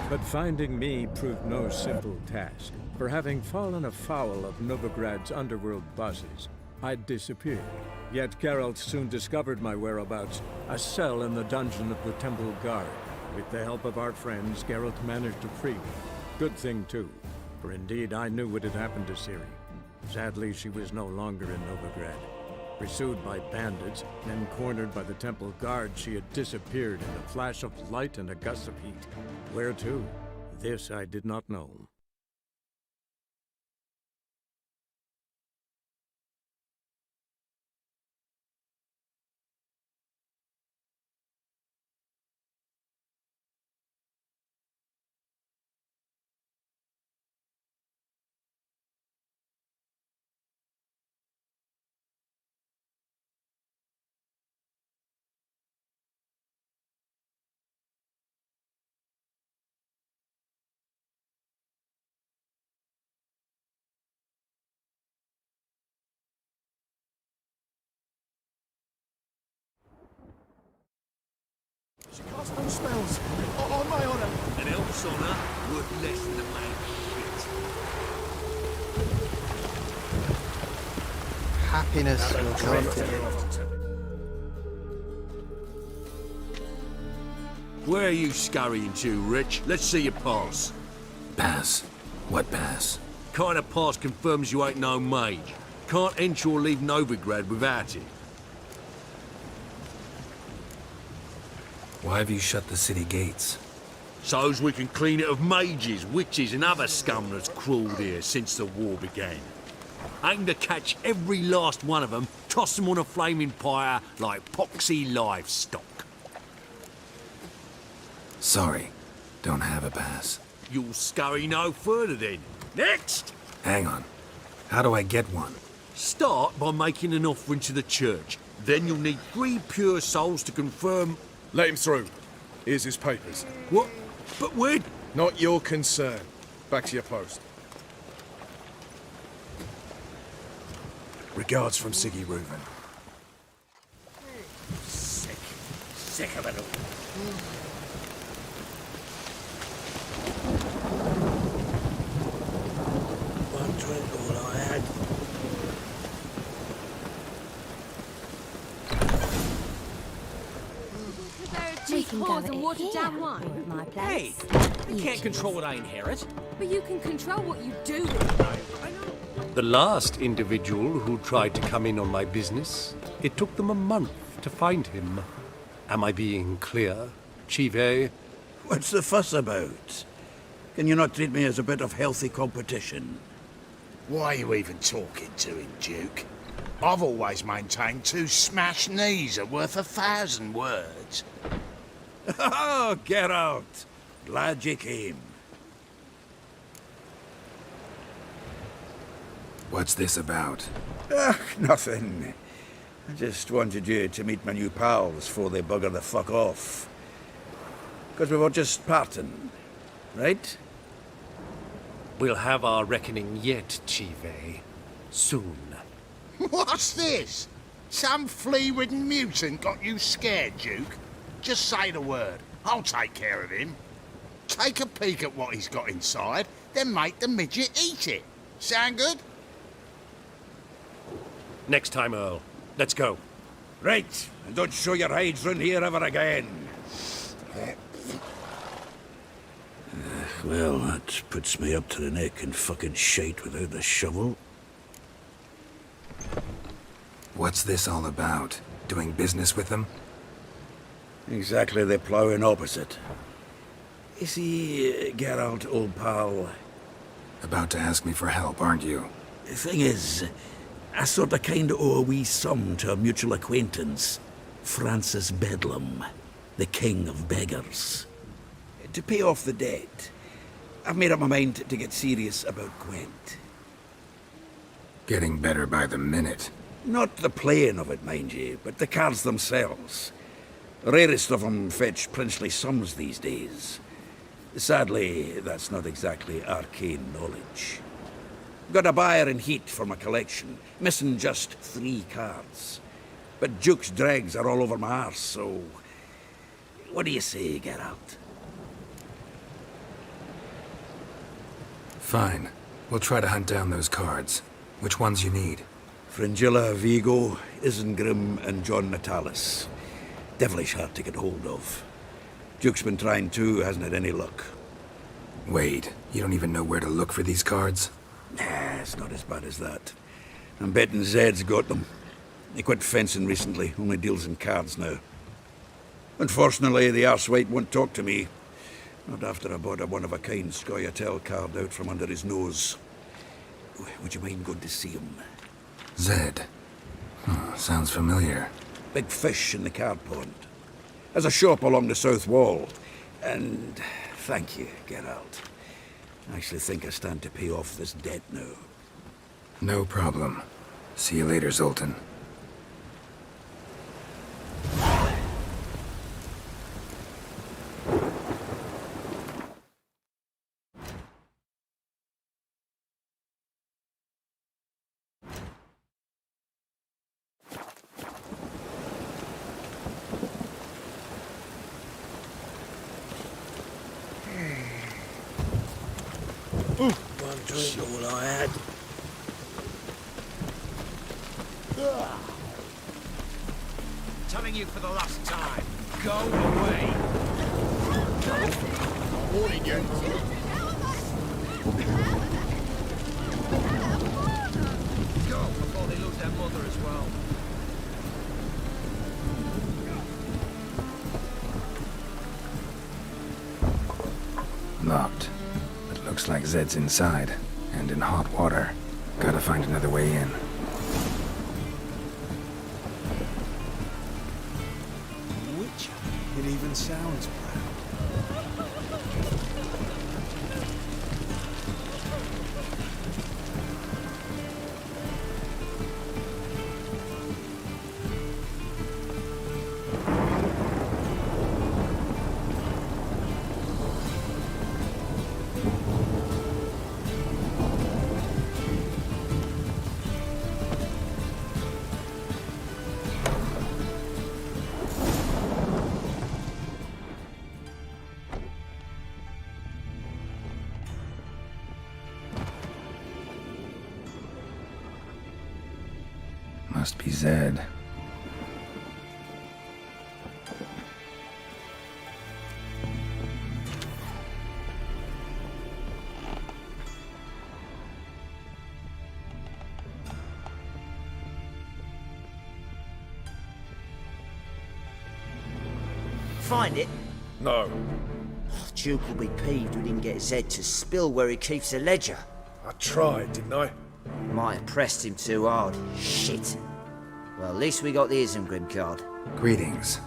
But finding me proved no simple task. For having fallen afoul of Novigrad's underworld bosses, I'd disappeared. Yet Geralt soon discovered my whereabouts, a cell in the dungeon of the Temple Guard. With the help of our friends, Geralt managed to free me. Good thing too, for indeed I knew what had happened to Ciri. Sadly, she was no longer in Novigrad. Pursued by bandits, then cornered by the Temple Guard, she had disappeared in a flash of light and a gust of heat. Where to? This I did not know. She casts no spells. On my honor. An elf's honor worth less than a man's shit. Happiness will come to you. Where are you scurrying to, Rich? Let's see your pass. Pass? What pass? Kind of pass confirms you ain't no mage. Can't enter or leave Novigrad without it. Why have you shut the city gates? So's we can clean it of mages, witches and other scum that's crawled here since the war began. Aim to catch every last one of them, toss them on a flaming pyre like poxy livestock. Sorry, don't have a pass. You'll scurry no further then. Next! Hang on. How do I get one? Start by making an offering to the church. Then you'll need 3 pure souls to confirm... Let him through. Here's his papers. What? But where... Not your concern. Back to your post. Regards from Siggy Reuven. Sick of it all. One drink all I had. Cheap pause and watered down wine. Hey, you can't control what I inherit. But you can control what you do with it. The last individual who tried to come in on my business, it took them a month to find him. Am I being clear, Chive? What's the fuss about? Can you not treat me as a bit of healthy competition? Why are you even talking to him, Duke? I've always maintained 2 smashed knees are worth 1,000 words. Oh, get out! Glad you came. What's this about? Nothing. I just wanted you to meet my new pals before they bugger the fuck off. Because we were just parting, right? We'll have our reckoning yet, Chive. Soon. What's this? Some flea-ridden mutant got you scared, Duke? Just say the word. I'll take care of him. Take a peek at what he's got inside, then make the midget eat it. Sound good? Next time, Earl. Let's go. Right, and don't show your hides round here ever again. Well, that puts me up to the neck in fucking shite without the shovel. What's this all about? Doing business with them? Exactly the ploughing opposite. You see, Geralt, old pal... About to ask me for help, aren't you? The thing is, I sort of kinda owe a wee sum to a mutual acquaintance, Francis Bedlam, the king of beggars. To pay off the debt, I've made up my mind to get serious about Gwent. Getting better by the minute. Not the playing of it, mind ye, but the cards themselves. The rarest of them fetch princely sums these days. Sadly, that's not exactly arcane knowledge. Got a buyer in heat for my collection, missing just 3 cards. But Duke's dregs are all over my arse, so... What do you say, Geralt? Fine. We'll try to hunt down those cards. Which ones you need? Fringilla, Vigo, Isengrim, and John Natalis. Devilish hard to get hold of. Duke's been trying too, hasn't had any luck. Wait, you don't even know where to look for these cards? Nah, it's not as bad as that. I'm betting Zed's got them. He quit fencing recently, only deals in cards now. Unfortunately, the arsewite won't talk to me. Not after I bought a one-of-a-kind Scoia'tael card out from under his nose. Would you mind going to see him? Zed. Sounds familiar. Big fish in the card pond. Has a shop along the south wall. And thank you, Geralt. I actually think I stand to pay off this debt now. No problem. See you later, Zoltan. One drink, all I had. Telling you for the last time, go away. Warning you. Go before they lose their mother as well. Locked. But looks like Zed's inside, and in hot water. Gotta find another way in. Witcher. It even sounds proud. Must be Zed. Find it? No. Duke will be peeved we didn't get Zed to spill where he keeps the ledger. I tried, didn't I? Might have pressed him too hard. Shit. Well, at least we got the Isengrim card. Greetings.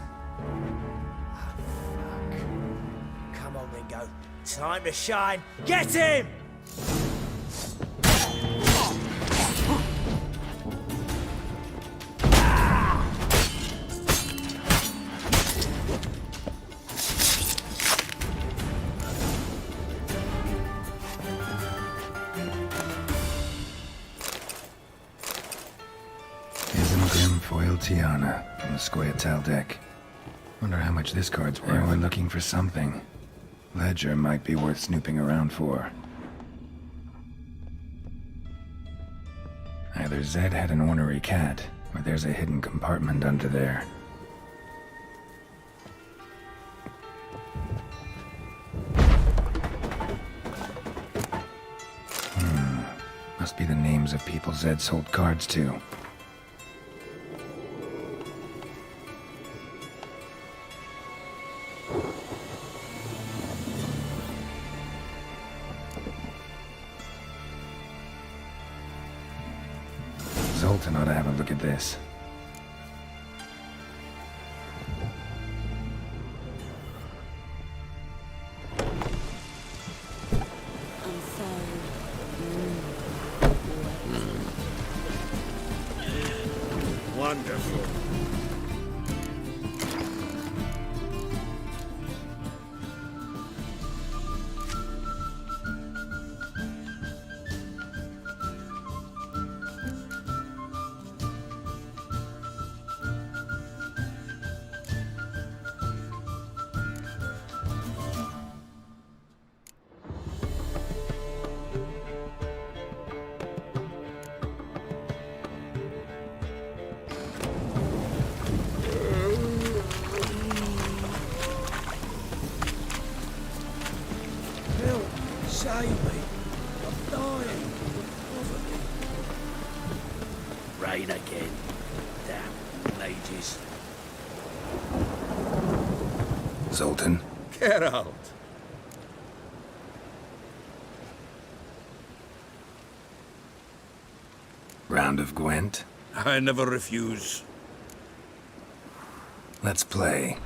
Come on, Ringo. Time to shine. Get him! Isengrim foil Tiana from the Scoia'tael deck. Wonder how much this card's worth. We're looking for something. Ledger might be worth snooping around for. Either Zed had an ornery cat, or there's a hidden compartment under there. Must be the names of people Zed sold cards to. Zoltan ought to have a look at this. I'm sorry. Wonderful. Help! Save me! I'm dying! Poverty. Rain again. Damn mages. Zoltan? Get out. Round of Gwent? I never refuse. Let's play.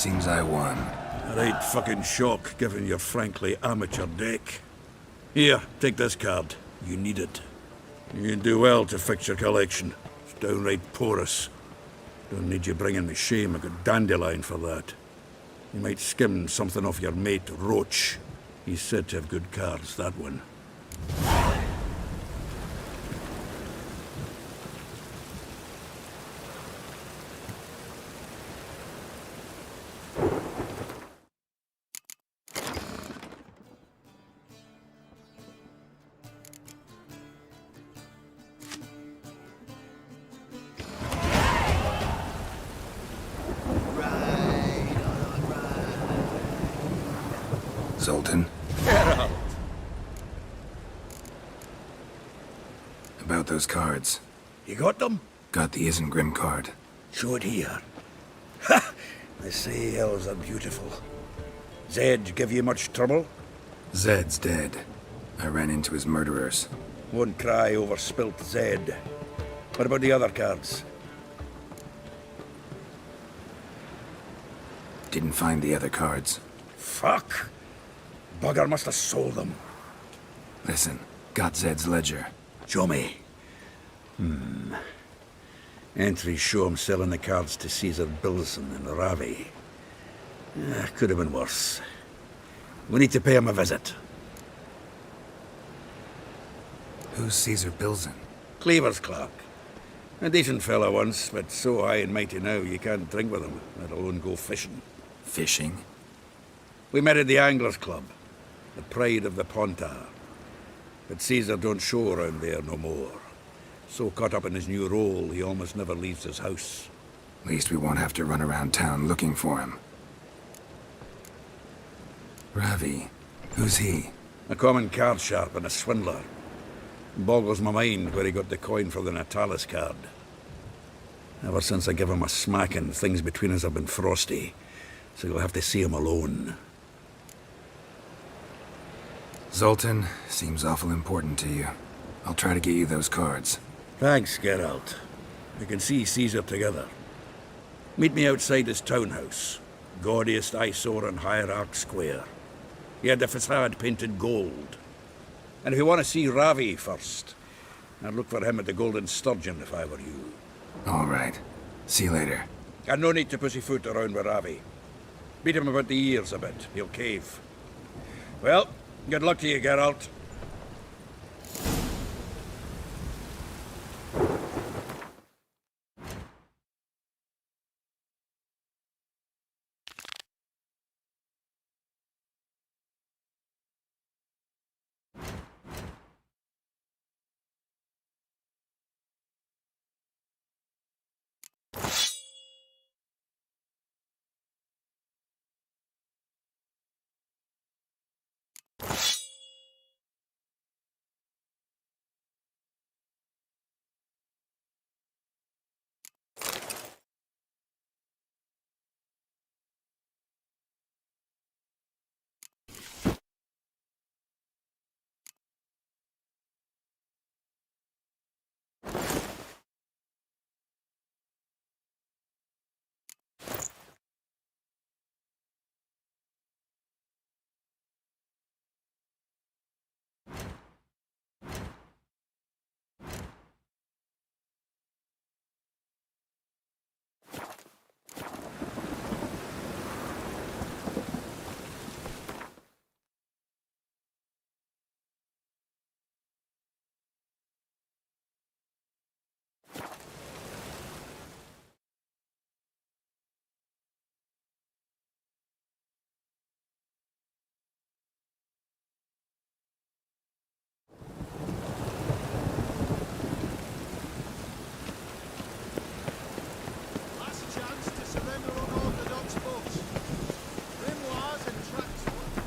Seems I won. A right fucking shock, given your frankly amateur deck. Here, take this card. You need it. You do well to fix your collection. It's downright porous. Don't need you bringing me shame. I got dandelion for that. You might skim something off your mate, Roach. He's said to have good cards, that one. Zoltan? About those cards. You got them? Got the Isengrim card. Show it here. Ha! They say elves are beautiful. Zed give you much trouble? Zed's dead. I ran into his murderers. Won't cry over spilt Zed. What about the other cards? Didn't find the other cards. Fuck! Bugger must have sold them. Listen, got Zed's ledger. Show me. Entries show him selling the cards to Caesar Bilson and Ravi. Could have been worse. We need to pay him a visit. Who's Caesar Bilson? Cleaver's clerk. A decent fellow once, but so high and mighty now you can't drink with him, let alone go fishing. Fishing? We met at the Anglers Club, the pride of the Pontar. But Caesar don't show around there no more. So caught up in his new role, he almost never leaves his house. At least we won't have to run around town looking for him. Ravi, who's he? A common card sharp and a swindler. Boggles my mind where he got the coin for the Natalis card. Ever since I gave him a smacking, things between us have been frosty. So you'll have to see him alone. Zoltan, seems awful important to you. I'll try to get you those cards. Thanks, Geralt. We can see Caesar together. Meet me outside his townhouse. Gaudiest eyesore on Hierarch Square. He had the facade painted gold. And if you want to see Ravi first, I'd look for him at the Golden Sturgeon if I were you. All right. See you later. And no need to pussyfoot around with Ravi. Beat him about the ears a bit. He'll cave. Well, good luck to you, Geralt.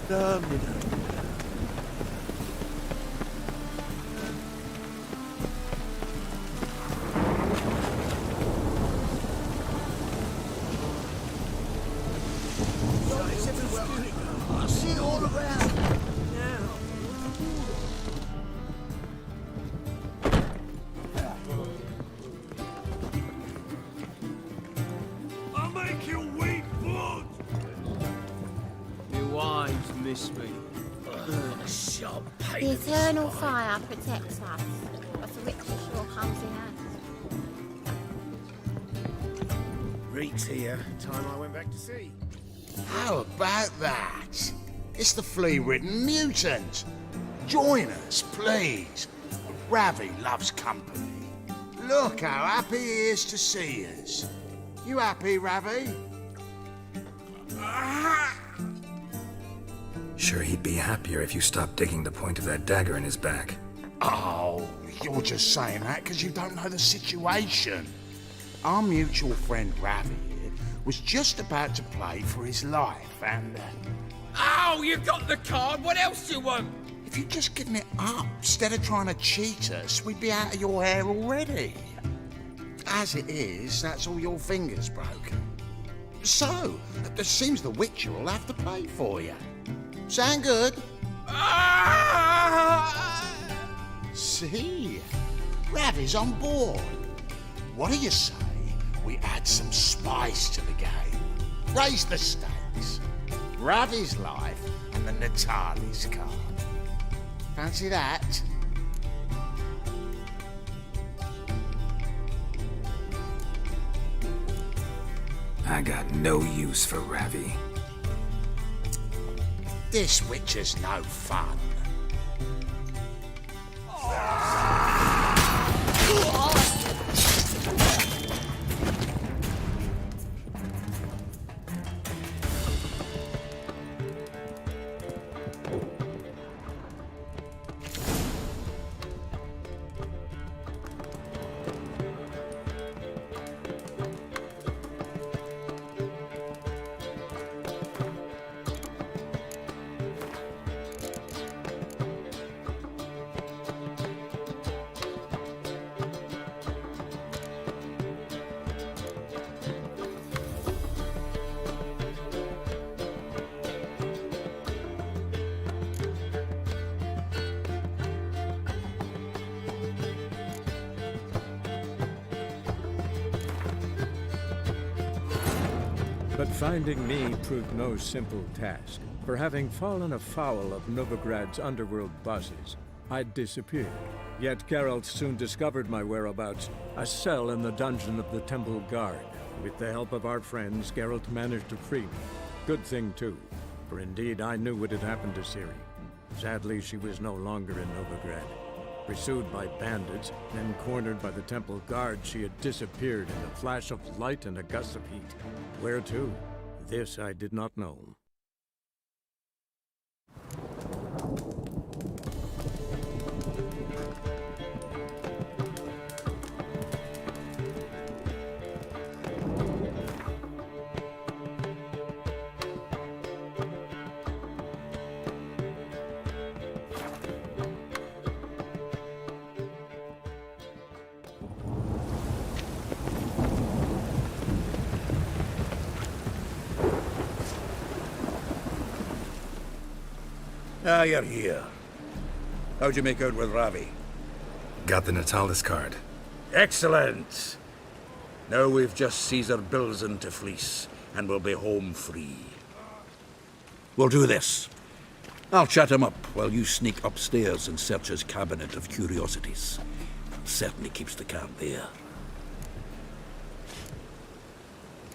I see it all around. I'll make you weep blood! The eternal fire protects us, but the witcher sure comes in handy. Reek's here. Time I went back to sea. How about that? It's the flea-ridden mutant. Join us, please. Ravi loves company. Look how happy he is to see us. You happy, Ravi? Sure, he'd be happier if you stopped digging the point of that dagger in his back. Oh, you're just saying that because you don't know the situation. Our mutual friend Ravi here was just about to play for his life and... Oh, you got the card. What else do you want? If you'd just given it up instead of trying to cheat us, we'd be out of your hair already. As it is, that's all your fingers broken. So, it seems the Witcher will have to pay for you. Sound good? See? Ravi's on board. What do you say we add some spice to the game? Raise the stakes. Ravi's life and the Natali's card. Fancy that? I got no use for Ravi. This Witcher's no fun. But finding me proved no simple task. For having fallen afoul of Novigrad's underworld bosses, I'd disappeared. Yet Geralt soon discovered my whereabouts, a cell in the dungeon of the Temple Guard. With the help of our friends, Geralt managed to free me. Good thing, too, for indeed I knew what had happened to Ciri. Sadly, she was no longer in Novigrad. Pursued by bandits, then cornered by the Temple Guard, she had disappeared in a flash of light and a gust of heat. Where to? This I did not know. Ah, you're here. How'd you make out with Ravi? Got the Natalis card. Excellent! Now we've just Caesar Bilzen to fleece, and we'll be home free. We'll do this. I'll chat him up while you sneak upstairs and search his cabinet of curiosities. Certainly keeps the card there.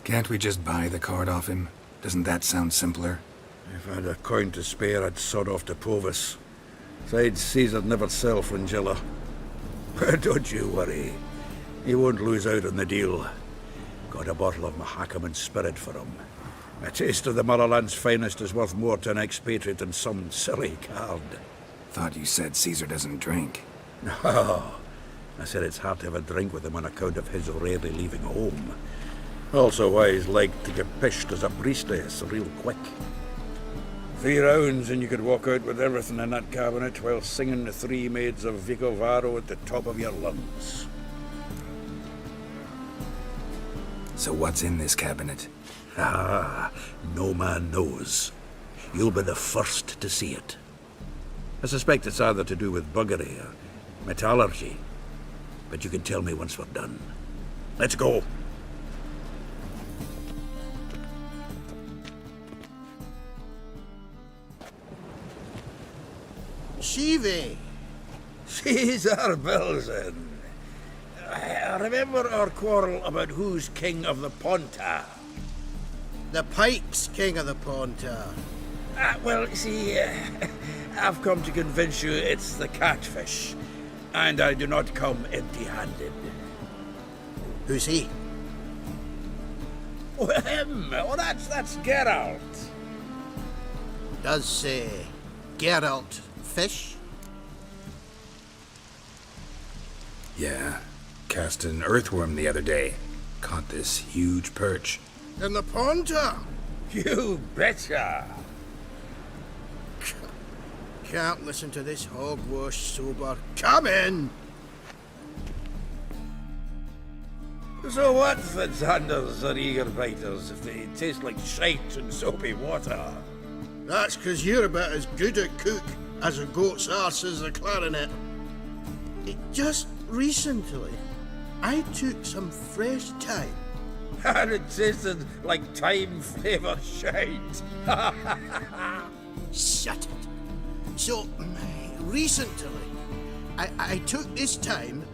Can't we just buy the card off him? Doesn't that sound simpler? If I had a coin to spare, I'd sod off to Provis. Besides, Caesar'd never sell Fringilla. But don't you worry. He won't lose out on the deal. Got a bottle of Mahakaman spirit for him. A taste of the motherland's finest is worth more to an expatriate than some silly card. Thought you said Caesar doesn't drink. No. I said it's hard to have a drink with him on account of his rarely leaving home. Also why he's like to get pished as a priestess real quick. 3 rounds and you could walk out with everything in that cabinet while singing the 3 Maids of Vicovaro at the top of your lungs. So what's in this cabinet? Ah, no man knows. You'll be the first to see it. I suspect it's either to do with buggery or metallurgy. But you can tell me once we're done. Let's go. Shivi. Caesar Belzen. I remember our quarrel about who's king of the Ponta. The Pike's king of the Ponta. Well, see, I've come to convince you it's the catfish, and I do not come empty-handed. Who's he? Oh, him! Oh, that's Geralt. Does say Geralt fish? Yeah. Cast an earthworm the other day. Caught this huge perch. In the Ponta? You betcha! Can't listen to this hogwash sober. Come in! So what's the Xanders or Eager-biters if they taste like shite and soapy water? That's 'cause you're about as good a cook as a goat's arse is a clarinet. Just recently, I took some fresh thyme. And it tasted like thyme-flavoured shite. Shut it. So, recently, I took this time...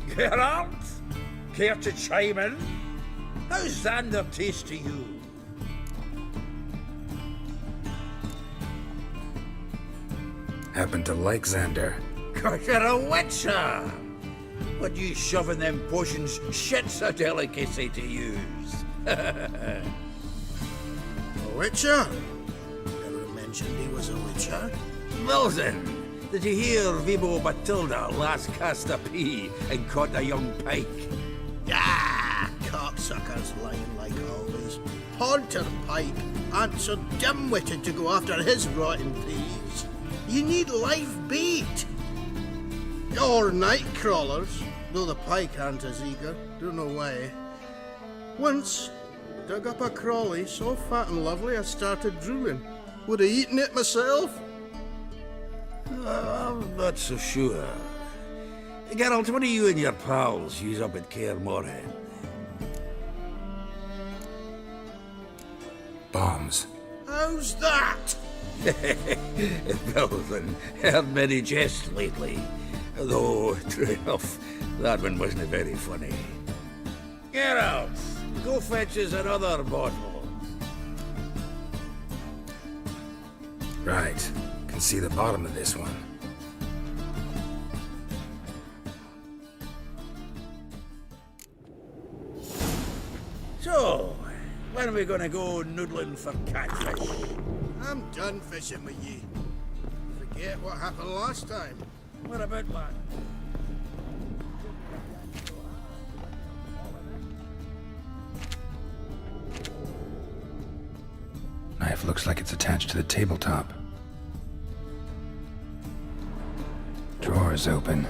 Geralt? Care to chime in? How's Xander taste to you? Happen to like Xander. 'Cause you're a witcher! But you shoving them potions, shit's a delicacy to use. A witcher? Never mentioned he was a witcher. Wilson, did you hear Vibo Matilda last cast a pea and caught a young pike? Ah, cocksuckers lying like always. Haunter Pike aren't so dim-witted to go after his rotten peas. You need live bait. Or night crawlers, though the pike aren't as eager. Don't know why. Once, dug up a crawly so fat and lovely I started drooling. Would have eaten it myself? I'm not so sure. Geralt, what do you and your pals use up at Kaer Morhen? Bombs. How's that? Belzen, heard many jests lately. Though, true enough, that one wasn't very funny. Geralt, go fetch us another bottle. Right. Can see the bottom of this one. So, when are we gonna go noodling for catfish? I'm done fishing with ye. Forget what happened last time. What about that? Knife looks like it's attached to the tabletop. Drawer's open.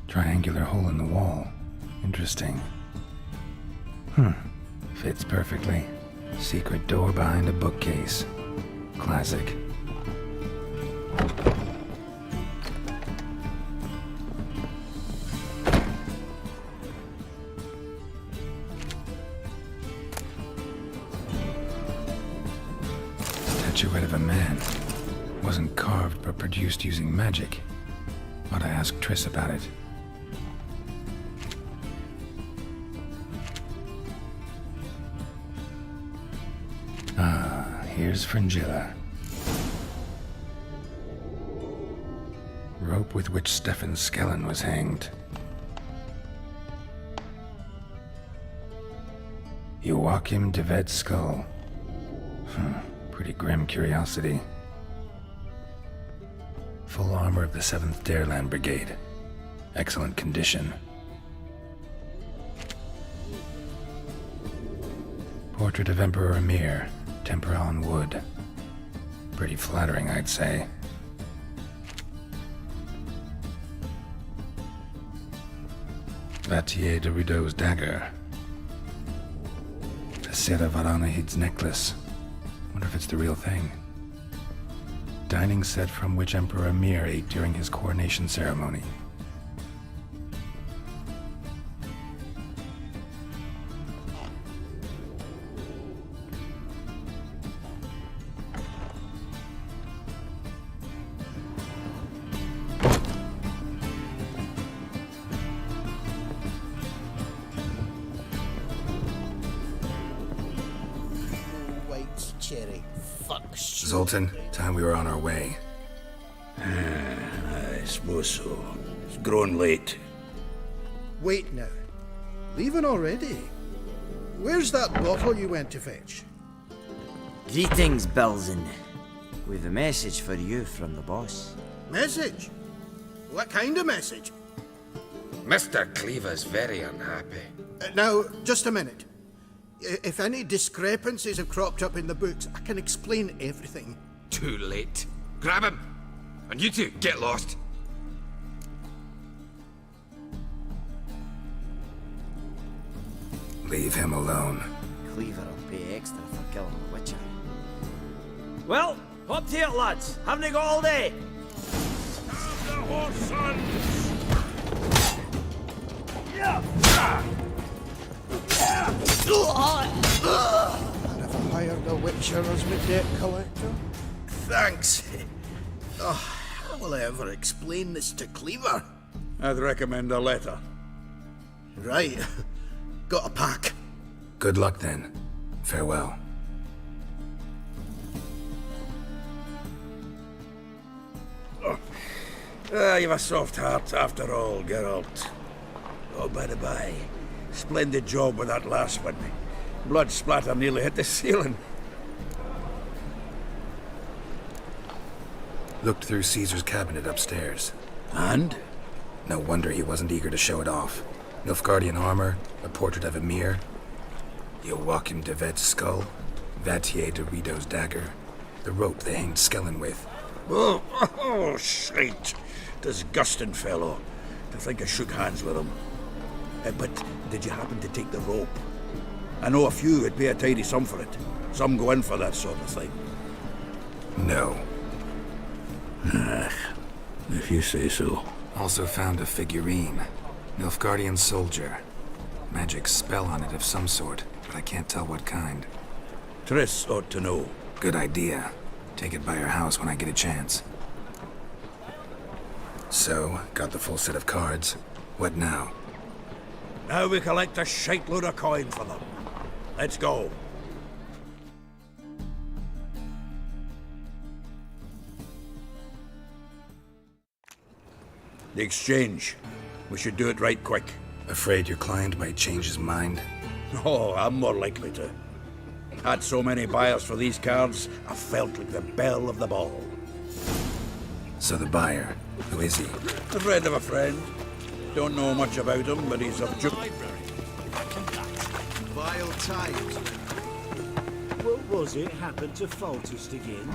Triangular hole in the wall. Interesting. Fits perfectly. Secret door behind a bookcase. Classic. Statuette of a man. Wasn't carved but produced using magic. Ought to ask Triss about it. Here's Fringilla. Rope with which Stefan Skellen was hanged. Joachim de Ved's skull. Pretty grim curiosity. Full armor of the 7th Dareland Brigade. Excellent condition. Portrait of Emperor Emir. Tempera on wood. Pretty flattering, I'd say. Vatier de Rideau's dagger. Tessera Varanahid's necklace. Wonder if it's the real thing. Dining set from which Emperor Mir ate during his coronation ceremony. Zoltan, time we were on our way. I suppose so. It's growing late. Wait now. Leaving already? Where's that bottle you went to fetch? Greetings, Belzen. We've a message for you from the boss. Message? What kind of message? Mr. Cleaver's very unhappy. Now, just a minute. If any discrepancies have cropped up in the books, I can explain everything. Too late. Grab him! And you two, get lost. Leave him alone. Cleaver will pay extra for killing the Witcher. Well, up to it, lads. Haven't you got all day? Stop the horse, son! I never hired a Witcher as my debt collector. Thanks. Oh, how will I ever explain this to Cleaver? I'd recommend a letter. Right. Got a pack. Good luck then. Farewell. You've a soft heart after all, Geralt. Oh, by the by, splendid job with that last one. Blood splatter nearly hit the ceiling. Looked through Caesar's cabinet upstairs. And? No wonder he wasn't eager to show it off. Nilfgaardian armor, a portrait of Emir, Joachim de Vet's skull, Vatier de Rideau's dagger, the rope they hanged Skellen with. Oh, shite. Disgusting fellow. To think I shook hands with him. But did you happen to take the rope? I know a few would pay a tidy sum for it. Some go in for that sort of thing. No. If you say so. Also found a figurine. Nilfgaardian soldier. Magic spell on it of some sort, but I can't tell what kind. Triss ought to know. Good idea. Take it by her house when I get a chance. So, got the full set of cards. What now? Now we collect a shite load of coin for them. Let's go. The exchange. We should do it right quick. Afraid your client might change his mind? Oh, I'm more likely to. Had so many buyers for these cards, I felt like the belle of the ball. So the buyer, who is he? A friend of a friend. Don't know much about him, but he's of Vile times. What was it happened to Foltest again?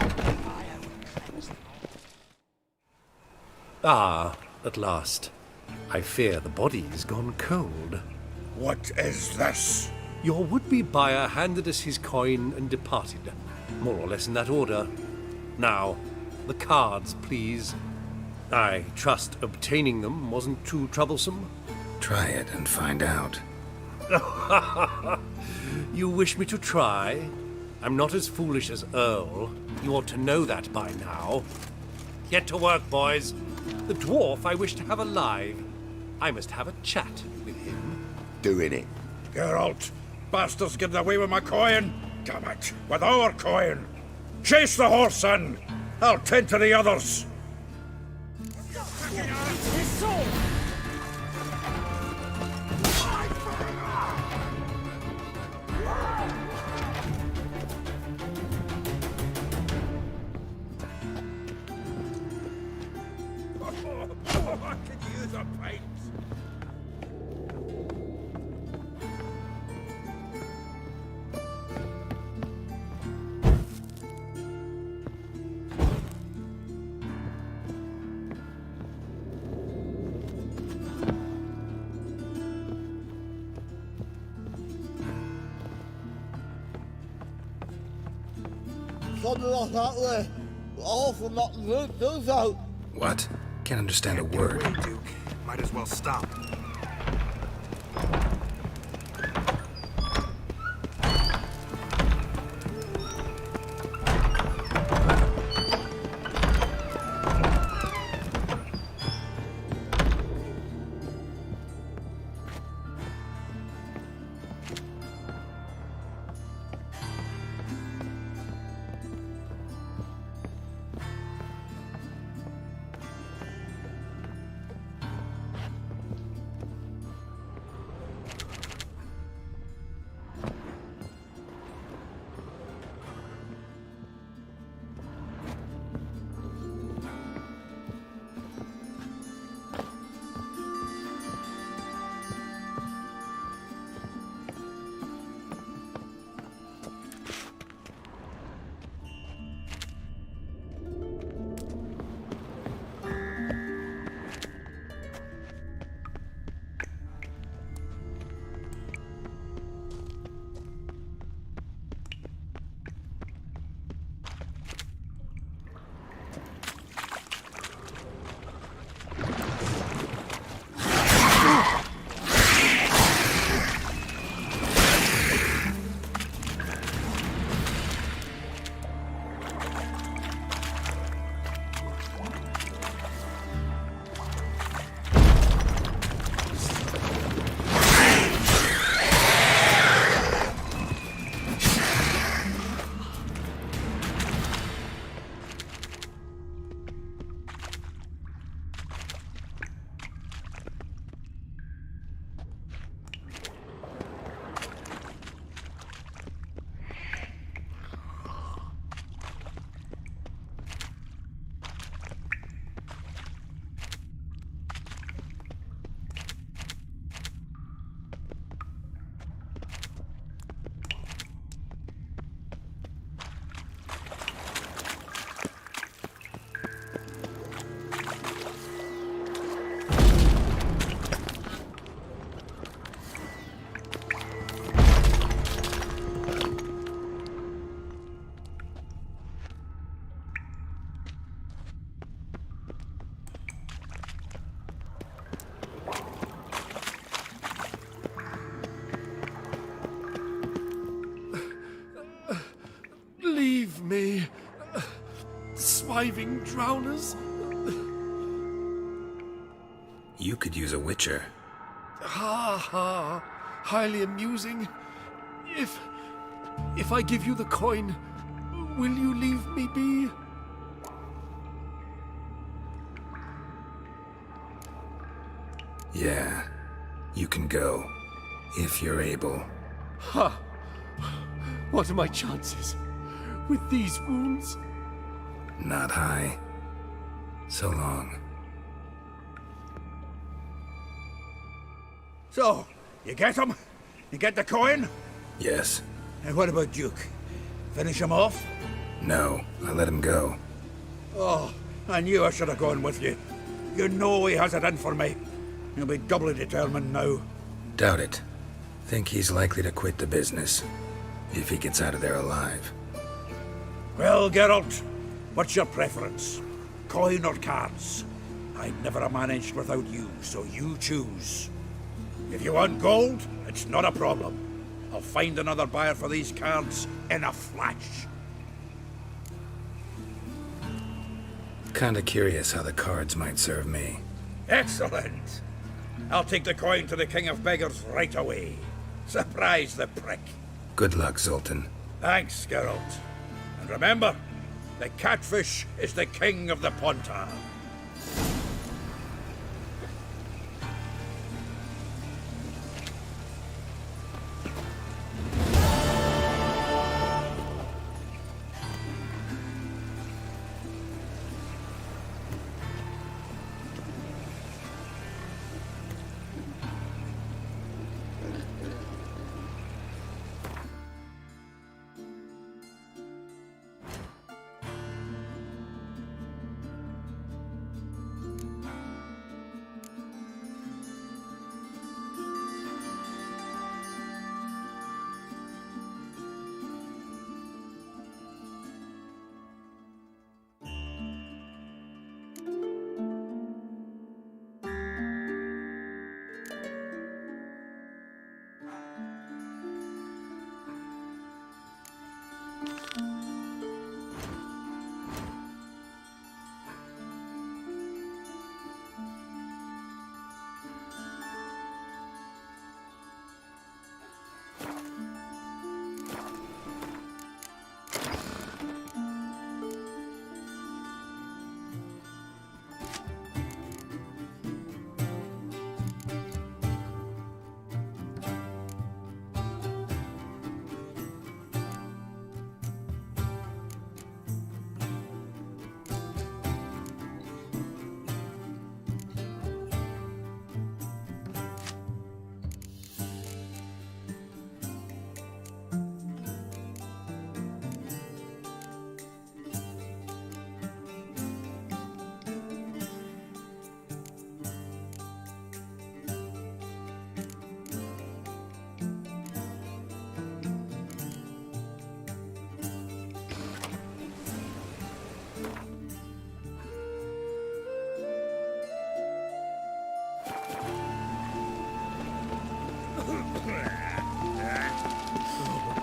Ah, at last. I fear the body's gone cold. What is this? Your would-be buyer handed us his coin and departed. More or less in that order. Now, the cards, please. I trust obtaining them wasn't too troublesome. Try it and find out. You wish me to try? I'm not as foolish as Earl. You ought to know that by now. Get to work, boys. The dwarf I wish to have alive. I must have a chat with him. Doing it. Geralt, bastards getting away with my coin. Damn it, with our coin. Chase the horse, son. I'll tend to the others. His sword! I could use a pint. something like that way. All for not to do so. What? Can't understand a word. Duke. Might as well stop. Leave me, swiving drowners. You could use a witcher. Ha ha, highly amusing. If I give you the coin, will you leave me be? Yeah, you can go, if you're able. Ha! What are my chances with these wounds? Not high. So long. So, you get him? You get the coin? Yes. And what about Duke? Finish him off? No, I let him go. Oh, I knew I should have gone with you. You know he has it in for me. He'll be doubly determined now. Doubt it. Think he's likely to quit the business, if he gets out of there alive. Well, Geralt, what's your preference? Coin or cards? I'd never have managed without you, so you choose. If you want gold, it's not a problem. I'll find another buyer for these cards in a flash. Kinda curious how the cards might serve me. Excellent. I'll take the coin to the King of Beggars right away. Surprise the prick. Good luck, Zoltan. Thanks, Geralt. And remember, the catfish is the king of the Pontar.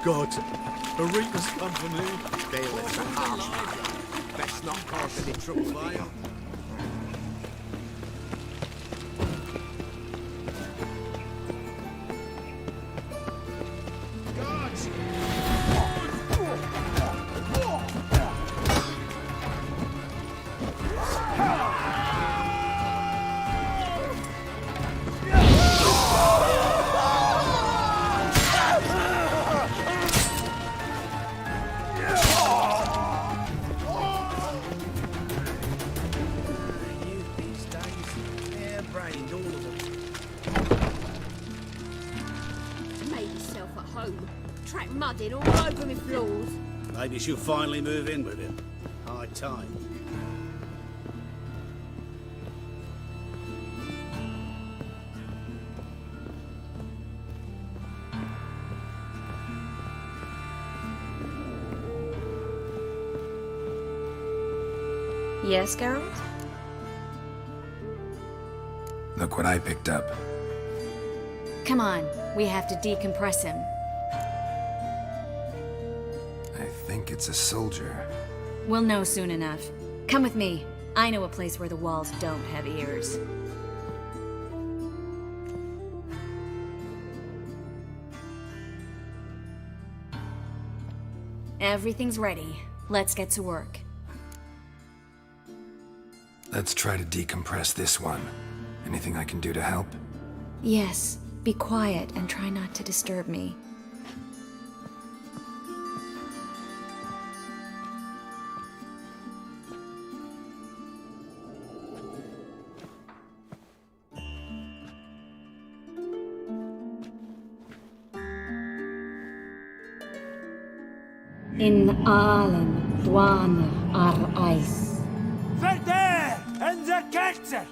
God. A Reaper's company. Bailiff's a harsh man. Best not cause any trouble, eh? Mudding all over me floors. Maybe she'll finally move in with him. High time. Yes, Geralt? Look what I picked up. Come on, we have to decompress him. I think it's a soldier. We'll know soon enough. Come with me. I know a place where the walls don't have ears. Everything's ready. Let's get to work. Let's try to decompress this one. Anything I can do to help? Yes, be quiet and try not to disturb me. In Allen, Dwana, Ar-Eis. Verde and the Kekter!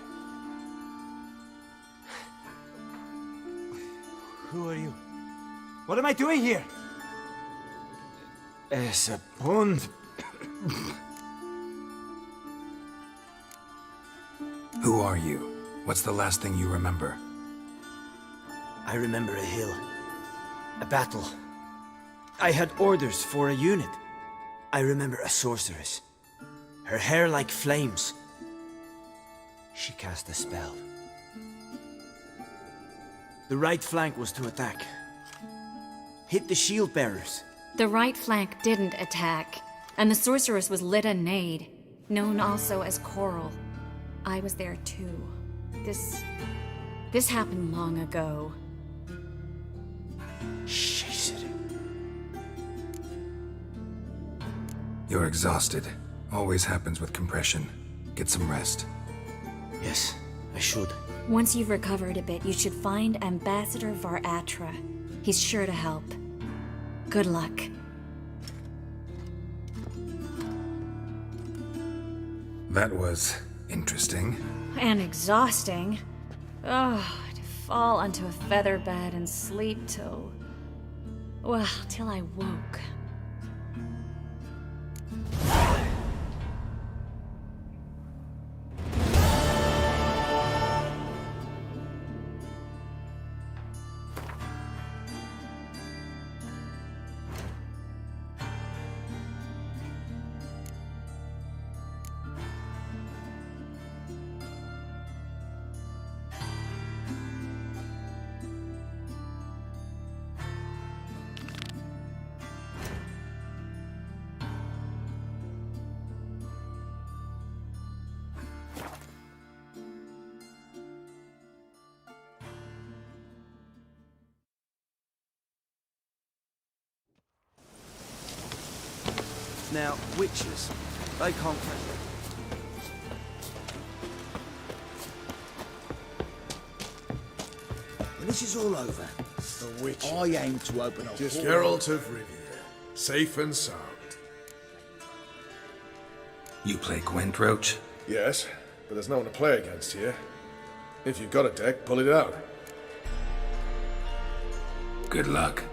Who are you? What am I doing here? Es a pond. Who are you? What's the last thing you remember? I remember a hill. A battle. I had orders for a unit. I remember a sorceress. Her hair like flames. She cast a spell. The right flank was to attack. Hit the shield bearers. The right flank didn't attack, and the sorceress was Lyda Nade, known also as Coral. I was there too. This happened long ago. You're exhausted. Always happens with compression. Get some rest. Yes, I should. Once you've recovered a bit, you should find Ambassador Var-Atra. He's sure to help. Good luck. That was interesting. And exhausting. Oh, to fall onto a feather bed and sleep till... well, till I woke. Now, witches, they can't... When this is all over, The witch. I aim to open a Just hall- Geralt of Rivia. Safe and sound. You play Gwent, Roach? Yes, but there's no one to play against here. If you've got a deck, pull it out. Good luck.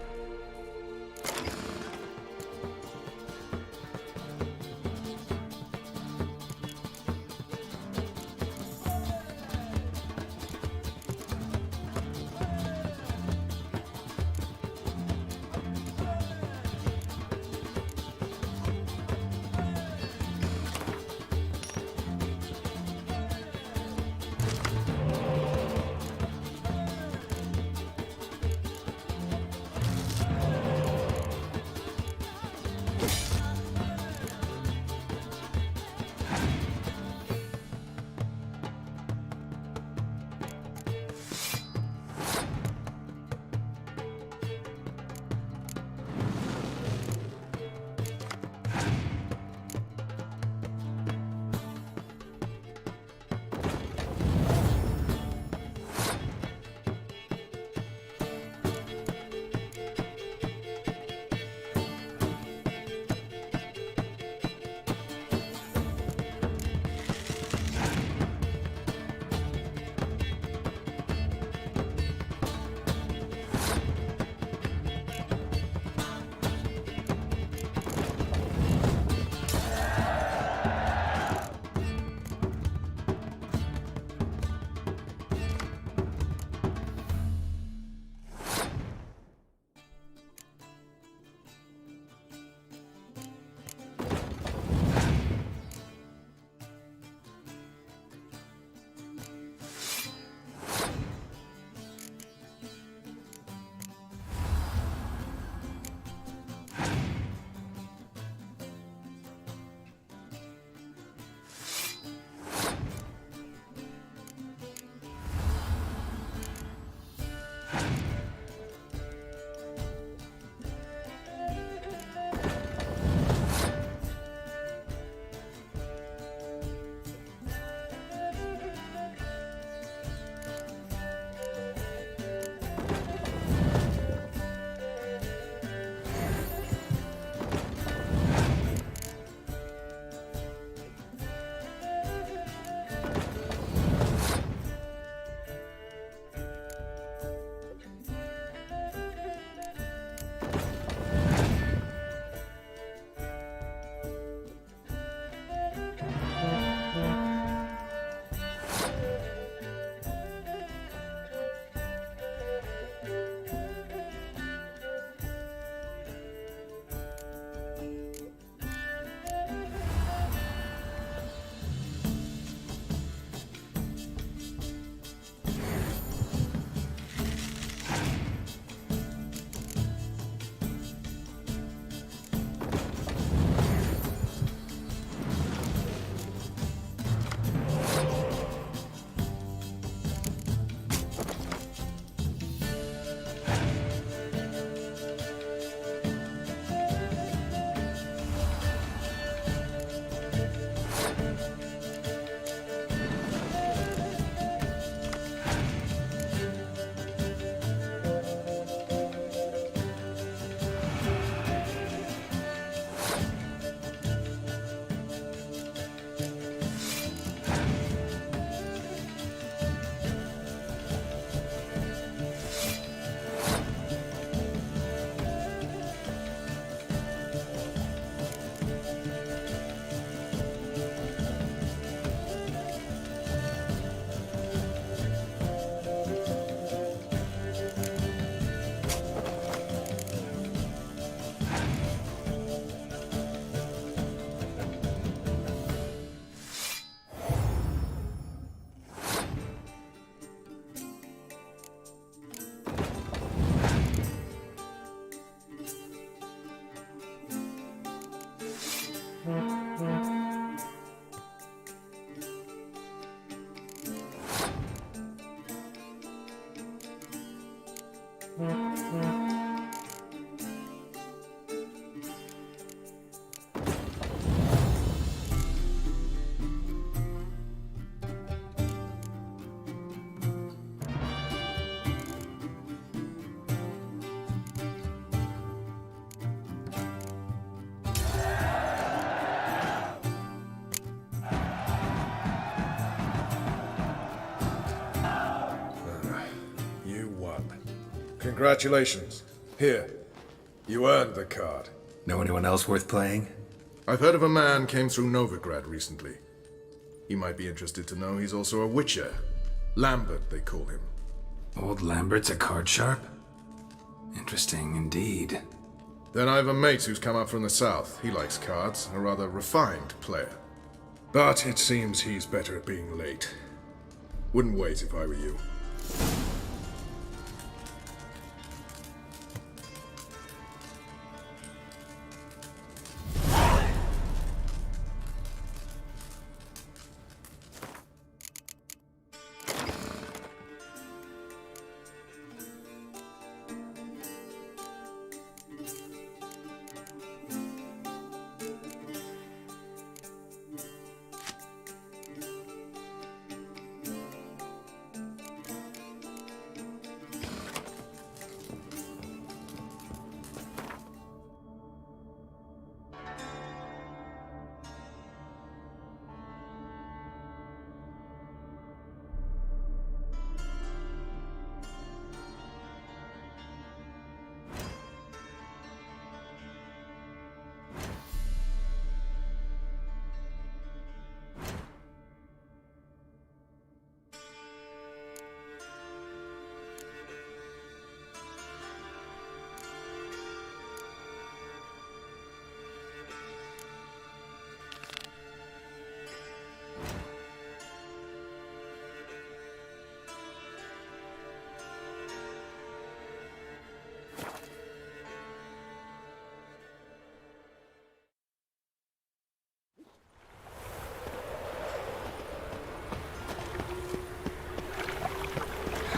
Congratulations. Here, you earned the card. Know anyone else worth playing? I've heard of a man came through Novigrad recently. You might be interested to know he's also a witcher. Lambert, they call him. Old Lambert's a card sharp? Interesting indeed. Then I have a mate who's come up from the south. He likes cards, a rather refined player. But it seems he's better at being late. Wouldn't wait if I were you.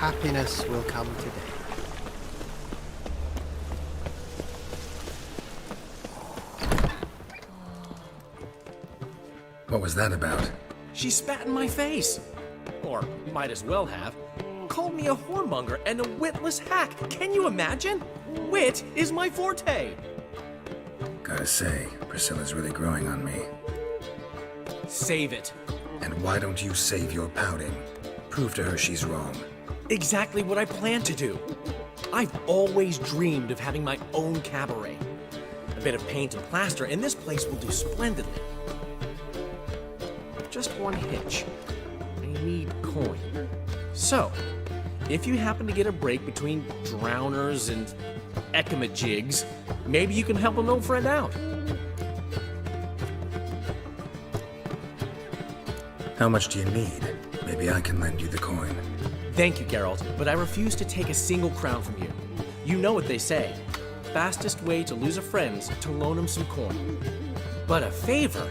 Happiness will come today. What was that about? She spat in my face. Or might as well have. Called me a whoremonger and a witless hack. Can you imagine? Wit is my forte. Gotta say, Priscilla's really growing on me. Save it. And why don't you save your pouting? Prove to her she's wrong. Exactly what I plan to do. I've always dreamed of having my own cabaret. A bit of paint and plaster, and this place will do splendidly. Just one hitch. I need coin. So, if you happen to get a break between drowners and ekamajigs, maybe you can help an old friend out. How much do you need? Maybe I can lend you the coin. Thank you, Geralt, but I refuse to take a single crown from you. You know what they say. Fastest way to lose a friend's to loan him some coin. But a favor?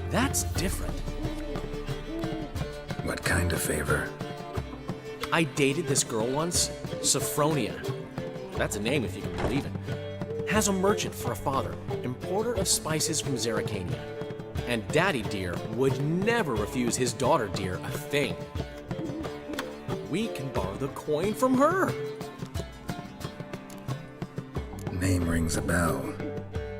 That's different. What kind of favor? I dated this girl once, Sophronia. That's a name if you can believe it. Has a merchant for a father, importer of spices from Zerrikania. And Daddy Dear would never refuse his daughter Dear a thing. We can borrow the coin from her. Name rings a bell.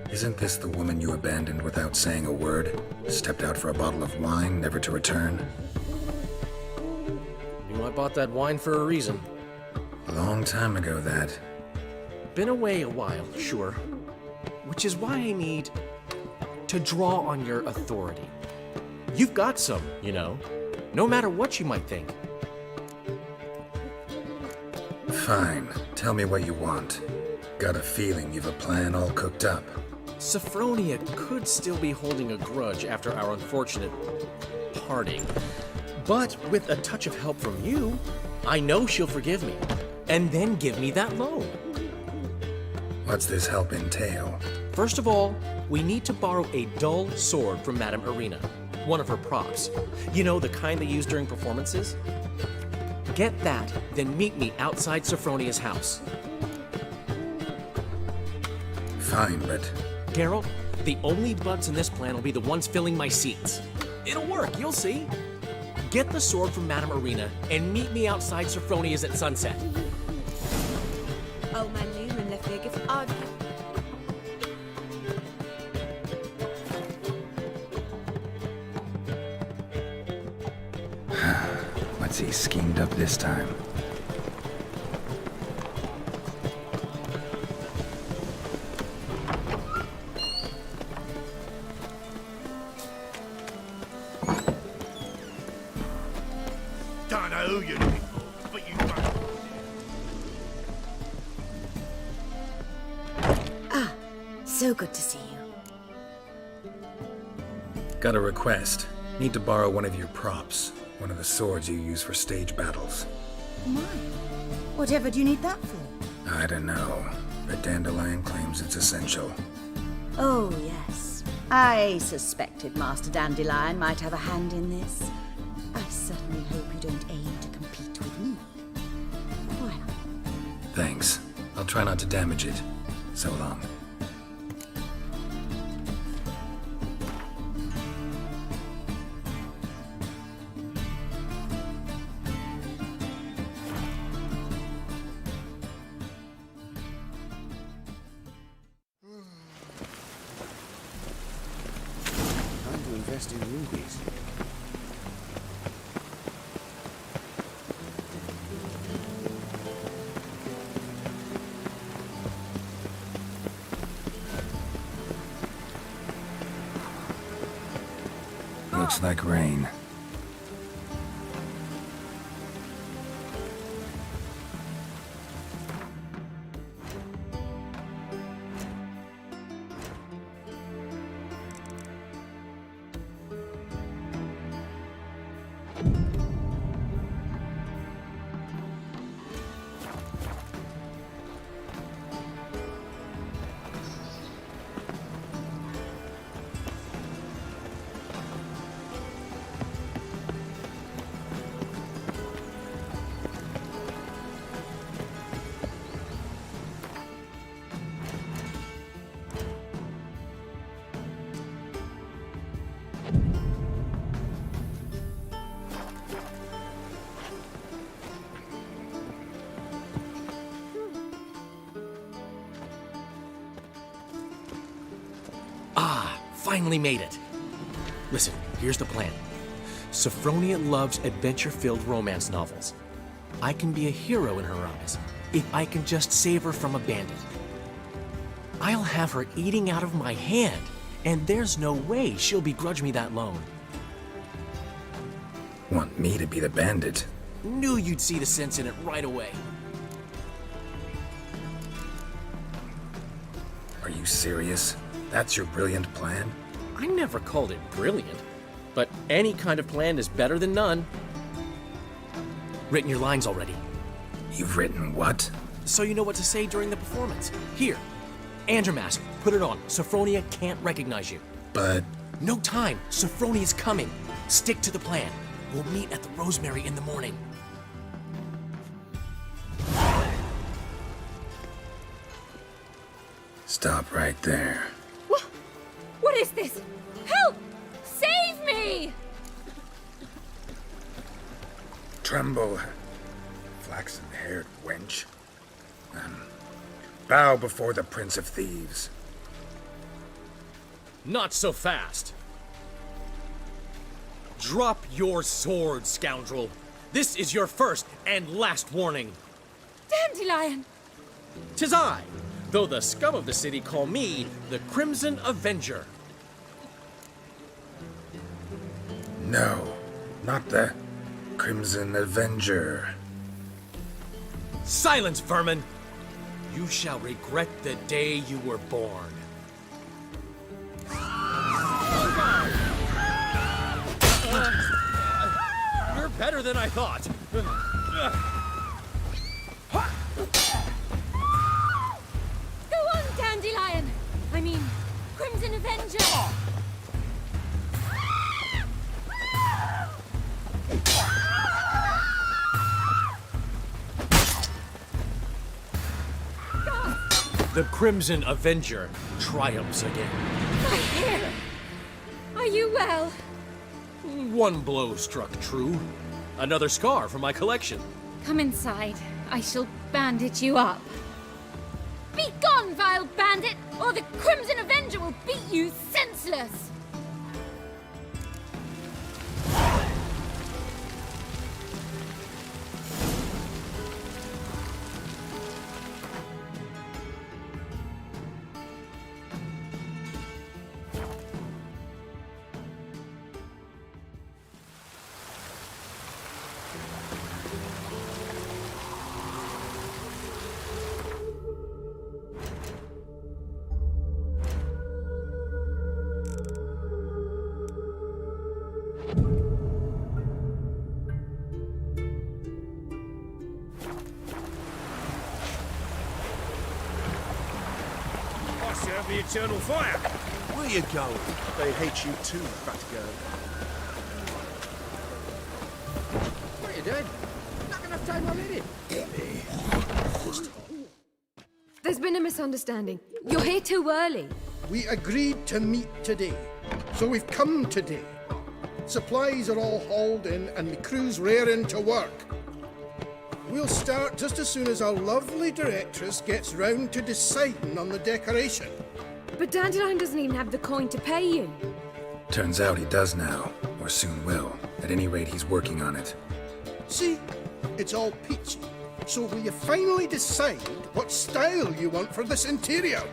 Isn't this the woman you abandoned without saying a word? Stepped out for a bottle of wine, never to return? You know, I bought that wine for a reason. A long time ago, that. Been away a while, sure. Which is why I need to draw on your authority. You've got some, you know, no matter what you might think. Fine. Tell me what you want. Got a feeling you've a plan all cooked up. Sophronia could still be holding a grudge after our unfortunate parting. But with a touch of help from you, I know she'll forgive me. And then give me that loan. What's this help entail? First of all, we need to borrow a dull sword from Madame Irina, one of her props. You know, the kind they use during performances? Get that, then meet me outside Sophronia's house. Fine, but... Geralt, the only butts in this plan will be the ones filling my seats. It'll work, you'll see. Get the sword from Madame Irina and meet me outside Sophronia's at sunset. Oh, man, nu men lägger för ag. What's he schemed up this time? who you're looking for, but you won't. Ah, so good to see you. Got a request. Need to borrow one of your props. One of the swords you use for stage battles. My, whatever do you need that for? I don't know, but Dandelion claims it's essential. Oh, yes. I suspected Master Dandelion might have a hand in this. I certainly hope you don't aim to compete with me. Why not? Thanks. I'll try not to damage it. So long. Time to invest in rubies. Looks like rain. Finally made it. Listen, here's the plan. Sophronia loves adventure-filled romance novels. I can be a hero in her eyes if I can just save her from a bandit. I'll have her eating out of my hand, and there's no way she'll begrudge me that loan. Want me to be the bandit? Knew you'd see the sense in it right away. Are you serious? That's your brilliant plan? I never called it brilliant, but any kind of plan is better than none. Written your lines already. You've written what? So you know what to say during the performance. Here, and your mask. Put it on. Sophronia can't recognize you. But... No time. Sophronia's coming. Stick to the plan. We'll meet at the Rosemary in the morning. Stop right there. What is this? Help! Save me! Tremble, flaxen-haired wench. Bow before the Prince of Thieves. Not so fast. Drop your sword, scoundrel. This is your first and last warning. Dandelion! 'Tis I, though the scum of the city call me the Crimson Avenger. No, not the Crimson Avenger. Silence, vermin! You shall regret the day you were born. You're better than I thought. Go on, Dandelion! I mean, Crimson Avenger! The Crimson Avenger triumphs again. My hair! Are you well? One blow struck true. Another scar from my collection. Come inside. I shall bandage you up. Be gone, vile bandit, or the Crimson Avenger will beat you senseless! the eternal fire. Where you going? They hate you too, fat girl. What are you doing? Not enough time already. There's been a misunderstanding. You're here too early. We agreed to meet today, so we've come today. Supplies are all hauled in and the crew's raring to work. We'll start just as soon as our lovely directress gets round to deciding on the decoration. But Dandelion doesn't even have the coin to pay you. Turns out he does now, or soon will. At any rate, he's working on it. See, it's all peachy. So will you finally decide what style you want for this interior?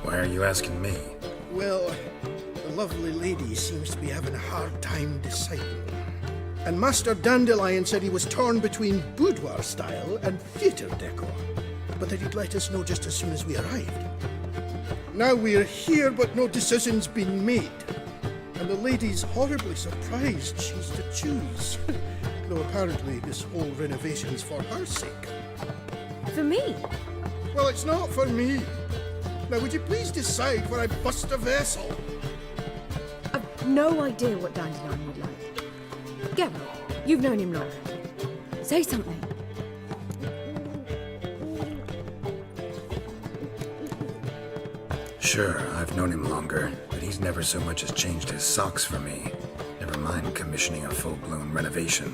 Why are you asking me? Well, the lovely lady seems to be having a hard time deciding. And Master Dandelion said he was torn between boudoir style and theatre decor, but that he'd let us know just as soon as we arrived. Now we're here, but no decision's been made. And the lady's horribly surprised she's to choose. Though apparently this whole renovation's for her sake. For me? Well, it's not for me. Now, would you please decide where I bust a vessel? I've no idea what Dandelion would like. Geralt, you've known him long. Say something. Sure, I've known him longer, but he's never so much as changed his socks for me. Never mind commissioning a full-blown renovation.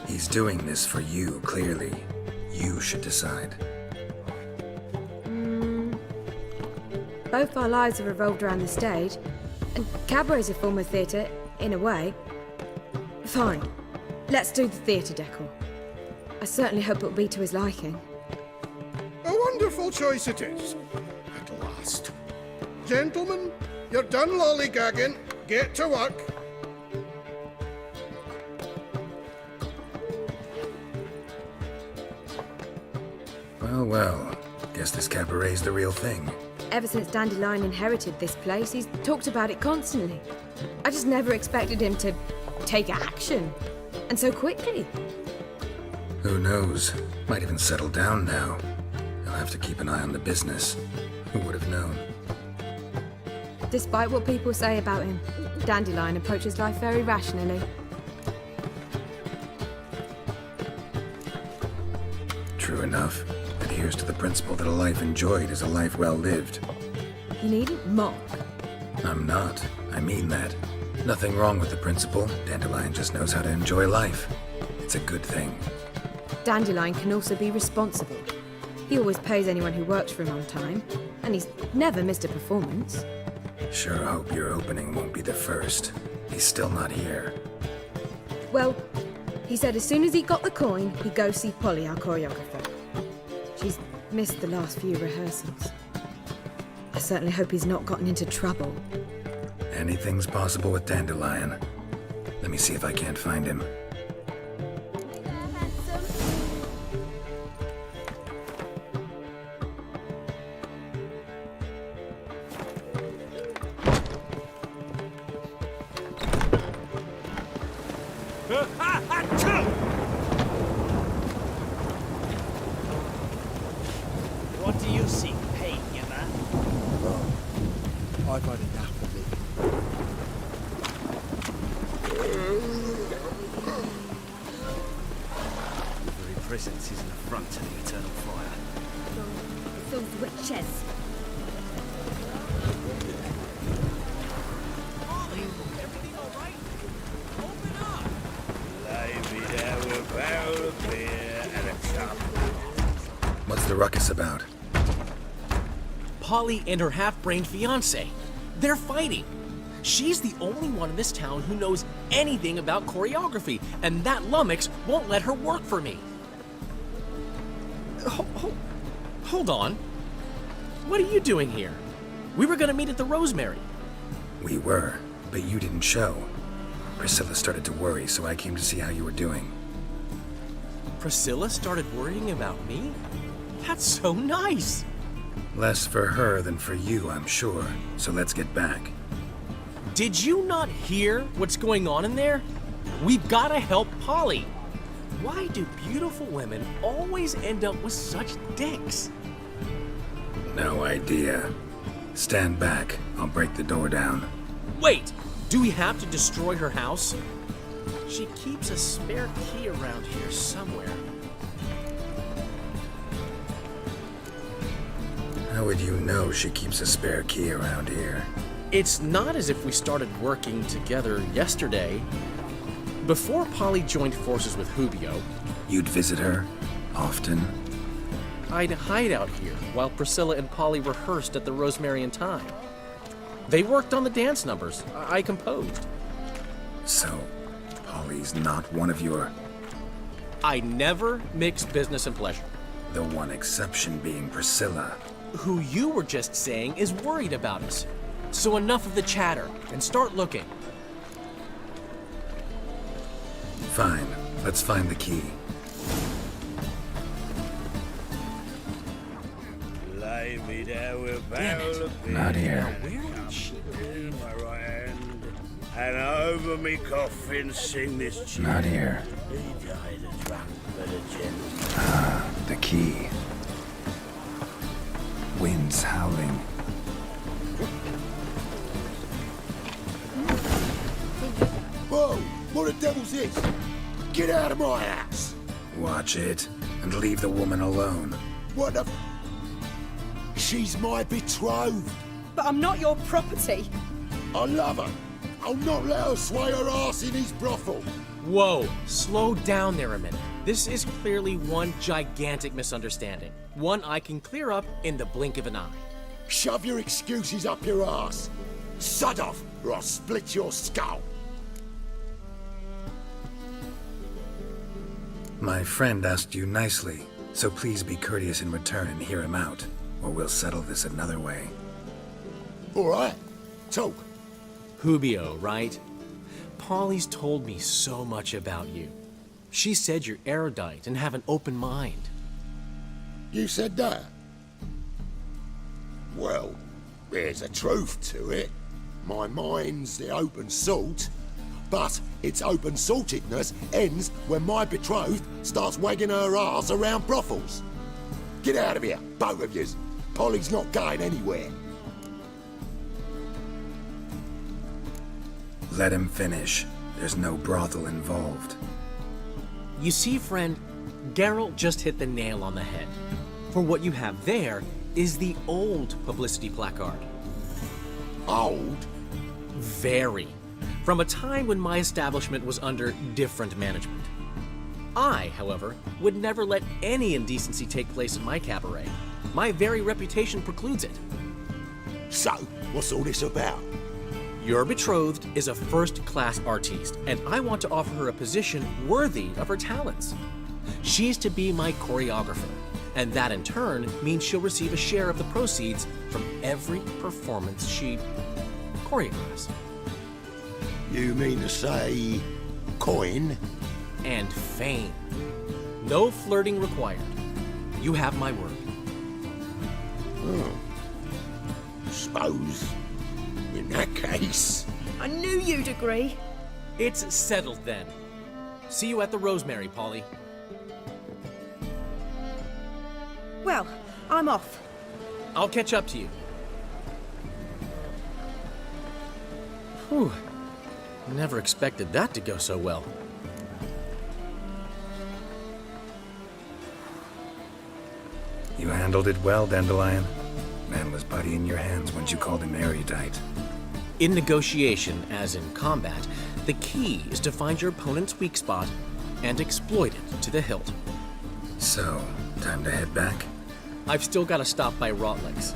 He's doing this for you, clearly. You should decide. Both our lives have revolved around the stage, and cabaret's a form of theatre, in a way. Fine, let's do the theatre decor. I certainly hope it'll be to his liking. A wonderful choice it is. At last. Gentlemen, you're done lollygagging. Get to work. Well, well. Guess this cabaret's the real thing. Ever since Dandelion inherited this place, he's talked about it constantly. I just never expected him to take action. And so quickly. Who knows? Might even settle down now. He'll have to keep an eye on the business. Who would have known? Despite what people say about him, Dandelion approaches life very rationally. True enough. Adheres to the principle that a life enjoyed is a life well lived. You needn't mock. I'm not. I mean that. Nothing wrong with the principle. Dandelion just knows how to enjoy life. It's a good thing. Dandelion can also be responsible. He always pays anyone who works for him on time, and he's never missed a performance. Sure hope your opening won't be the first. He's still not here. Well, he said as soon as he got the coin, he'd go see Polly, our choreographer. She's missed the last few rehearsals. I certainly hope he's not gotten into trouble. Anything's possible with Dandelion. Let me see if I can't find him. What do you seek pain, you man? I've had enough of it. Your very presence is an affront to the eternal fire. Those witches. What's the ruckus about? Polly and her half-brained fiancé. They're fighting. She's the only one in this town who knows anything about choreography, and that lummox won't let her work for me. Hold on. What are you doing here? We were gonna meet at the Rosemary. We were, but you didn't show. Priscilla started to worry, so I came to see how you were doing. Priscilla started worrying about me? That's so nice. Less for her than for you, I'm sure. So let's get back. Did you not hear what's going on in there? We've got to help Polly. Why do beautiful women always end up with such dicks? No idea. Stand back. I'll break the door down. Wait! Do we have to destroy her house? She keeps a spare key around here somewhere. How would you know she keeps a spare key around here? It's not as if we started working together yesterday. Before Polly joined forces with Hubio, You'd visit her? Often? I'd hide out here while Priscilla and Polly rehearsed at the Rosemary and Thyme. They worked on the dance numbers. I composed. So, Polly's not one of your... I never mix business and pleasure. The one exception being Priscilla. Who you were just saying is worried about us. So enough of the chatter, and start looking. Fine. Let's find the key. Lay me down with Damn it. Not here. Where did she in my right hand, and over me coffin sing this tune. Not here. He died a drunk but a gent. Ah, the key. Wind's howling. Whoa! What the devil's this? Get out of my house! Watch it, and leave the woman alone. What the... She's my betrothed. But I'm not your property. I love her. I'll not let her sway her ass in his brothel. Whoa, slow down there a minute. This is clearly one gigantic misunderstanding. One I can clear up in the blink of an eye. Shove your excuses up your ass. Sod off, or I'll split your skull. My friend asked you nicely, so please be courteous in return and hear him out, or we'll settle this another way. All right, talk. Hubio, right? Polly's told me so much about you. She said you're erudite and have an open mind. You said that? Well, there's a truth to it. My mind's the open salt, but its open saltedness ends when my betrothed starts wagging her ass around brothels. Get out of here, both of yous. Polly's not going anywhere. Let him finish. There's no brothel involved. You see, friend, Geralt just hit the nail on the head. For what you have there is the old publicity placard. Old? Very. From a time when my establishment was under different management. I, however, would never let any indecency take place in my cabaret. My very reputation precludes it. So, what's all this about? Your betrothed is a first-class artiste, and I want to offer her a position worthy of her talents. She's to be my choreographer, and that in turn means she'll receive a share of the proceeds from every performance she choreographs. You mean to say... coin? And fame. No flirting required. You have my word. Suppose... in that case... I knew you'd agree. It's settled then. See you at the Rosemary, Polly. Well, I'm off. I'll catch up to you. Whew. Never expected that to go so well. You handled it well, Dandelion. Man was putty in your hands once you called him erudite. In negotiation, as in combat, the key is to find your opponent's weak spot and exploit it to the hilt. So, time to head back? I've still got to stop by Rotlick's.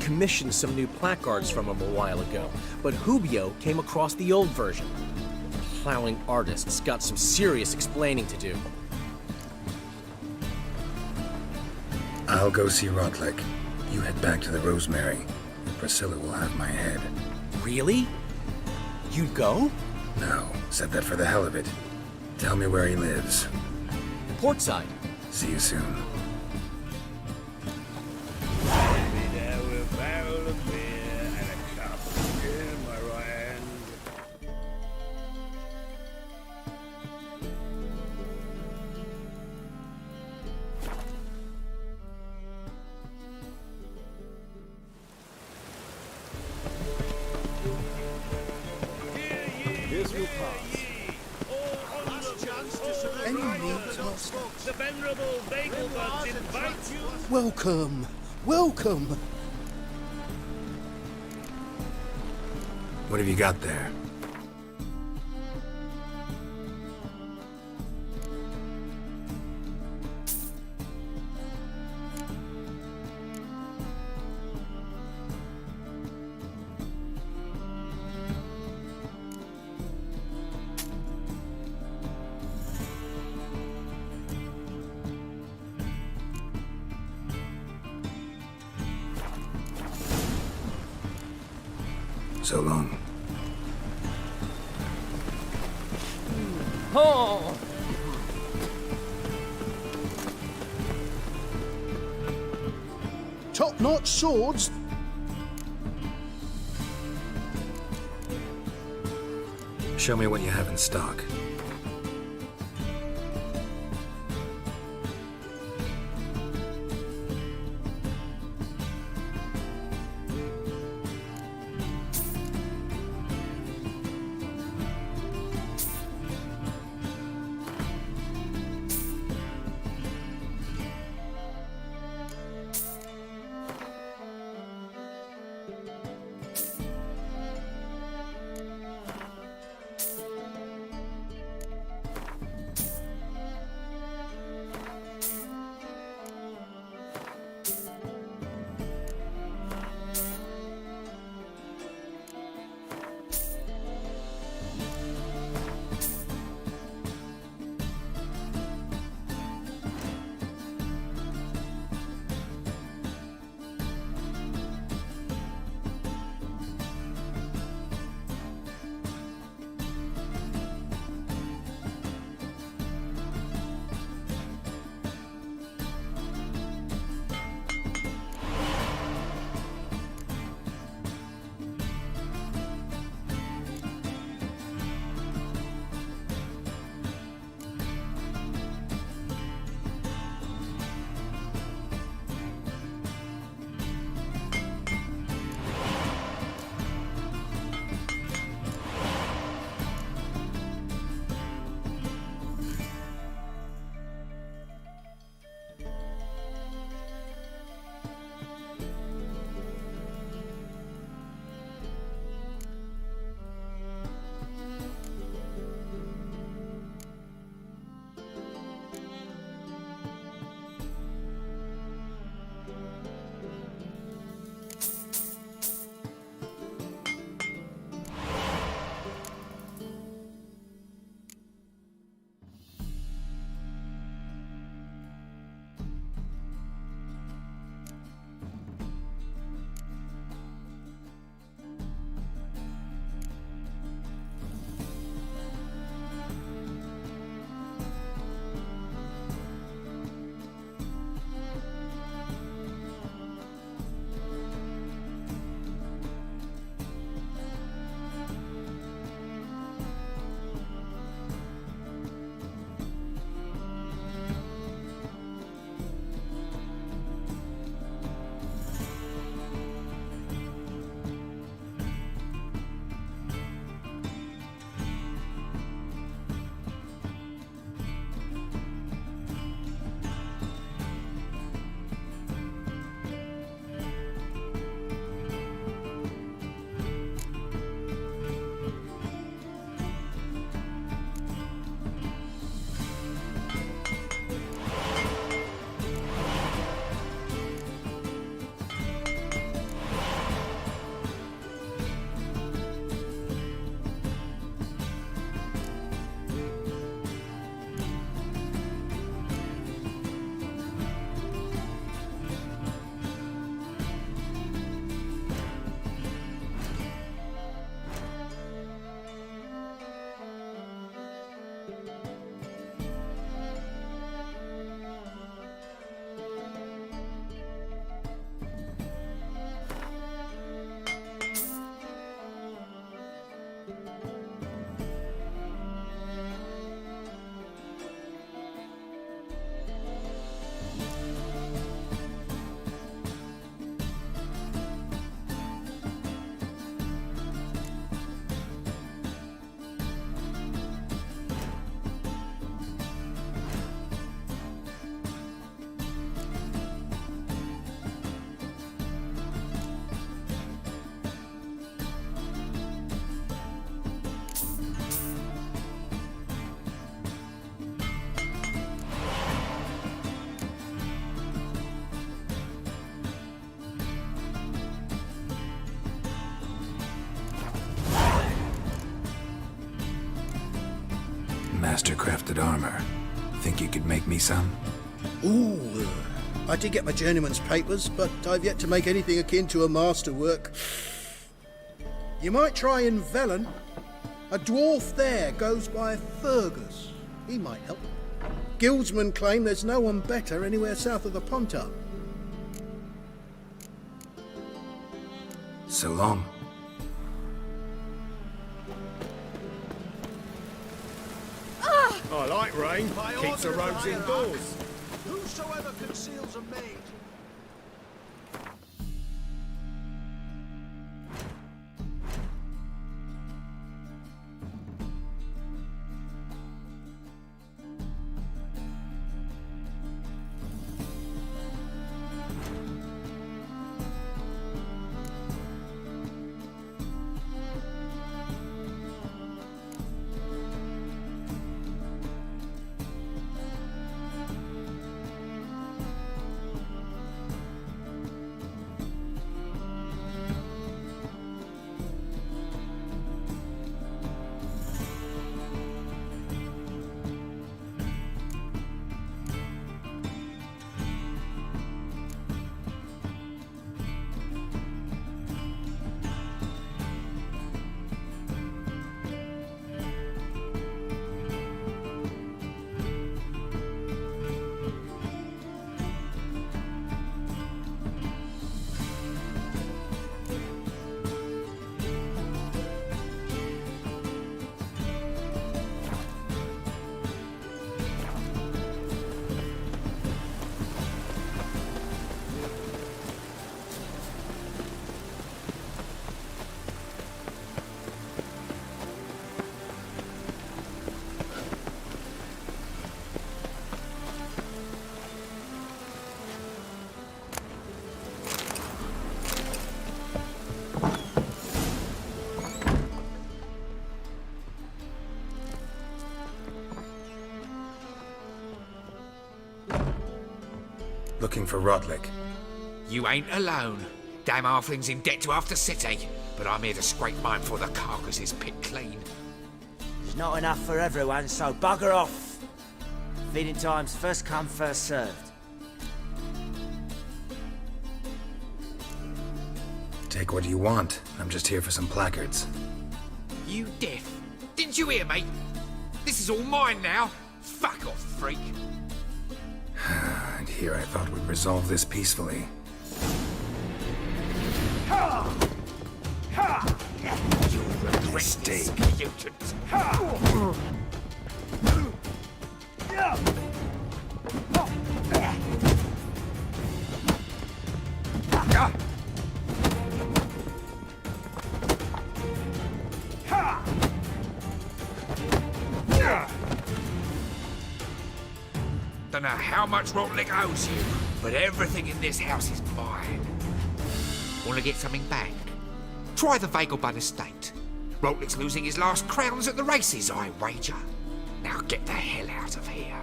Commissioned some new placards from him a while ago, but Hubio came across the old version. Plowing artists got some serious explaining to do. I'll go see Rotlick. You head back to the Rosemary. Priscilla will have my head. Really? You'd go? No, said that for the hell of it. Tell me where he lives. Portside. See you soon. The venerable Bagelbuds invite you. Welcome, welcome. What have you got there? So long. Oh! Top-notch swords. Show me what you have in stock. master-crafted armor. Think you could make me some? Ooh, I did get my journeyman's papers, but I've yet to make anything akin to a masterwork. You might try in Velen. A dwarf there goes by Fergus. He might help. Guildsmen claim there's no one better anywhere south of the Pontar. So long. I like rain. Keeps the roads indoors. Whosoever conceals a maid. Looking for Rodlick. You ain't alone. Damn halfling's in debt to half the city, but I'm here to scrape mine before the carcass is picked clean. There's not enough for everyone, so bugger off. Feeding time's first come, first served. Take what you want. I'm just here for some placards. You deaf? Didn't you hear, mate? This is all mine now. Fuck off, freak. And here I thought we'd resolve this peacefully. You regret Mistake. this, mutant. Don't know how much Rotlick owes you, but everything in this house is mine. Want to get something back? Try the Vagelbud estate. Rotlick's losing his last crowns at the races, I wager. Now get the hell out of here.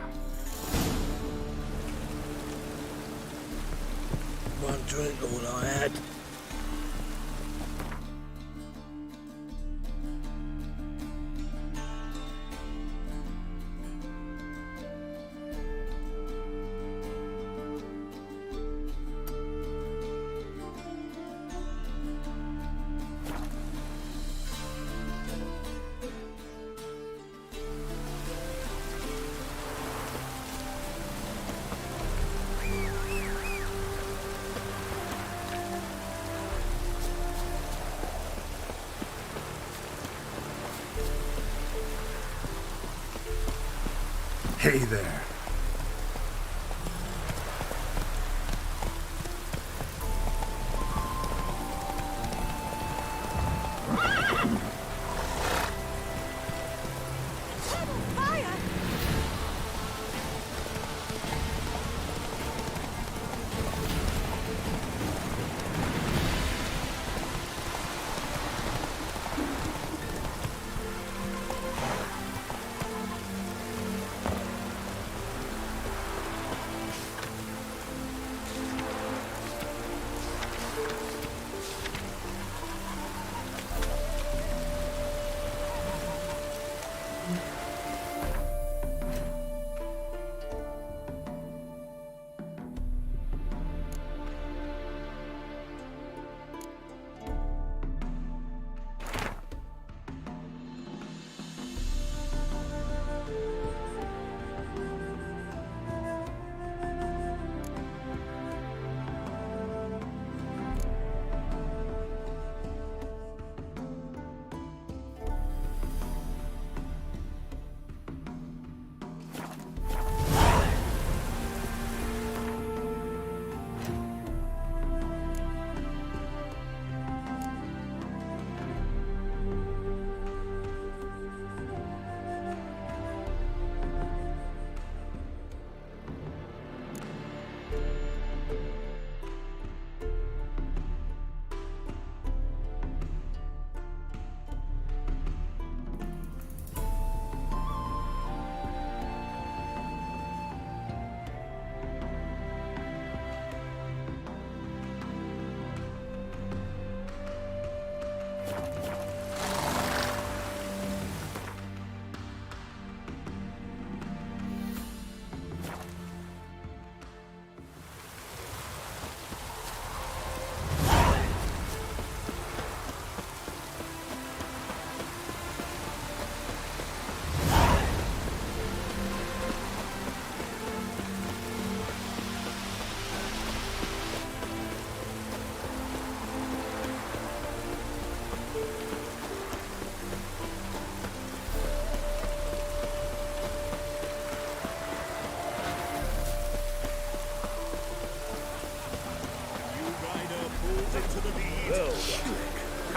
One drink, all I had. Hey there.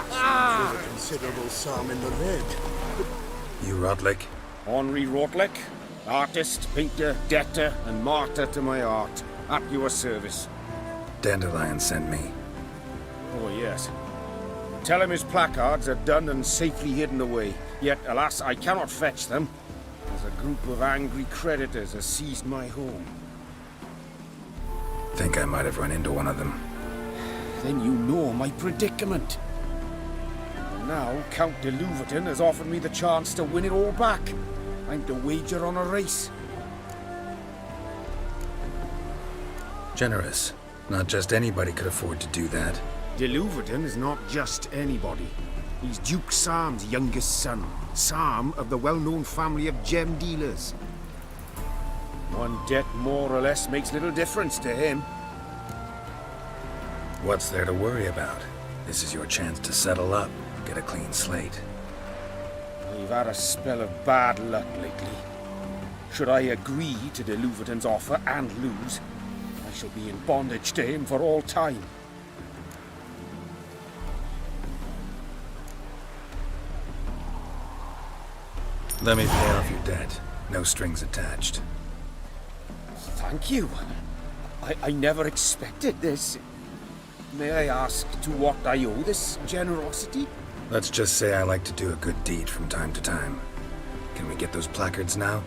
There's a considerable sum in the lead. You Rotlick? Henri Rotlick, artist, painter, debtor, and martyr to my art. At your service. Dandelion sent me. Oh, yes. Tell him his placards are done and safely hidden away. Yet, alas, I cannot fetch them, as a group of angry creditors has seized my home. Think I might have run into one of them. Then you know my predicament. Now, Count de Louverton has offered me the chance to win it all back. I'm to wager on a race. Generous. Not just anybody could afford to do that. De Louverton is not just anybody. He's Duke Sam's youngest son. Sam of the well-known family of gem dealers. One debt more or less makes little difference to him. What's there to worry about? This is your chance to settle up, get a clean slate. I've had a spell of bad luck lately. Should I agree to de Louverton's offer and lose, I shall be in bondage to him for all time. Let me pay off your debt. No strings attached. Thank you. I never expected this. May I ask to what I owe this generosity? Let's just say I like to do a good deed from time to time. Can we get those placards now?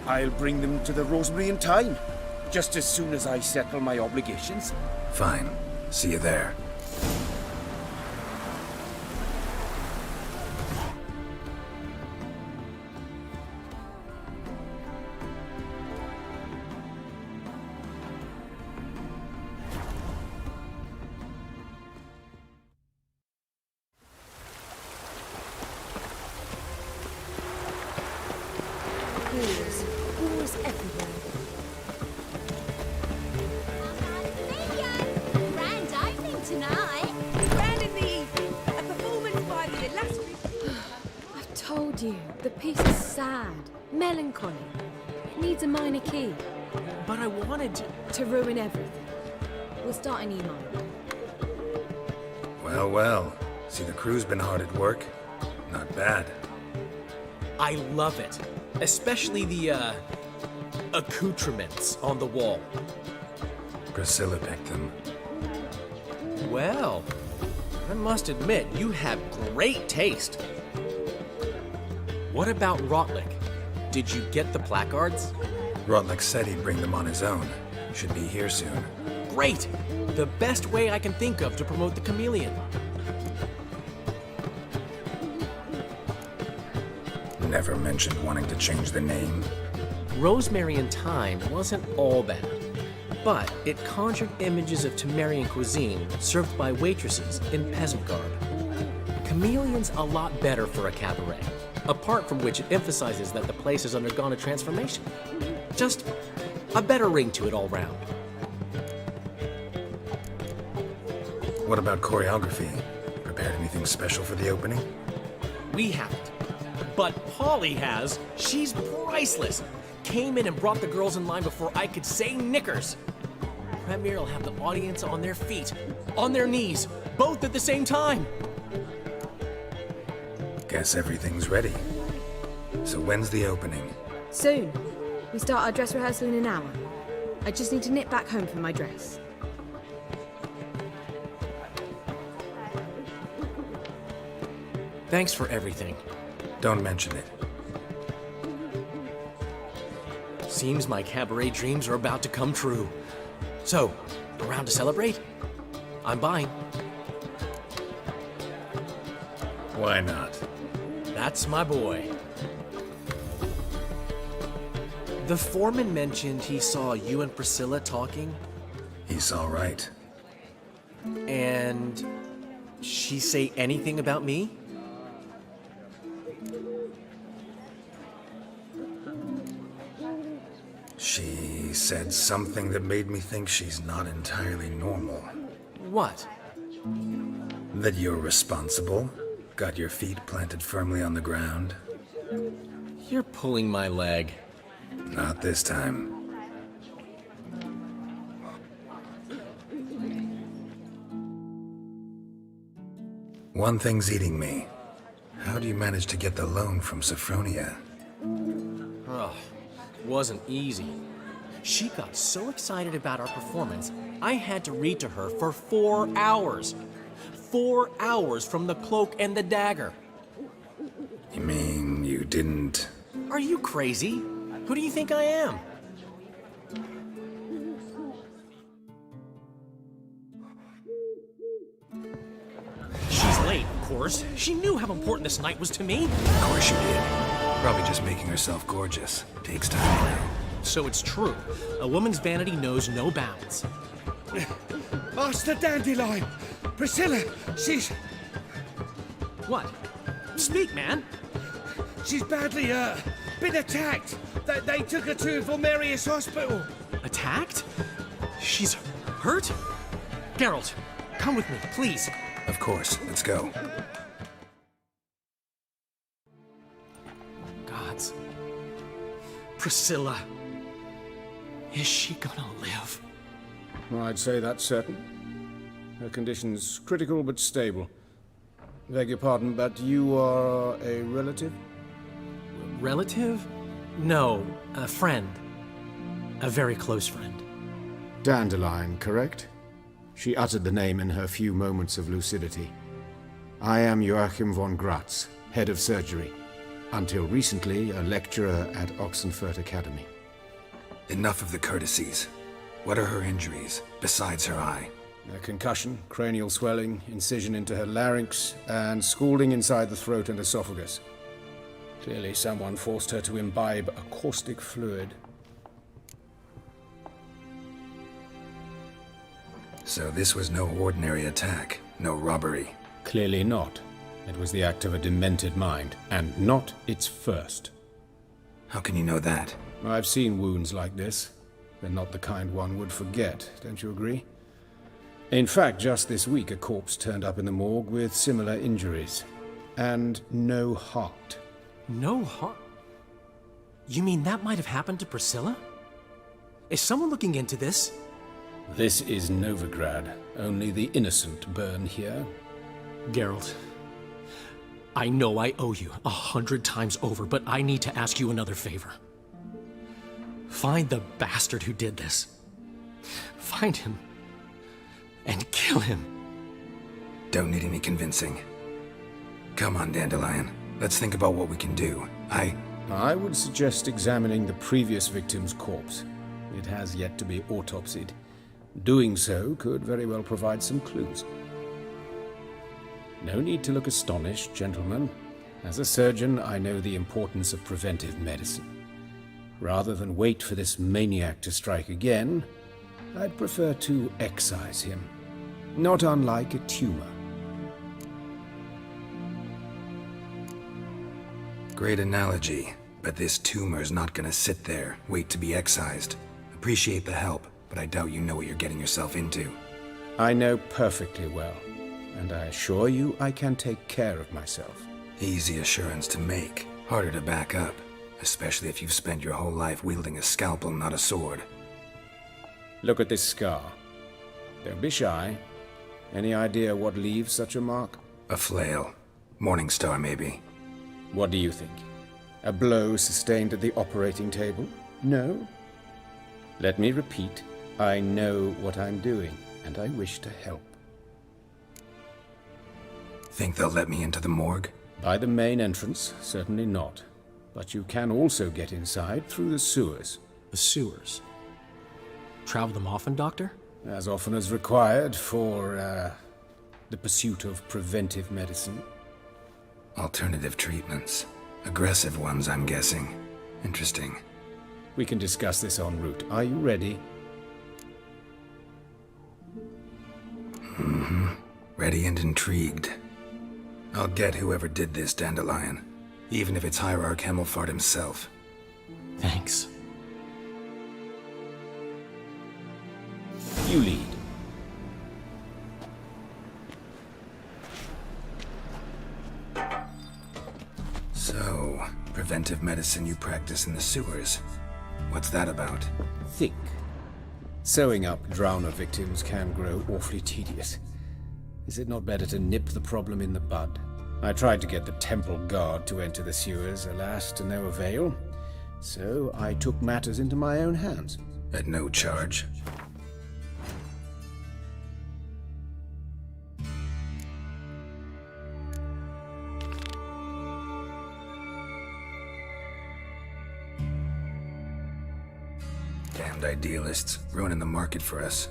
I'll bring them to the Rosemary in time, just as soon as I settle my obligations. Fine. See you there. Wars everywhere. Grand opening tonight. Grand in the evening. A performance by the illustrious... I've told you, the piece is sad, melancholy. It needs a minor key. But I wanted to ruin everything. We'll start an email. Well, well. See, the crew's been hard at work. Not bad. I love it. Especially the, accoutrements on the wall. Priscilla picked them. Well, I must admit, you have great taste. What about Rotlick? Did you get the placards? Rotlick said he'd bring them on his own. Should be here soon. Great! The best way I can think of to promote the chameleon. Never mentioned wanting to change the name. Rosemary in Time wasn't all bad, but it conjured images of Temerian cuisine served by waitresses in peasant garb. Chameleon's a lot better for a cabaret, apart from which it emphasizes that the place has undergone a transformation. Just a better ring to it all round. What about choreography? Prepared anything special for the opening? We haven't. But Polly has. She's priceless. Came in and brought the girls in line before I could say knickers. Premier will have the audience on their feet, on their knees, both at the same time. Guess everything's ready. So when's the opening? Soon. We start our dress rehearsal in an hour. I just need to nip back home for my dress. Thanks for everything. Don't mention it. Seems my cabaret dreams are about to come true. So, around to celebrate? I'm buying. Why not? That's my boy. The foreman mentioned he saw you and Priscilla talking. He's all right. And she say anything about me? She said something that made me think she's not entirely normal. What? That you're responsible, got your feet planted firmly on the ground. You're pulling my leg. Not this time. One thing's eating me. How do you manage to get the loan from Sophronia? Oh, it wasn't easy. She got so excited about our performance, I had to read to her for 4 hours. 4 hours from the cloak and the dagger. You mean you didn't... Are you crazy? Who do you think I am? She's late, of course. She knew how important this night was to me. Of course she did. Probably just making herself gorgeous. Takes time, you know. So it's true. A woman's vanity knows no bounds. Master Dandelion! Priscilla, she's... What? Speak, man! She's badly, been attacked. They took her to Valmerius Hospital. Attacked? She's hurt? Geralt, come with me, please. Of course. Let's go. Gods. Priscilla. Is she gonna live? I'd say that's certain. Her condition's critical but stable. Beg your pardon, but you are a relative? Relative? No, a friend. A very close friend. Dandelion, correct? She uttered the name in her few moments of lucidity. I am Joachim von Gratz, head of surgery. Until recently, a lecturer at Oxenfurt Academy. Enough of the courtesies. What are her injuries, besides her eye? A concussion, cranial swelling, incision into her larynx, and scalding inside the throat and esophagus. Clearly someone forced her to imbibe a caustic fluid. So this was no ordinary attack, no robbery. Clearly not. It was the act of a demented mind, and not its first. How can you know that? I've seen wounds like this. They're not the kind one would forget, don't you agree? In fact, just this week a corpse turned up in the morgue with similar injuries. And no heart. No heart? You mean that might have happened to Priscilla? Is someone looking into this? This is Novigrad. Only the innocent burn here. Geralt, I know I owe you 100 times over, but I need to ask you another favor. Find the bastard who did this. Find him. And kill him. Don't need any convincing. Come on, Dandelion. Let's think about what we can do. I would suggest examining the previous victim's corpse. It has yet to be autopsied. Doing so could very well provide some clues. No need to look astonished, gentlemen. As a surgeon, I know the importance of preventive medicine. Rather than wait for this maniac to strike again, I'd prefer to excise him. Not unlike a tumor. Great analogy, but this tumor's not gonna sit there, wait to be excised. Appreciate the help, but I doubt you know what you're getting yourself into. I know perfectly well, and I assure you I can take care of myself. Easy assurance to make, harder to back up, especially if you've spent your whole life wielding a scalpel, not a sword. Look at this scar. Don't be shy. Any idea what leaves such a mark? A flail. Morningstar, maybe. What do you think? A blow sustained at the operating table? No? Let me repeat. I know what I'm doing, and I wish to help. Think they'll let me into the morgue? By the main entrance, certainly not. But you can also get inside through the sewers. The sewers? Travel them often, Doctor? As often as required for, the pursuit of preventive medicine. Alternative treatments. Aggressive ones, I'm guessing. Interesting. We can discuss this en route. Are you ready? Mm-hmm. Ready and intrigued. I'll get whoever did this, Dandelion. Even if it's Hierarch Hemmelfart himself. Thanks. You lead. So, preventive medicine you practice in the sewers. What's that about? Think. Sewing up drowner victims can grow awfully tedious. Is it not better to nip the problem in the bud? I tried to get the temple guard to enter the sewers, alas, to no avail. So I took matters into my own hands. At no charge. Damned idealists, ruining the market for us.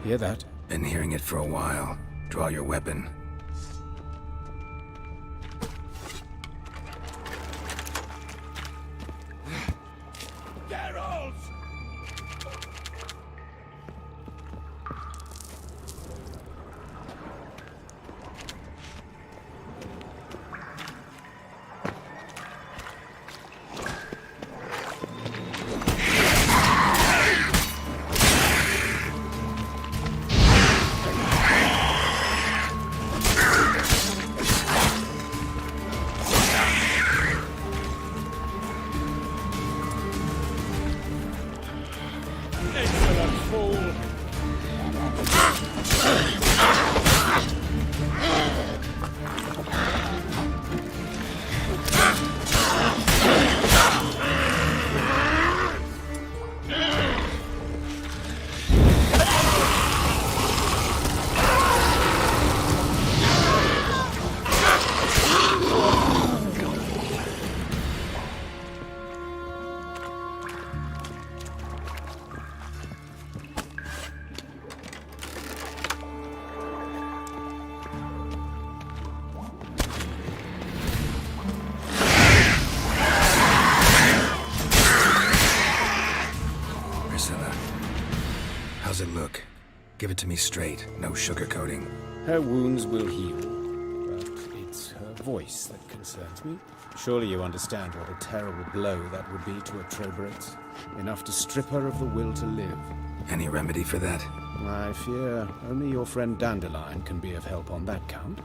Hear that? Been hearing it for a while. Draw your weapon. How's it look? Give it to me straight, no sugarcoating. Her wounds will heal, but it's her voice that concerns me. Surely you understand what a terrible blow that would be to a Troberates. Enough to strip her of the will to live. Any remedy for that? I fear only your friend Dandelion can be of help on that count.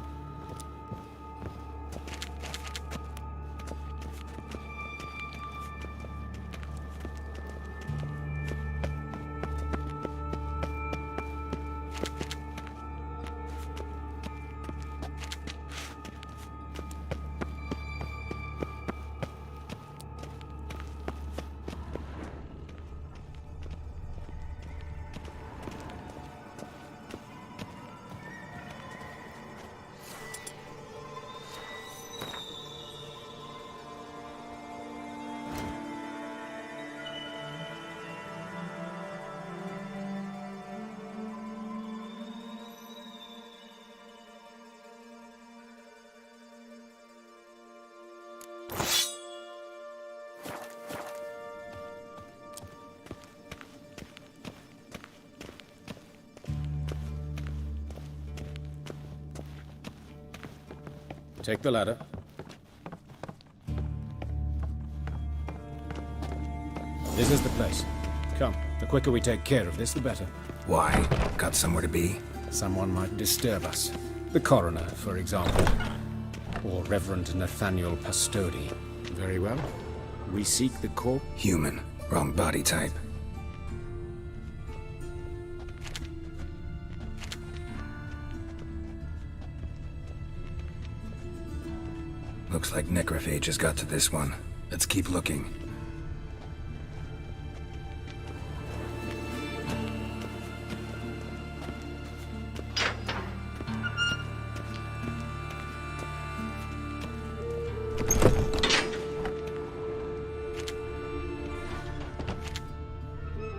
Take the ladder. This is the place. Come, the quicker we take care of this, the better. Why? Got somewhere to be? Someone might disturb us. The coroner, for example. Or Reverend Nathaniel Pastodi. Very well. We seek the corpse. Human. Wrong body type. Looks like necrophages got to this one. Let's keep looking.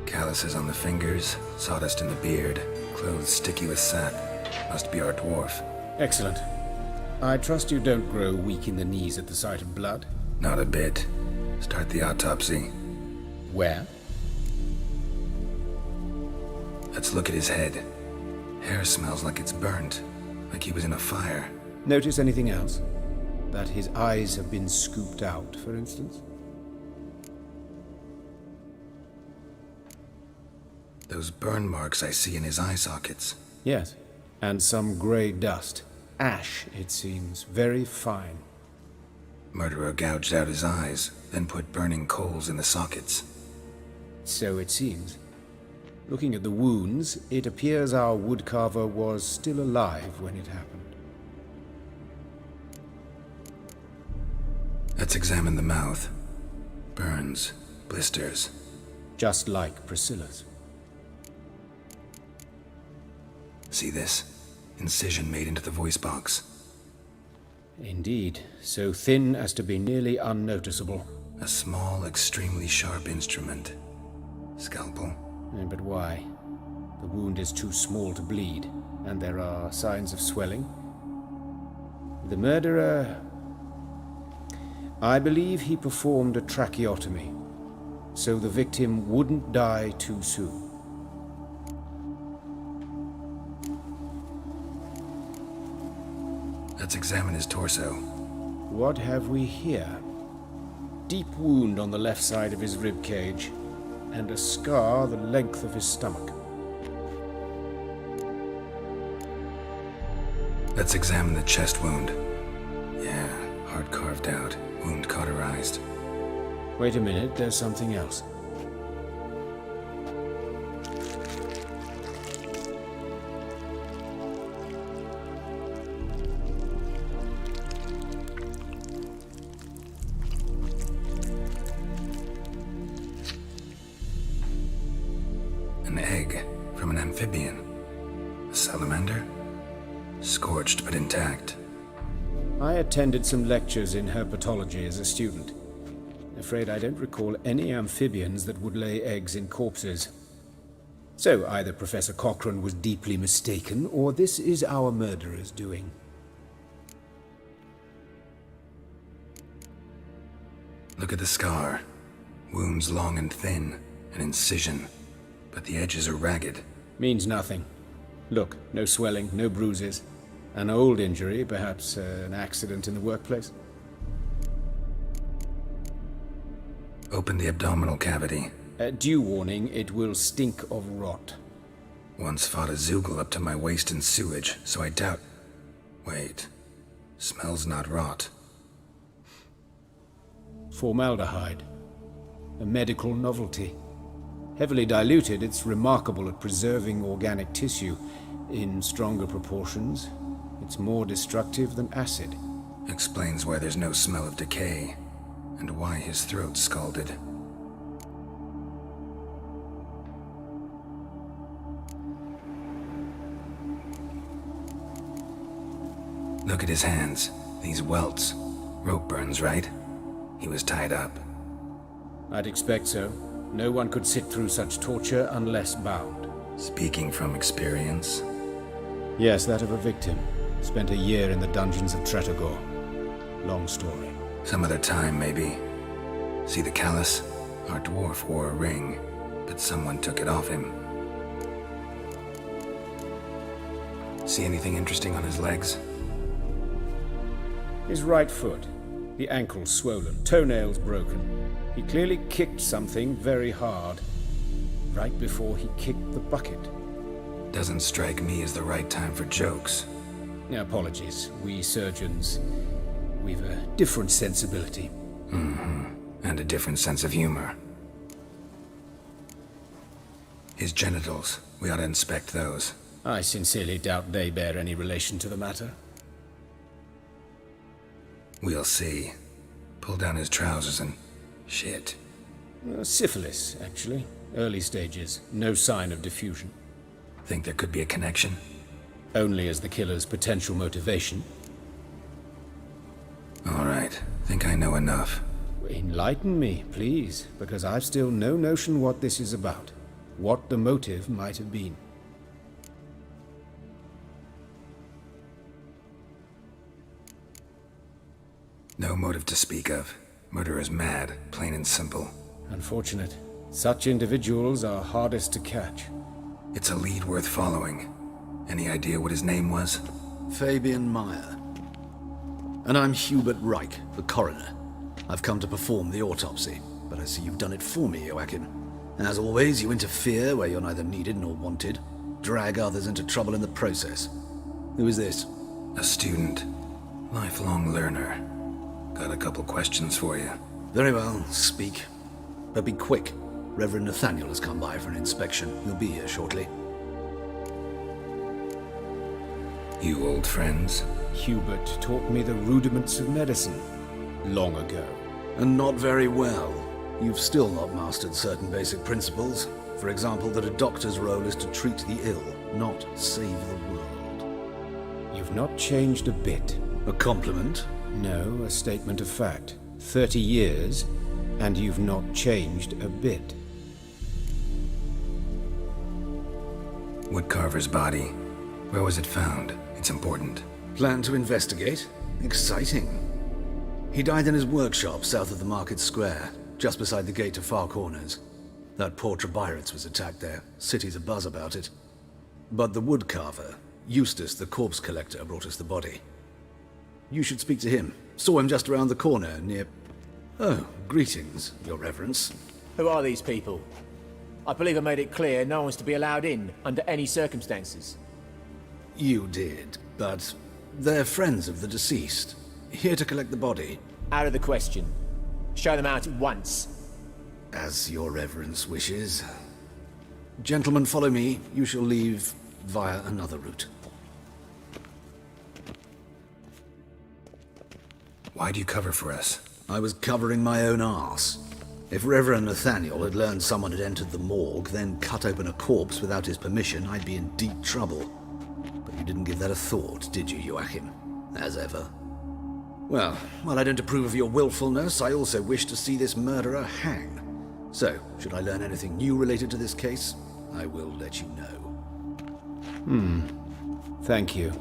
Calluses on the fingers, sawdust in the beard, clothes sticky with sap. Must be our dwarf. Excellent. I trust you don't grow weak in the knees at the sight of blood? Not a bit. Start the autopsy. Where? Let's look at his head. Hair smells like it's burnt, like he was in a fire. Notice anything else? That his eyes have been scooped out, for instance? Those burn marks I see in his eye sockets. Yes, and some grey dust. Ash, it seems. Very fine. Murderer gouged out his eyes, then put burning coals in the sockets. So it seems. Looking at the wounds, it appears our woodcarver was still alive when it happened. Let's examine the mouth. Burns, blisters. Just like Priscilla's. See this? Incision made into the voice box. Indeed, so thin as to be nearly unnoticeable. A small, extremely sharp instrument. Scalpel. But why? The wound is too small to bleed, and there are signs of swelling. The murderer... I believe he performed a tracheotomy, so the victim wouldn't die too soon. Let's examine his torso. What have we here? Deep wound on the left side of his rib cage, and a scar the length of his stomach. Let's examine the chest wound. Yeah, heart carved out, wound cauterized. Wait a minute, there's something else. An egg from an amphibian. A salamander? Scorched but intact. I attended some lectures in herpetology as a student. Afraid I don't recall any amphibians that would lay eggs in corpses. So either Professor Cochrane was deeply mistaken, or this is our murderer's doing. Look at the scar. Wounds long and thin, an incision, but the edges are ragged. Means nothing. Look, no swelling, no bruises. An old injury, perhaps an accident in the workplace. Open the abdominal cavity. Due warning, it will stink of rot. Once fought a Zoogle up to my waist in sewage, so I doubt... Wait. Smells not rot. Formaldehyde. A medical novelty. Heavily diluted, it's remarkable at preserving organic tissue. In stronger proportions, it's more destructive than acid. Explains why there's no smell of decay, and why his throat's scalded. Look at his hands. These welts. Rope burns, right? He was tied up. I'd expect so. No one could sit through such torture unless bound. Speaking from experience? Yes, that of a victim. Spent a year in the dungeons of Tretogor. Long story. Some other time, maybe. See the callus? Our dwarf wore a ring, but someone took it off him. See anything interesting on his legs? His right foot. The ankle swollen, toenails broken. He clearly kicked something very hard, right before he kicked the bucket. Doesn't strike me as the right time for jokes. Apologies. We surgeons, we've a different sensibility. And a different sense of humor. His genitals, we ought to inspect those. I sincerely doubt they bear any relation to the matter. We'll see. Pull down his trousers and... shit. Syphilis, actually. Early stages. No sign of diffusion. Think there could be a connection? Only as the killer's potential motivation. All right. Think I know enough. Enlighten me, please, because I've still no notion what this is about. What the motive might have been. No motive to speak of. Murderer's mad, plain and simple. Unfortunate. Such individuals are hardest to catch. It's a lead worth following. Any idea what his name was? Fabian Meyer. And I'm Hubert Reich, the coroner. I've come to perform the autopsy, but I see you've done it for me, Joachim. As always, you interfere where you're neither needed nor wanted. Drag others into trouble in the process. Who is this? A student. Lifelong learner. Got a couple questions for you. Very well, speak. But be quick. Reverend Nathaniel has come by for an inspection. He'll be here shortly. You old friends? Hubert taught me the rudiments of medicine. Long ago. And not very well. You've still not mastered certain basic principles. For example, that a doctor's role is to treat the ill, not save the world. You've not changed a bit. A compliment? No, a statement of fact. 30 years, and you've not changed a bit. Woodcarver's body. Where was it found? It's important. Plan to investigate? Exciting. He died in his workshop south of the market square, just beside the gate to Far Corners. That poor Trebyritz was attacked there. City's abuzz about it. But the woodcarver, Eustace the corpse collector, brought us the body. You should speak to him. Saw him just around the corner near... Oh, greetings, Your Reverence. Who are these people? I believe I made it clear no one's to be allowed in under any circumstances. You did, but they're friends of the deceased. Here to collect the body. Out of the question. Show them out at once. As Your Reverence wishes. Gentlemen, follow me. You shall leave via another route. Why'd you cover for us? I was covering my own arse. If Reverend Nathaniel had learned someone had entered the morgue, then cut open a corpse without his permission, I'd be in deep trouble. But you didn't give that a thought, did you, Joachim? As ever. Well, while I don't approve of your willfulness, I also wish to see this murderer hang. So, should I learn anything new related to this case, I will let you know. Thank you.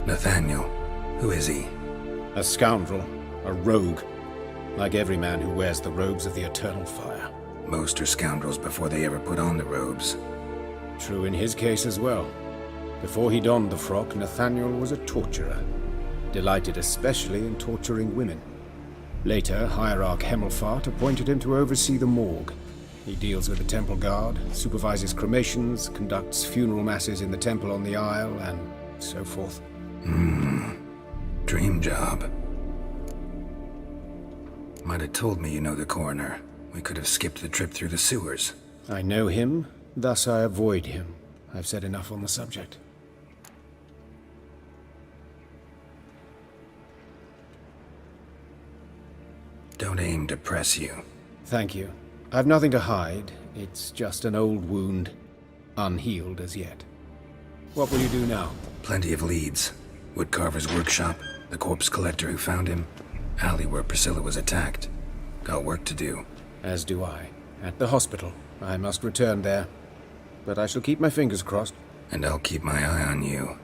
Nathaniel. Who is he? A scoundrel. A rogue. Like every man who wears the robes of the Eternal Fire. Most are scoundrels before they ever put on the robes. True in his case as well. Before he donned the frock, Nathaniel was a torturer. Delighted especially in torturing women. Later, Hierarch Hemmelfart appointed him to oversee the morgue. He deals with the temple guard, supervises cremations, conducts funeral masses in the temple on the Isle, and so forth. Dream job. Might have told me you know the coroner. We could have skipped the trip through the sewers. I know him, thus I avoid him. I've said enough on the subject. Don't aim to press you. Thank you. I've nothing to hide. It's just an old wound, unhealed as yet. What will you do now? Plenty of leads. Woodcarver's workshop, the corpse collector who found him, alley where Priscilla was attacked. Got work to do. As do I. At the hospital. I must return there. But I shall keep my fingers crossed. And I'll keep my eye on you.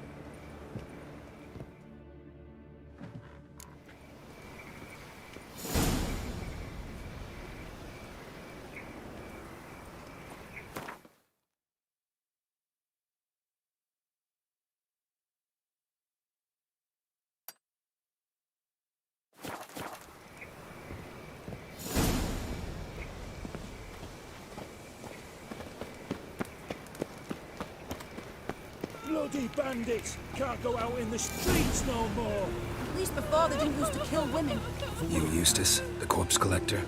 Bloody bandits! Can't go out in the streets no more! At least before they didn't used to kill women. You Eustace, the corpse collector?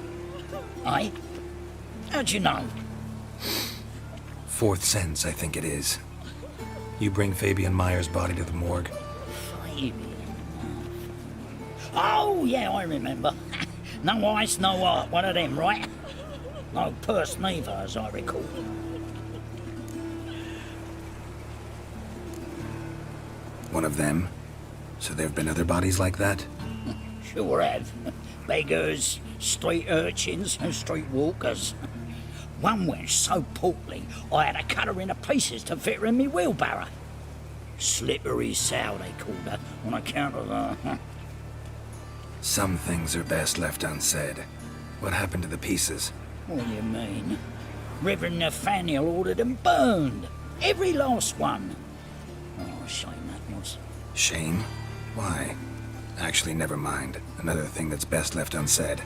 Aye? How'd you know? Fourth sense, I think it is. You bring Fabian Meyer's body to the morgue. Fabian? Oh, yeah, I remember. No ice, no art, one of them, right? No purse neither, as I recall. One of them? So there have been other bodies like that? Sure have. Beggars, street urchins, and street walkers. One went so portly, I had to cut her into pieces to fit her in me wheelbarrow. Slippery sow, they called her, on account of her. Some things are best left unsaid. What happened to the pieces? What do you mean? Reverend Nathaniel ordered them burned. Every last one. Oh, shame that was. Shame? Why? Actually, never mind. Another thing that's best left unsaid.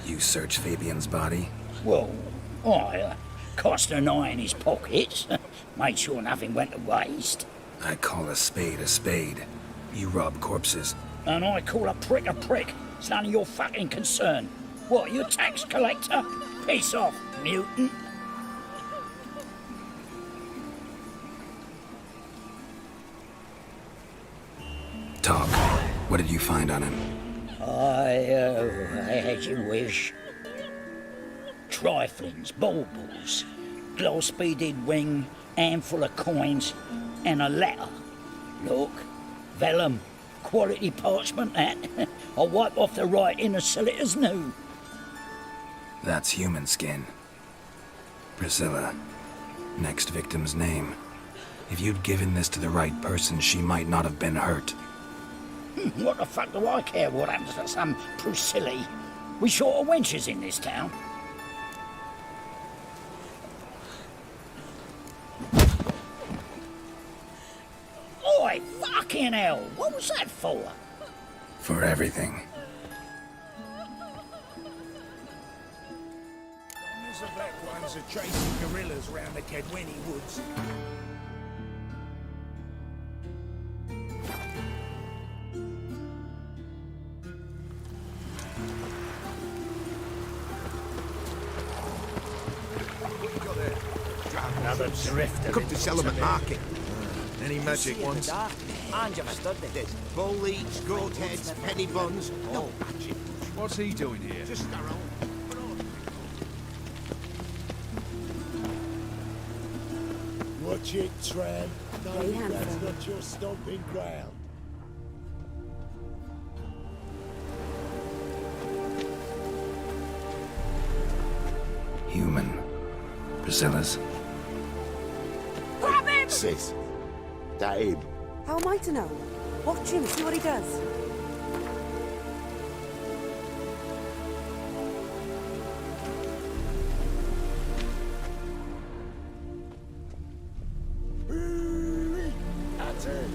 You search Fabian's body? Well, I cast an eye in his pockets. Made sure nothing went to waste. I call a spade a spade. You rob corpses. And I call a prick a prick. It's none of your fucking concern. What, you tax collector? Piss off, mutant. Talk. What did you find on him? As you wish. Triflings, baubles, glass-beaded ring, handful of coins, and a letter. Look, vellum, quality parchment that. I'll wipe off the writing and sell it as new. That's human skin. Priscilla. Next victim's name. If you'd given this to the right person, she might not have been hurt. What the fuck do I care what happens to some Priscilla? We short of wenches in this town. Oi, fucking hell! What was that for? For everything. There's the black ones are chasing gorillas round the Kedweni woods. Another drifter. Come to sell them at market. Any magic ones? There's bull leech, goat heads, penny buns. No magic. What's he doing here? Just our own. Watch it, tramp. No, Very that's handsome. not your stomping ground. Human. Priscilla's. Grab him! Sis, that him. How am I to know? Watch him, see what he does. That's it.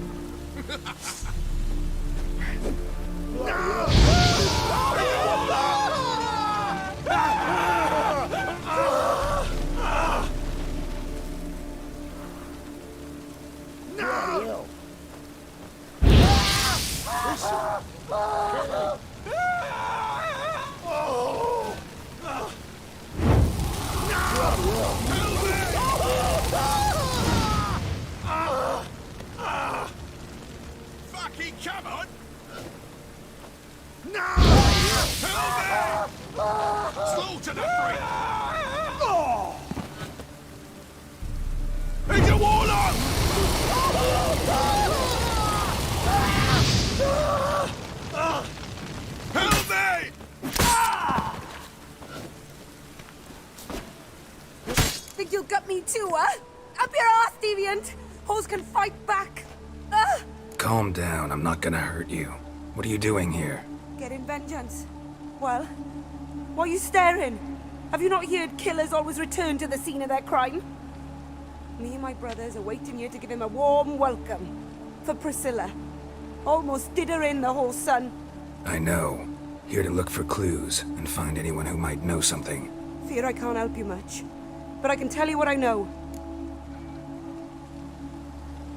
Fucking come on! No! Help me! Slaughter the freak! He's a warlock! Help me! Think you'll gut me too, huh? Up your ass, deviant! Hoes can fight back! Calm down, I'm not gonna hurt you. What are you doing here? Getting vengeance. Well, why are you staring? Have you not heard killers always return to the scene of their crime? Me and my brothers are waiting here to give him a warm welcome. For Priscilla. Almost did her in, the whole son. I know. Here to look for clues and find anyone who might know something. Fear I can't help you much. But I can tell you what I know.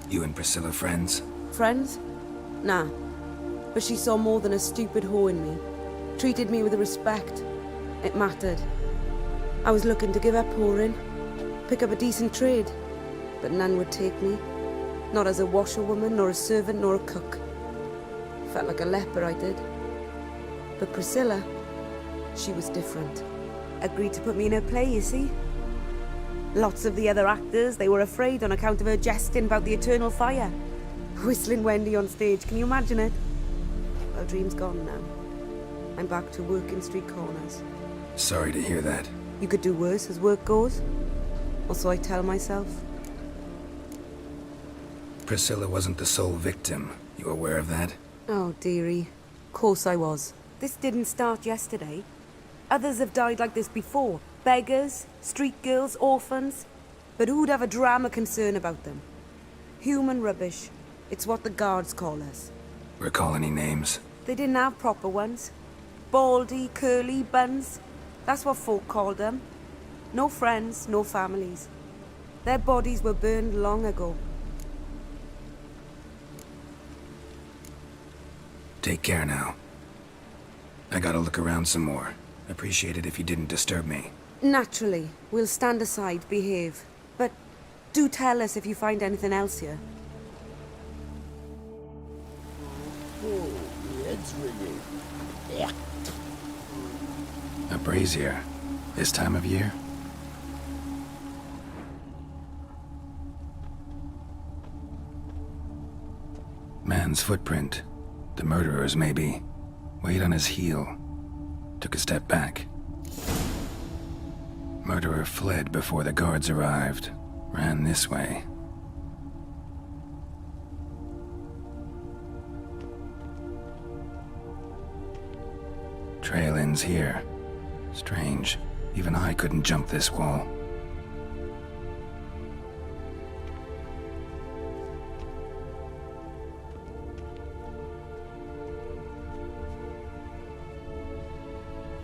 You and Priscilla friends? Friends? Nah. But she saw more than a stupid whore in me. Treated me with respect. It mattered. I was looking to give up whoring. Pick up a decent trade. But none would take me. Not as a washerwoman, nor a servant, nor a cook. Felt like a leper, I did. But Priscilla, she was different. Agreed to put me in her play, you see? Lots of the other actors, they were afraid on account of her jesting about the eternal fire. Whistling Wendy on stage, can you imagine it? Well, dream's gone now. I'm back to working street corners. Sorry to hear that. You could do worse as work goes. Or so I tell myself. Priscilla wasn't the sole victim. You aware of that? Oh, dearie. Course I was. This didn't start yesterday. Others have died like this before. Beggars, street girls, orphans. But who'd have a drama concern about them? Human rubbish. It's what the guards call us. Recall any names? They didn't have proper ones. Baldy, curly, buns. That's what folk called them. No friends, no families. Their bodies were burned long ago. Take care now. I gotta look around some more. Appreciate it if you didn't disturb me. Naturally. We'll stand aside, behave. But do tell us if you find anything else here. Oh, the head's ringing. Yeah. A brazier. This time of year? Man's footprint. The murderer's, maybe. Weight on his heel. Took a step back. Murderer fled before the guards arrived. Ran this way. Trail ends here. Strange. Even I couldn't jump this wall.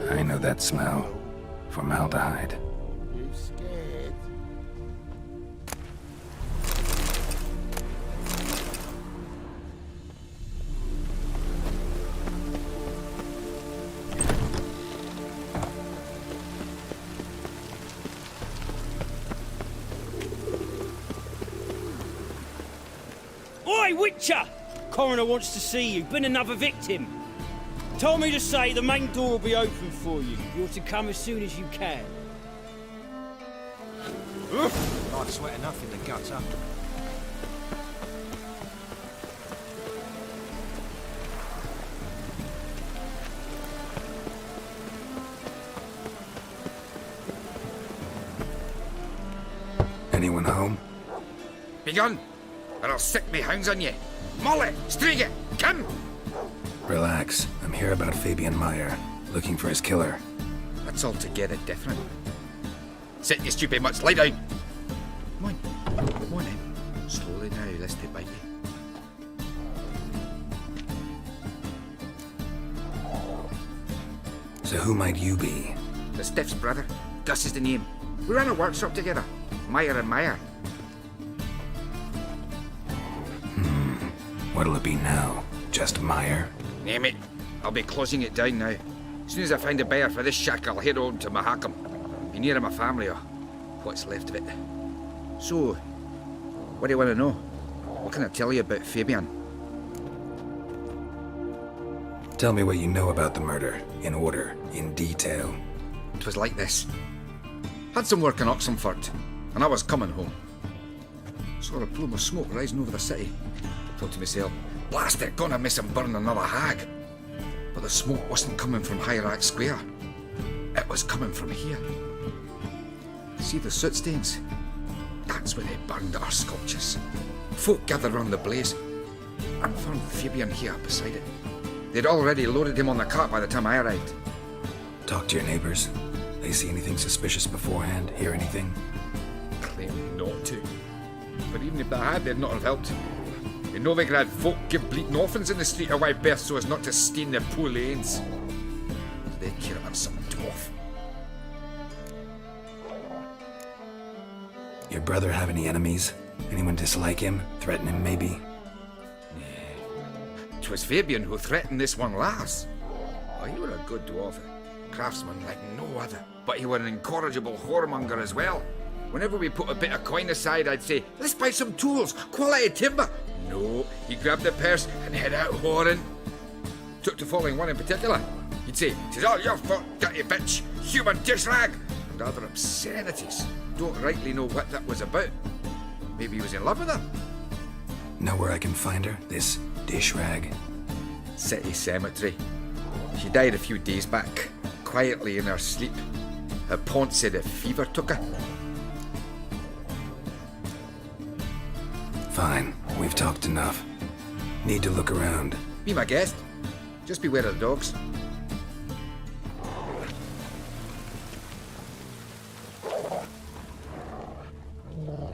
I know that smell. Formaldehyde. You scared? Oi, Witcher! Coroner wants to see you. Been another victim. Told me to say the main door will be open for you. You're to come as soon as you can. I'd sweat enough in the gutter. Anyone home? Begone, or I'll sick me hounds on you. Molly, Striga, come! Relax. I'm here about Fabian Meyer, looking for his killer. That's altogether different. Sit, you stupid mutts, lie down. Come on, come on in. Slowly now, lest they bite you. So who might you be? The Stiff's brother. Gus is the name. We ran a workshop together. Meyer and Meyer. What'll it be now? Just Meyer? Name it. I'll be closing it down now. As soon as I find a buyer for this shack, I'll head on to Mahakam. Be near my family, or what's left of it. So, what do you want to know? What can I tell you about Fabian? Tell me what you know about the murder, in order, in detail. It was like this. Had some work in Oxenford, and I was coming home. Saw a plume of smoke rising over the city. Thought to myself, blast it, gonna miss him burn another hag. But the smoke wasn't coming from Hierarch Square. It was coming from here. See the soot stains? That's where they burned our sculptures. Folk gathered round the blaze and found Fabian here beside it. They'd already loaded him on the cart by the time I arrived. Talk to your neighbors. They see anything suspicious beforehand? Hear anything? Claim not to. But even if they had, they'd not have helped. In Novigrad, folk give bleeding orphans in the street a wide berth so as not to stain their poor lanes. They care about some dwarf. Your brother have any enemies? Anyone dislike him? Threaten him, maybe? 'Twas Fabian who threatened this one last. Oh, he were a good dwarf, a craftsman like no other. But he were an incorrigible whoremonger as well. Whenever we put a bit of coin aside, I'd say, let's buy some tools, quality timber. No, he grabbed the purse and head out whoring. Took to following one in particular. He'd say, "'Tis all your fault, got you bitch, human dish rag," and other obscenities. Don't rightly know what that was about. Maybe he was in love with her. Know where I can find her? This dish rag? City cemetery. She died a few days back, quietly in her sleep. Her pont said a fever took her. Fine, we've talked enough. Need to look around. Be my guest. Just beware of the dogs.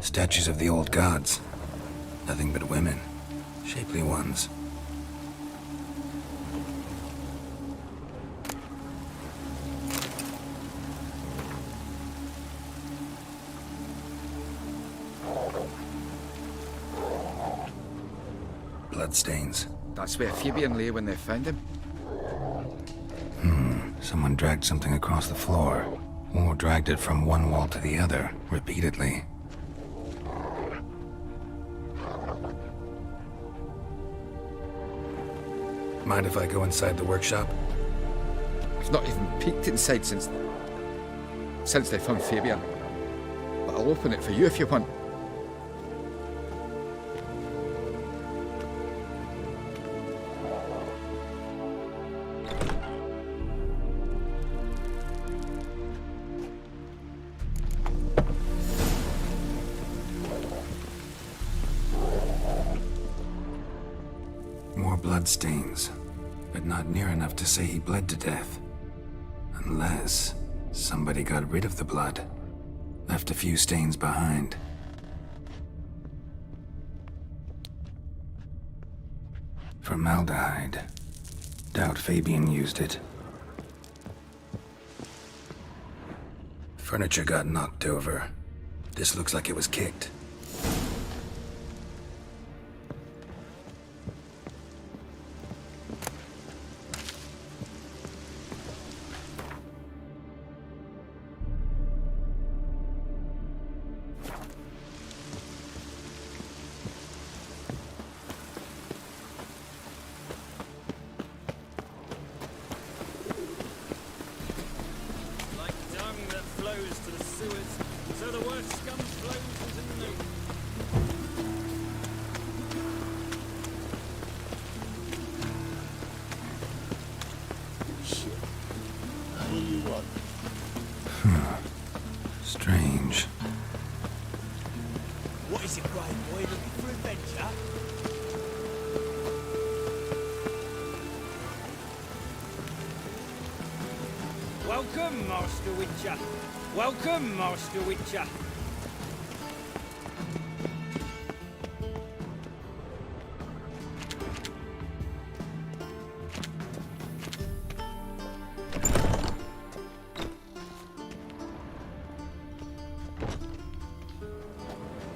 Statues of the old gods. Nothing but women. Shapely ones. Bloodstains. That's where Fabian lay when they found him. Someone dragged something across the floor. Or dragged it from one wall to the other, repeatedly. Mind if I go inside the workshop? I've not even peeked inside since they found Fabian. But I'll open it for you if you want. More bloodstains, but not near enough to say he bled to death. Unless somebody got rid of the blood, left a few stains behind. Formaldehyde. Doubt Fabian used it. Furniture got knocked over. This looks like it was kicked. Strange. What is it, brave boy? Looking for adventure? Welcome, Master Witcher. Welcome, Master Witcher.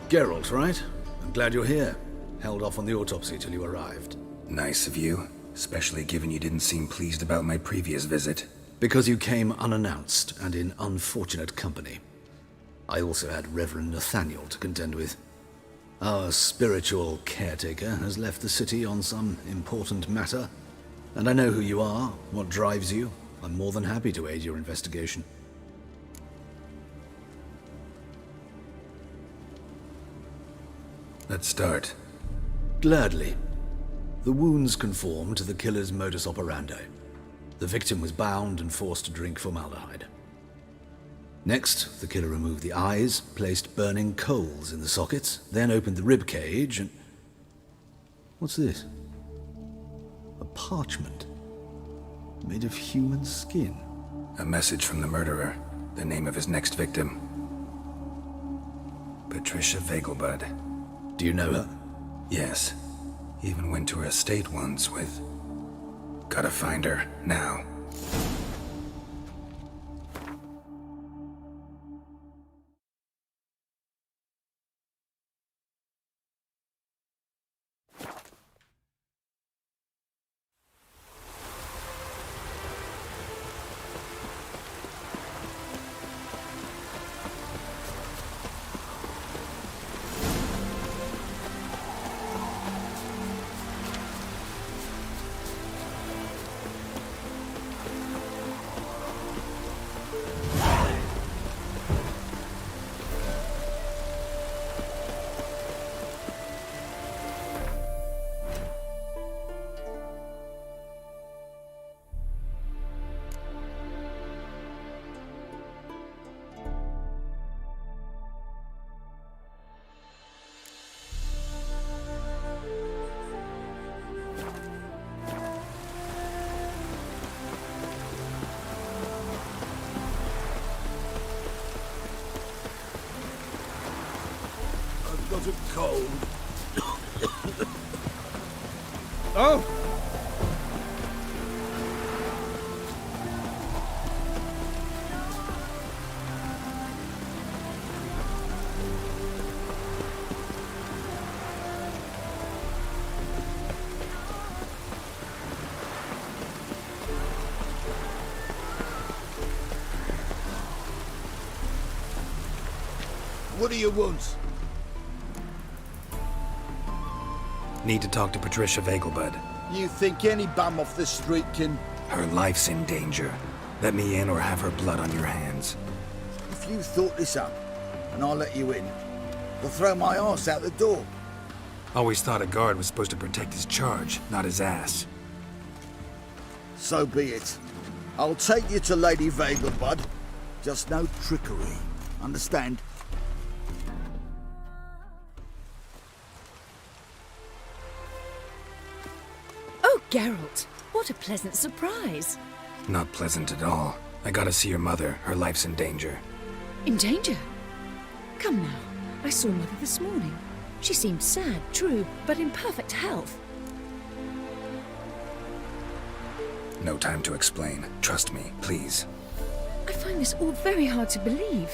Geralt, right? I'm glad you're here. Held off on the autopsy till you arrived. Nice of you, especially given you didn't seem pleased about my previous visit. Because you came unannounced and in unfortunate company. I also had Reverend Nathaniel to contend with. Our spiritual caretaker has left the city on some important matter, and I know who you are, what drives you. I'm more than happy to aid your investigation. Let's start. Gladly. The wounds conform to the killer's modus operandi. The victim was bound and forced to drink formaldehyde. Next, the killer removed the eyes, placed burning coals in the sockets, then opened the rib cage and... What's this? A parchment. Made of human skin. A message from the murderer. The name of his next victim. Patricia Vegelbud. Do you know her? Yes. Even went to her estate once with... Gotta find her, now. Got a cold. Oh! What do you want? Need to talk to Patricia Vegelbud. You think any bum off the street can... Her life's in danger. Let me in or have her blood on your hands. If you thought this up, and I'll let you in, I'll throw my arse out the door. Always thought a guard was supposed to protect his charge, not his ass. So be it. I'll take you to Lady Vega, bud. Just no trickery. Understand? Oh, Geralt, what a pleasant surprise. Not pleasant at all. I gotta see your mother. Her life's in danger. In danger? Come now, I saw Mother this morning. She seemed sad, true, but in perfect health. No time to explain. Trust me, please. I find this all very hard to believe,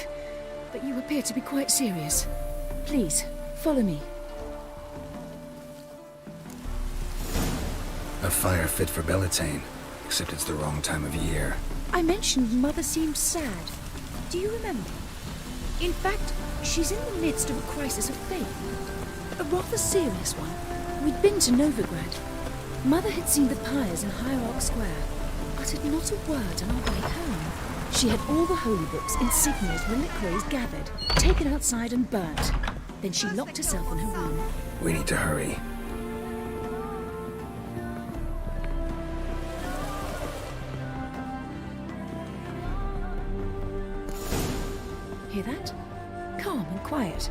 but you appear to be quite serious. Please, follow me. A fire fit for Bellatane, except it's the wrong time of year. I mentioned Mother seemed sad. Do you remember? In fact, she's in the midst of a crisis of faith. A rather serious one. We'd been to Novigrad. Mother had seen the pyres in Hierarch Square, uttered not a word on our way home. She had all the holy books, insignias, reliquaries gathered, taken outside and burnt. Then she locked herself in her room. We need to hurry. Hear that? Calm and quiet.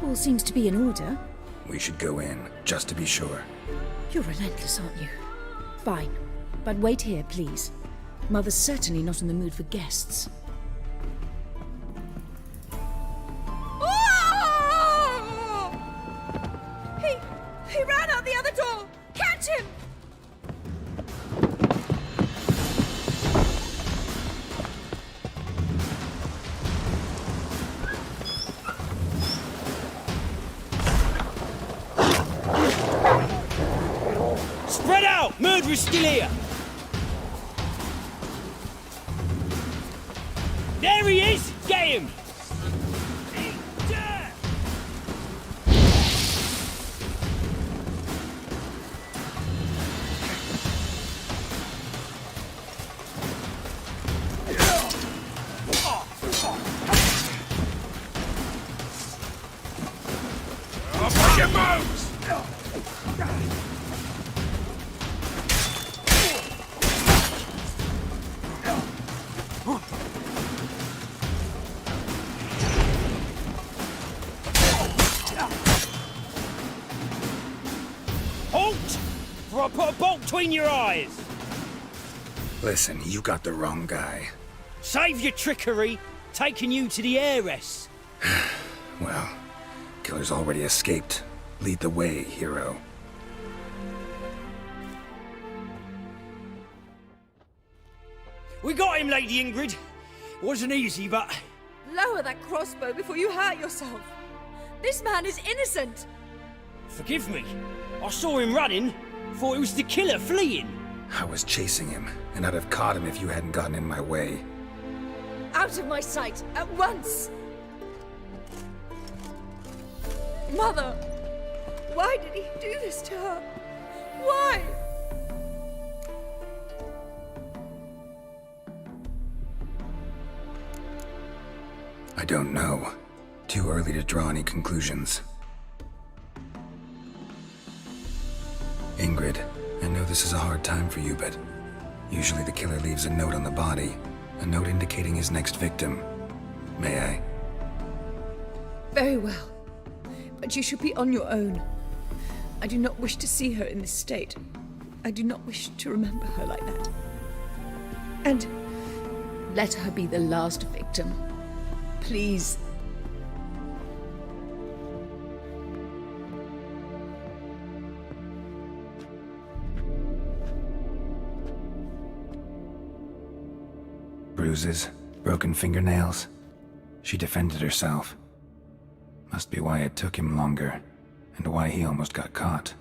All seems to be in order. We should go in, just to be sure. You're relentless, aren't you? Fine. But wait here, please. Mother's certainly not in the mood for guests. He ran out the other door! Catch him! Spread out! Murderer's still here! There he is! Get him! Or I'll put a bolt between your eyes! Listen, you got the wrong guy. Save your trickery, taking you to the heiress. Well, killer's already escaped. Lead the way, hero. We got him, Lady Ingrid. Wasn't easy, but... Lower that crossbow before you hurt yourself. This man is innocent. Forgive me. I saw him running. Thought it was the killer fleeing. I was chasing him, and I'd have caught him if you hadn't gotten in my way. Out of my sight, at once! Mother! Why did he do this to her? Why? I don't know. Too early to draw any conclusions. Ingrid, I know this is a hard time for you, but usually the killer leaves a note on the body, a note indicating his next victim. May I? Very well. But you should be on your own. I do not wish to see her in this state. I do not wish to remember her like that. And let her be the last victim. Please. Bruises, broken fingernails. She defended herself. Must be why it took him longer, and why he almost got caught.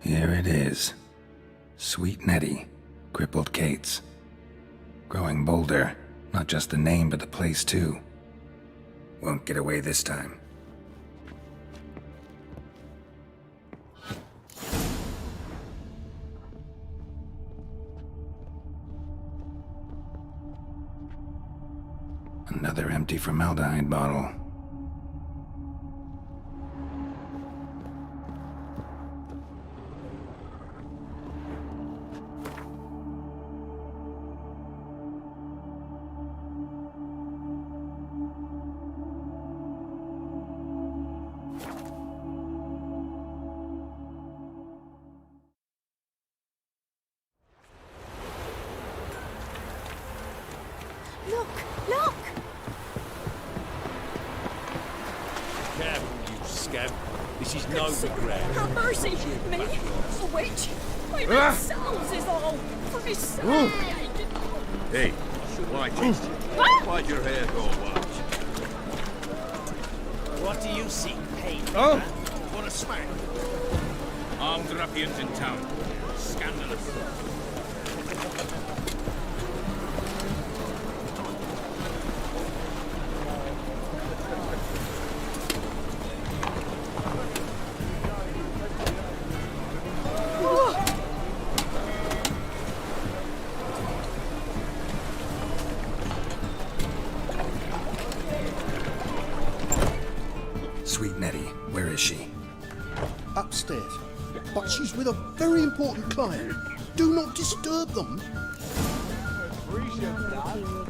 Here it is. Sweet Nettie, crippled Kate's. Growing bolder, not just the name but the place too. Won't get away this time. Another empty formaldehyde bottle. Look! Look! Careful, you scamp. This is Novigrad. Have mercy! Me? A witch? My red souls is all for his sake! Hey, why teach you? Why'd your hair go white? What do you seek, pain? Oh! What a smack! Armed ruffians in town. Scandalous. Sweet Nettie, where is she? Upstairs. But she's with a very important client. Do not disturb them.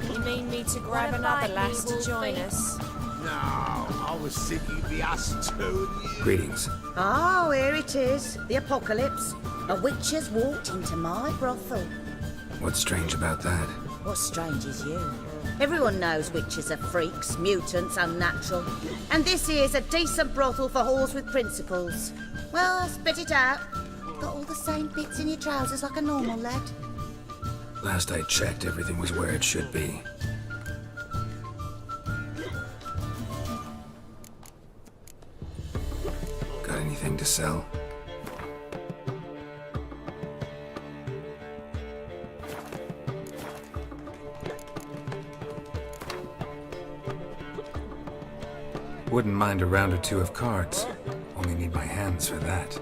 You need me to grab another lass to join us? No, I was thinking the us two and you. Greetings. Oh, here it is. The apocalypse. A witch has walked into my brothel. What's strange about that? What's strange is you. Everyone knows witches are freaks, mutants, unnatural. And this here's a decent brothel for whores with principles. Well, spit it out. Got all the same bits in your trousers like a normal lad. Last I checked, everything was where it should be. Got anything to sell? Wouldn't mind a round or two of cards. Only need my hands for that.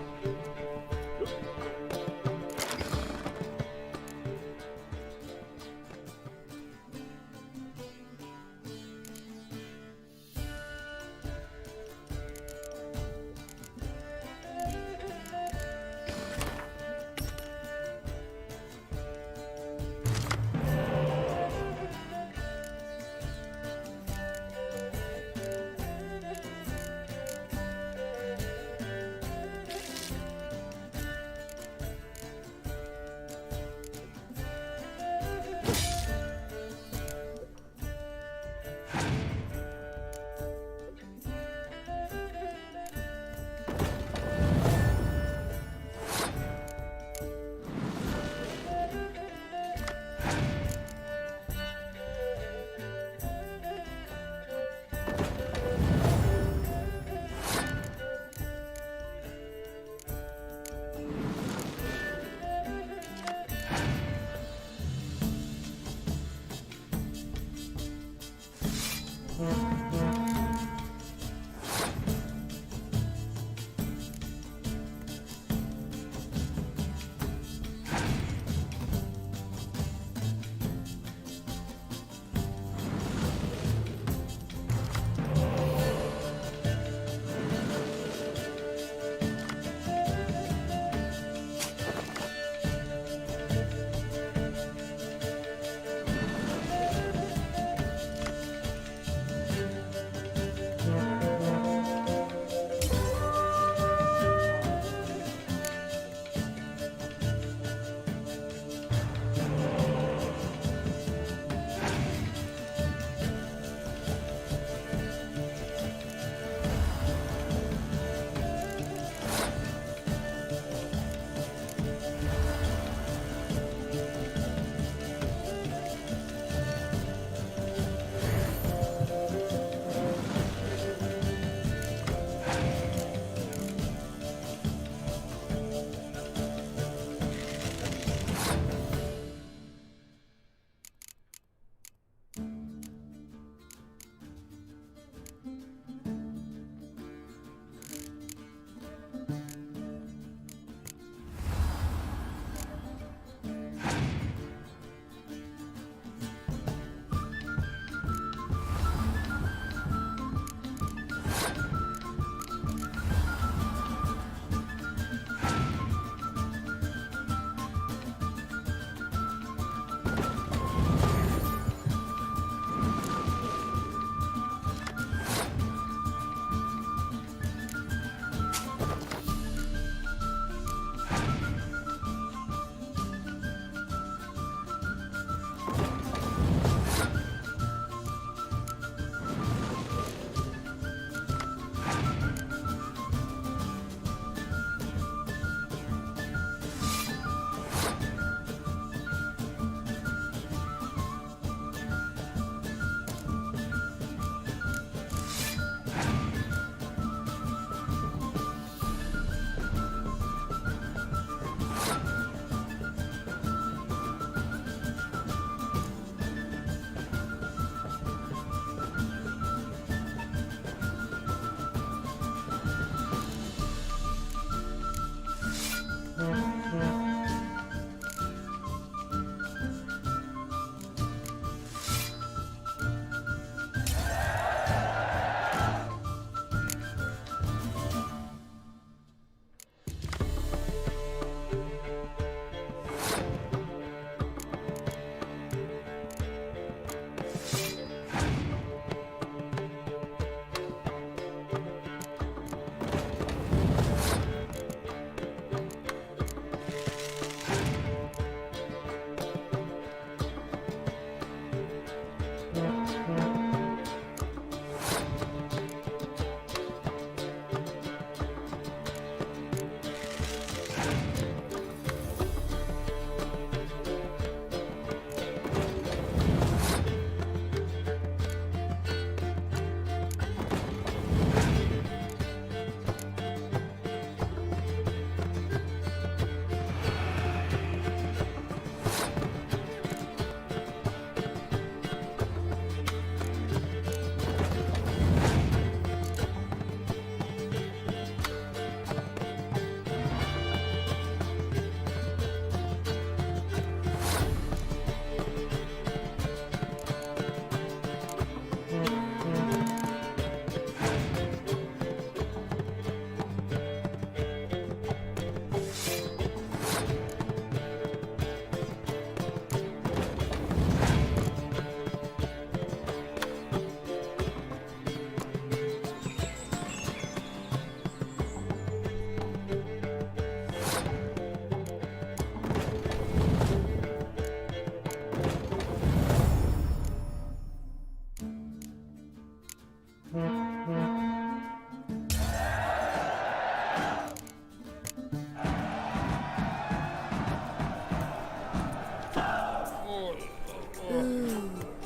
Ooh,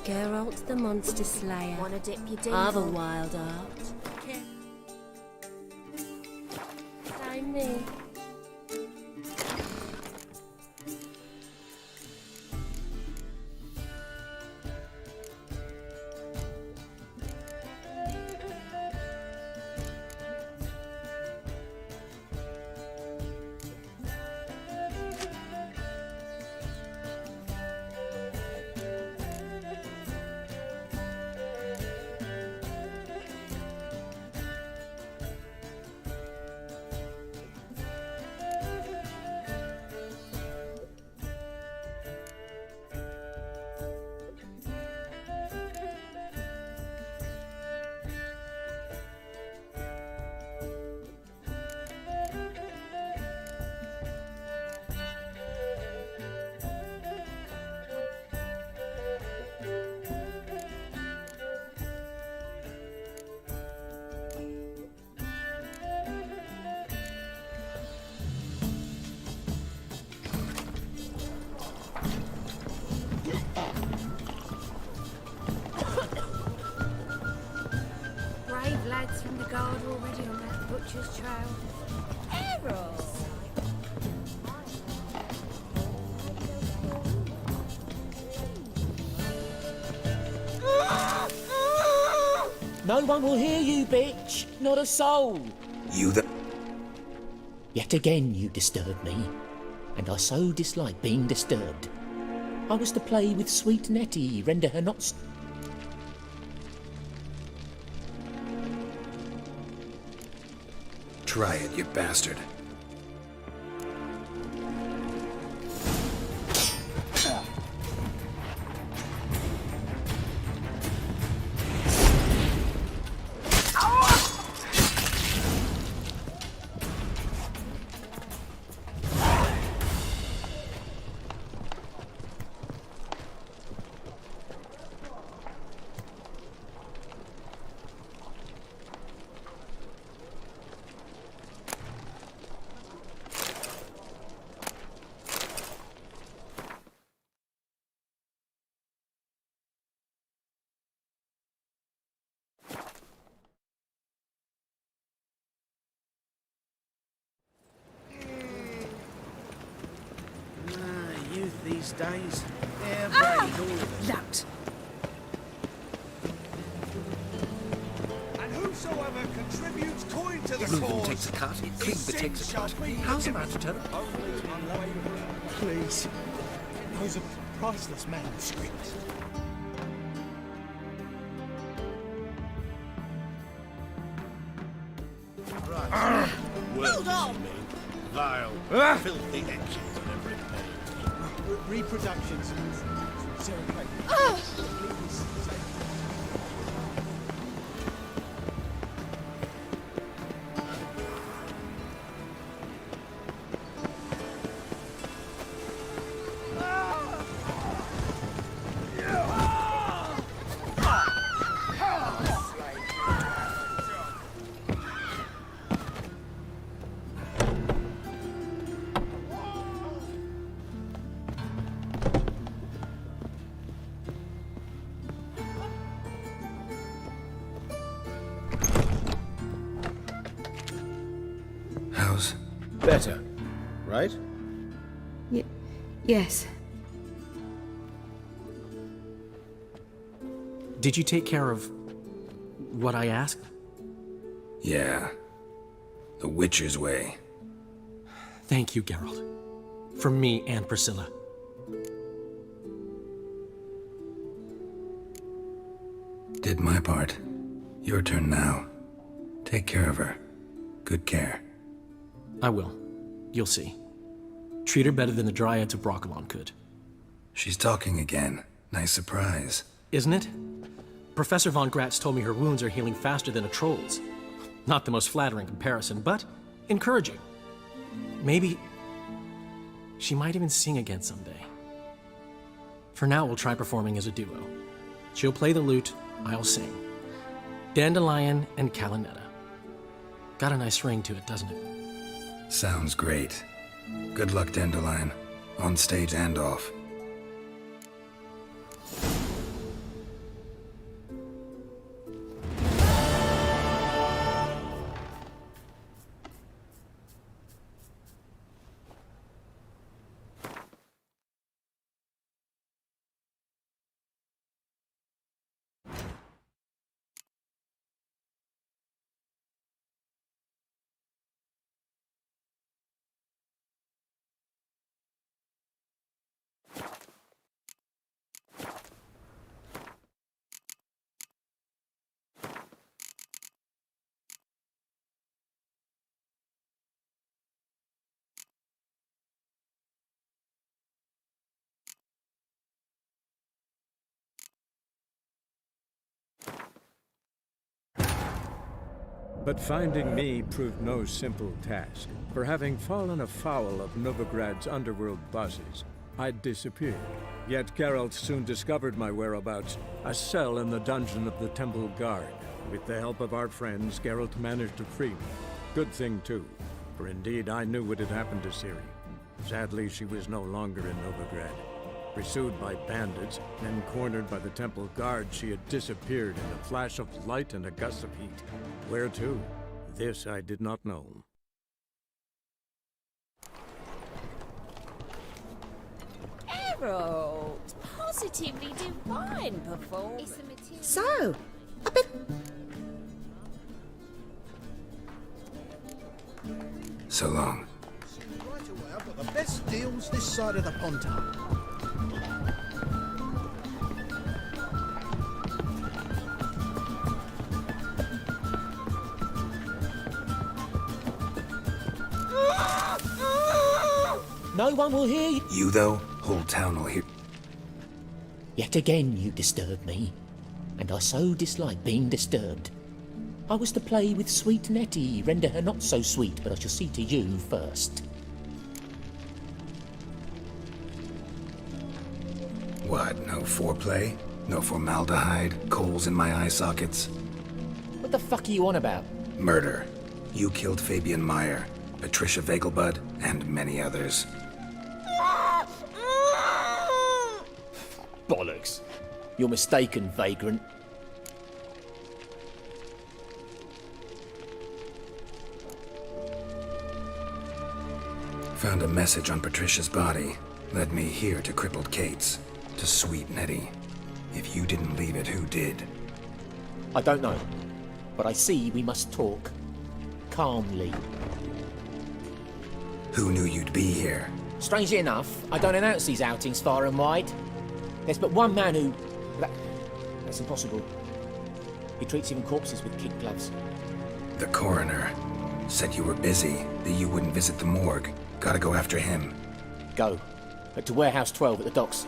Geralt the Monster Slayer. Wanna dip your dingle? Other wild art. Same me. Brave lads from the guard already on that butcher's trail. AORUS! No one will hear you, bitch. Not a soul. You the... Yet again you disturb me, and I so dislike being disturbed. I was to play with sweet Nettie, render her not... Try it, you bastard. Youth these days, they're brave, all of them. Lout! And whosoever contributes coin to the Everyone cause, takes a cut, his Cleveland sin takes a shall cut. be How's the forgiven. matter, Turner? Only unwavering. Please. Those are priceless manuscripts. Right. Hold on! Vile, filthy etchings on every page. Reproductions. Sarah Craig. How's... Better, right? Yes. Did you take care of what I asked? Yeah. The Witcher's way. Thank you, Geralt. From me and Priscilla. Did my part. Your turn now. Take care of her. Good care. I will. You'll see. Treat her better than the Dryads of Broccolon could. She's talking again. Nice surprise. Isn't it? Professor Von Gratz told me her wounds are healing faster than a troll's. Not the most flattering comparison, but encouraging. Maybe she might even sing again someday. For now, we'll try performing as a duo. She'll play the lute, I'll sing. Dandelion and Calinetta. Got a nice ring to it, doesn't it? Sounds great. Good luck, Dandelion. On stage and off. But finding me proved no simple task. For having fallen afoul of Novigrad's underworld bosses, I'd disappeared. Yet Geralt soon discovered my whereabouts, a cell in the dungeon of the Temple Guard. With the help of our friends, Geralt managed to free me. Good thing too, for indeed I knew what had happened to Ciri. Sadly, she was no longer in Novigrad. Pursued by bandits, then cornered by the Temple Guard, she had disappeared in a flash of light and a gust of heat. Where to? This I did not know. Geralt, positively divine performance. So, I've been... So long. Right away, I've got the best deals this side of the Pontar. No one will hear you. You, though? Whole town will hear. Yet again you disturb me, and I so dislike being disturbed. I was to play with sweet Nettie, render her not so sweet, but I shall see to you first. What, no foreplay? No formaldehyde? Coals in my eye sockets? What the fuck are you on about? Murder. You killed Fabian Meyer, Patricia Vegelbud, and many others. Bollocks. You're mistaken, vagrant. Found a message on Patricia's body. Led me here to crippled Kate's. To sweet Nettie. If you didn't leave it, who did? I don't know, but I see we must talk. Calmly. Who knew you'd be here? Strangely enough, I don't announce these outings far and wide. There's but one man who... That's impossible. He treats even corpses with kid gloves. The coroner. Said you were busy, that you wouldn't visit the morgue. Gotta go after him. Go. But to Warehouse 12 at the docks.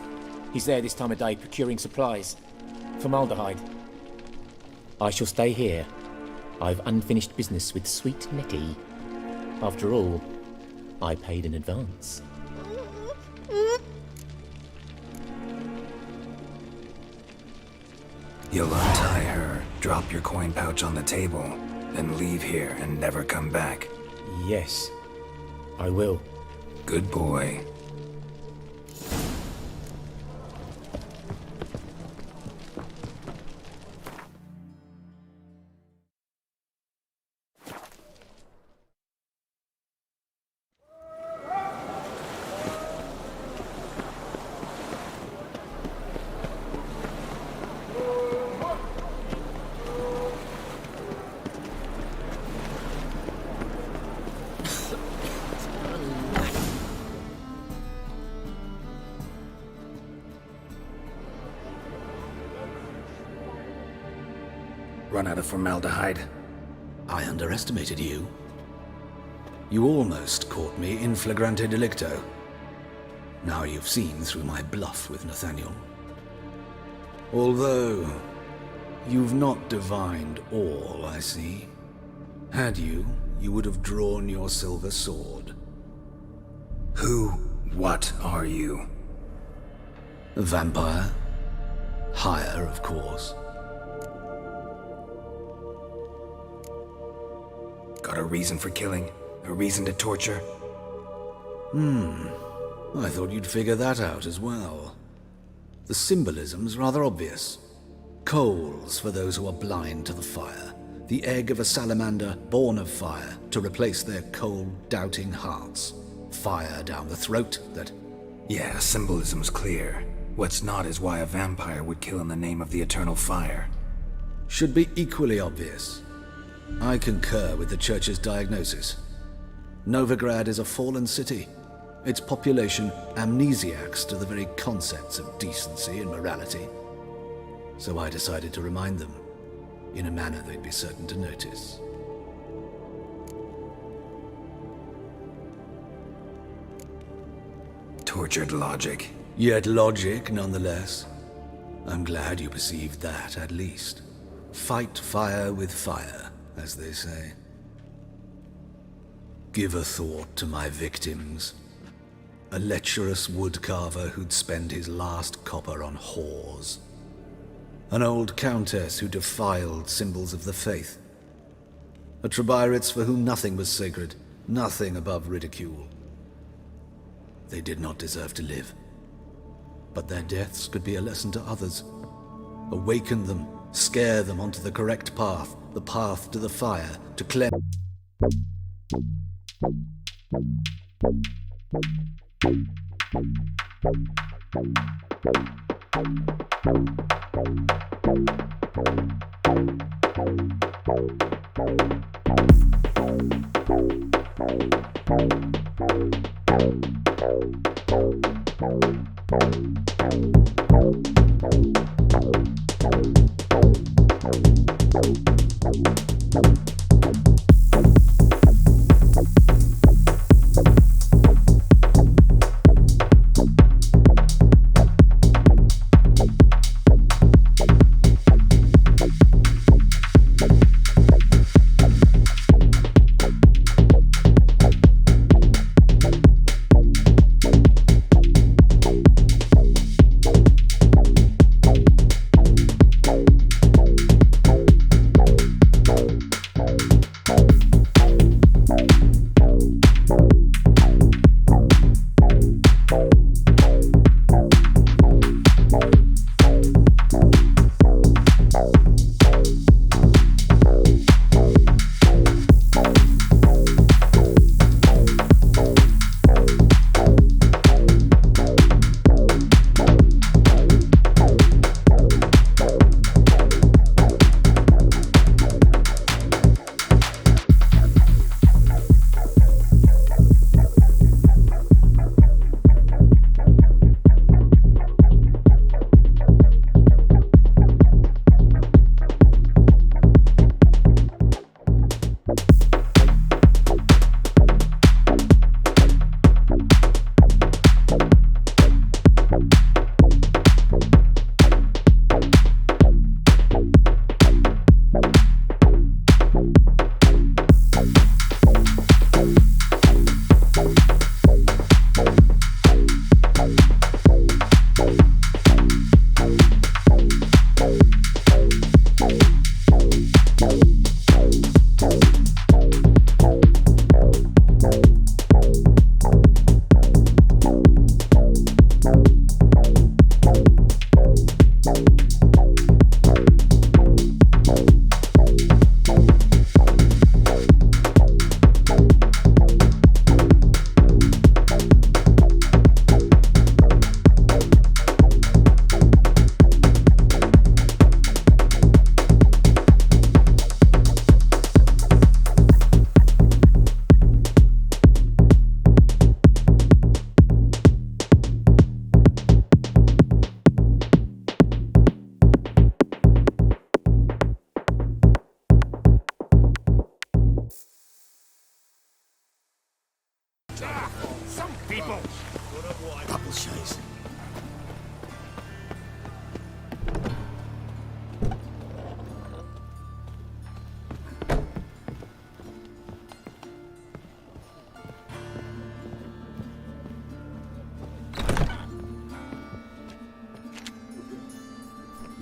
He's there this time of day procuring supplies. Formaldehyde. I shall stay here. I've unfinished business with sweet Nettie. After all, I paid in advance. You'll untie her, drop your coin pouch on the table, then leave here and never come back. Yes, I will. Good boy. Run out of formaldehyde. I underestimated you. You almost caught me in flagrante delicto. Now you've seen through my bluff with Nathaniel. Although, you've not divined all, I see. Had you, you would have drawn your silver sword. What are you? A vampire. Higher, of course. Got a reason for killing? A reason to torture? I thought you'd figure that out as well. The symbolism's rather obvious. Coals for those who are blind to the fire. The egg of a salamander born of fire to replace their cold, doubting hearts. Fire down the throat that... Yeah, symbolism's clear. What's not is why a vampire would kill in the name of the eternal fire. Should be equally obvious. I concur with the Church's diagnosis. Novigrad is a fallen city. Its population amnesiacs to the very concepts of decency and morality. So I decided to remind them, in a manner they'd be certain to notice. Tortured logic. Yet logic, nonetheless. I'm glad you perceived that, at least. Fight fire with fire, as they say. Give a thought to my victims. A lecherous woodcarver who'd spend his last copper on whores. An old countess who defiled symbols of the faith. A Trebirates for whom nothing was sacred, nothing above ridicule. They did not deserve to live. But their deaths could be a lesson to others. Awaken them, scare them onto the correct path, the path to the fire, to cleanse.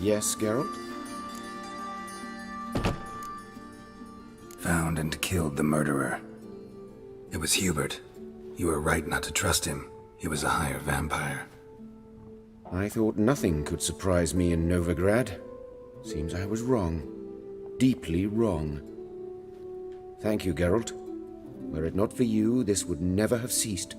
Yes, Geralt? Found and killed the murderer. It was Hubert. You were right not to trust him. He was a hired vampire. I thought nothing could surprise me in Novigrad. Seems I was wrong. Deeply wrong. Thank you, Geralt. Were it not for you, this would never have ceased.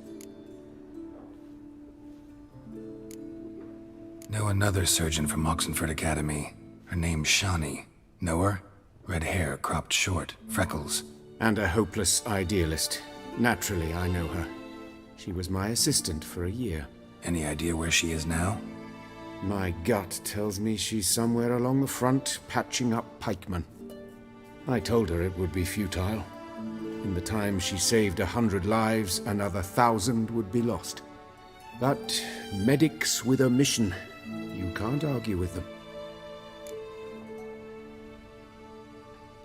Know another surgeon from Oxenford Academy. Her name's Shawnee. Know her? Red hair, cropped short, freckles. And a hopeless idealist. Naturally, I know her. She was my assistant for a year. Any idea where she is now? My gut tells me she's somewhere along the front, patching up pikemen. I told her it would be futile. In the time she saved 100 lives, another 1,000 would be lost. But medics with a mission, you can't argue with them.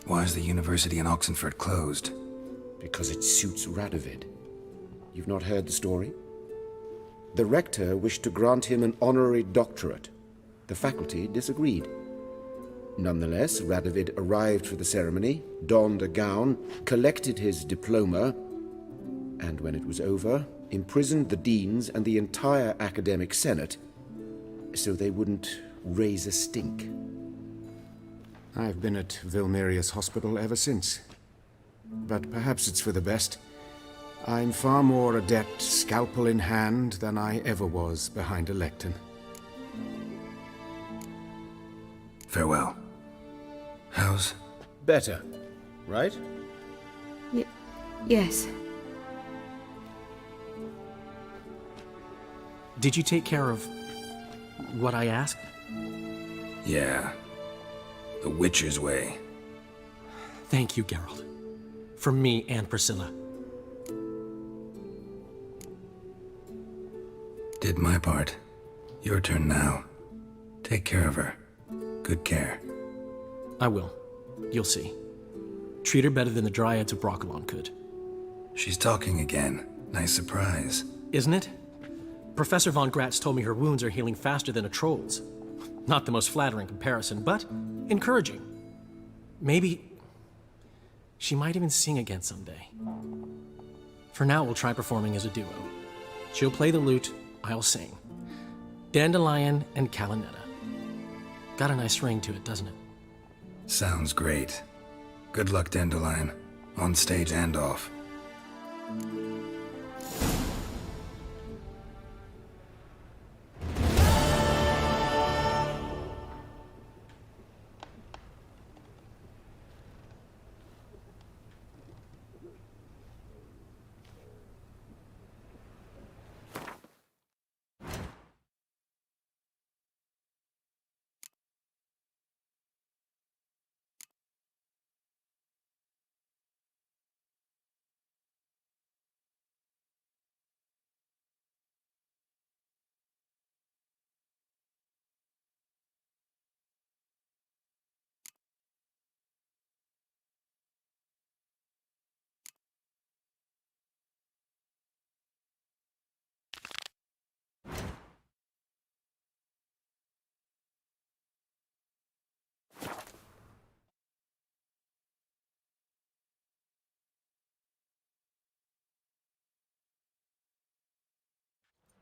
Why is the university in Oxenford closed? Because it suits Radovid. You've not heard the story? The rector wished to grant him an honorary doctorate. The faculty disagreed. Nonetheless, Radovid arrived for the ceremony, donned a gown, collected his diploma, and when it was over, imprisoned the deans and the entire academic senate so they wouldn't raise a stink. I've been at Vilmerius Hospital ever since. But perhaps it's for the best. I'm far more adept, scalpel in hand, than I ever was behind a lectern. Farewell. How's... Better, right? Yes. Did you take care of what I asked? Yeah. The Witcher's way. Thank you, Geralt. From me and Priscilla. Did my part. Your turn now. Take care of her. Good care. I will. You'll see. Treat her better than the Dryads of Broccolon could. She's talking again. Nice surprise. Isn't it? Professor von Gratz told me her wounds are healing faster than a troll's. Not the most flattering comparison, but encouraging. Maybe she might even sing again someday. For now, we'll try performing as a duo. She'll play the lute, I'll sing. Dandelion and Calinetta. Got a nice ring to it, doesn't it? Sounds great. Good luck, Dandelion. On stage and off.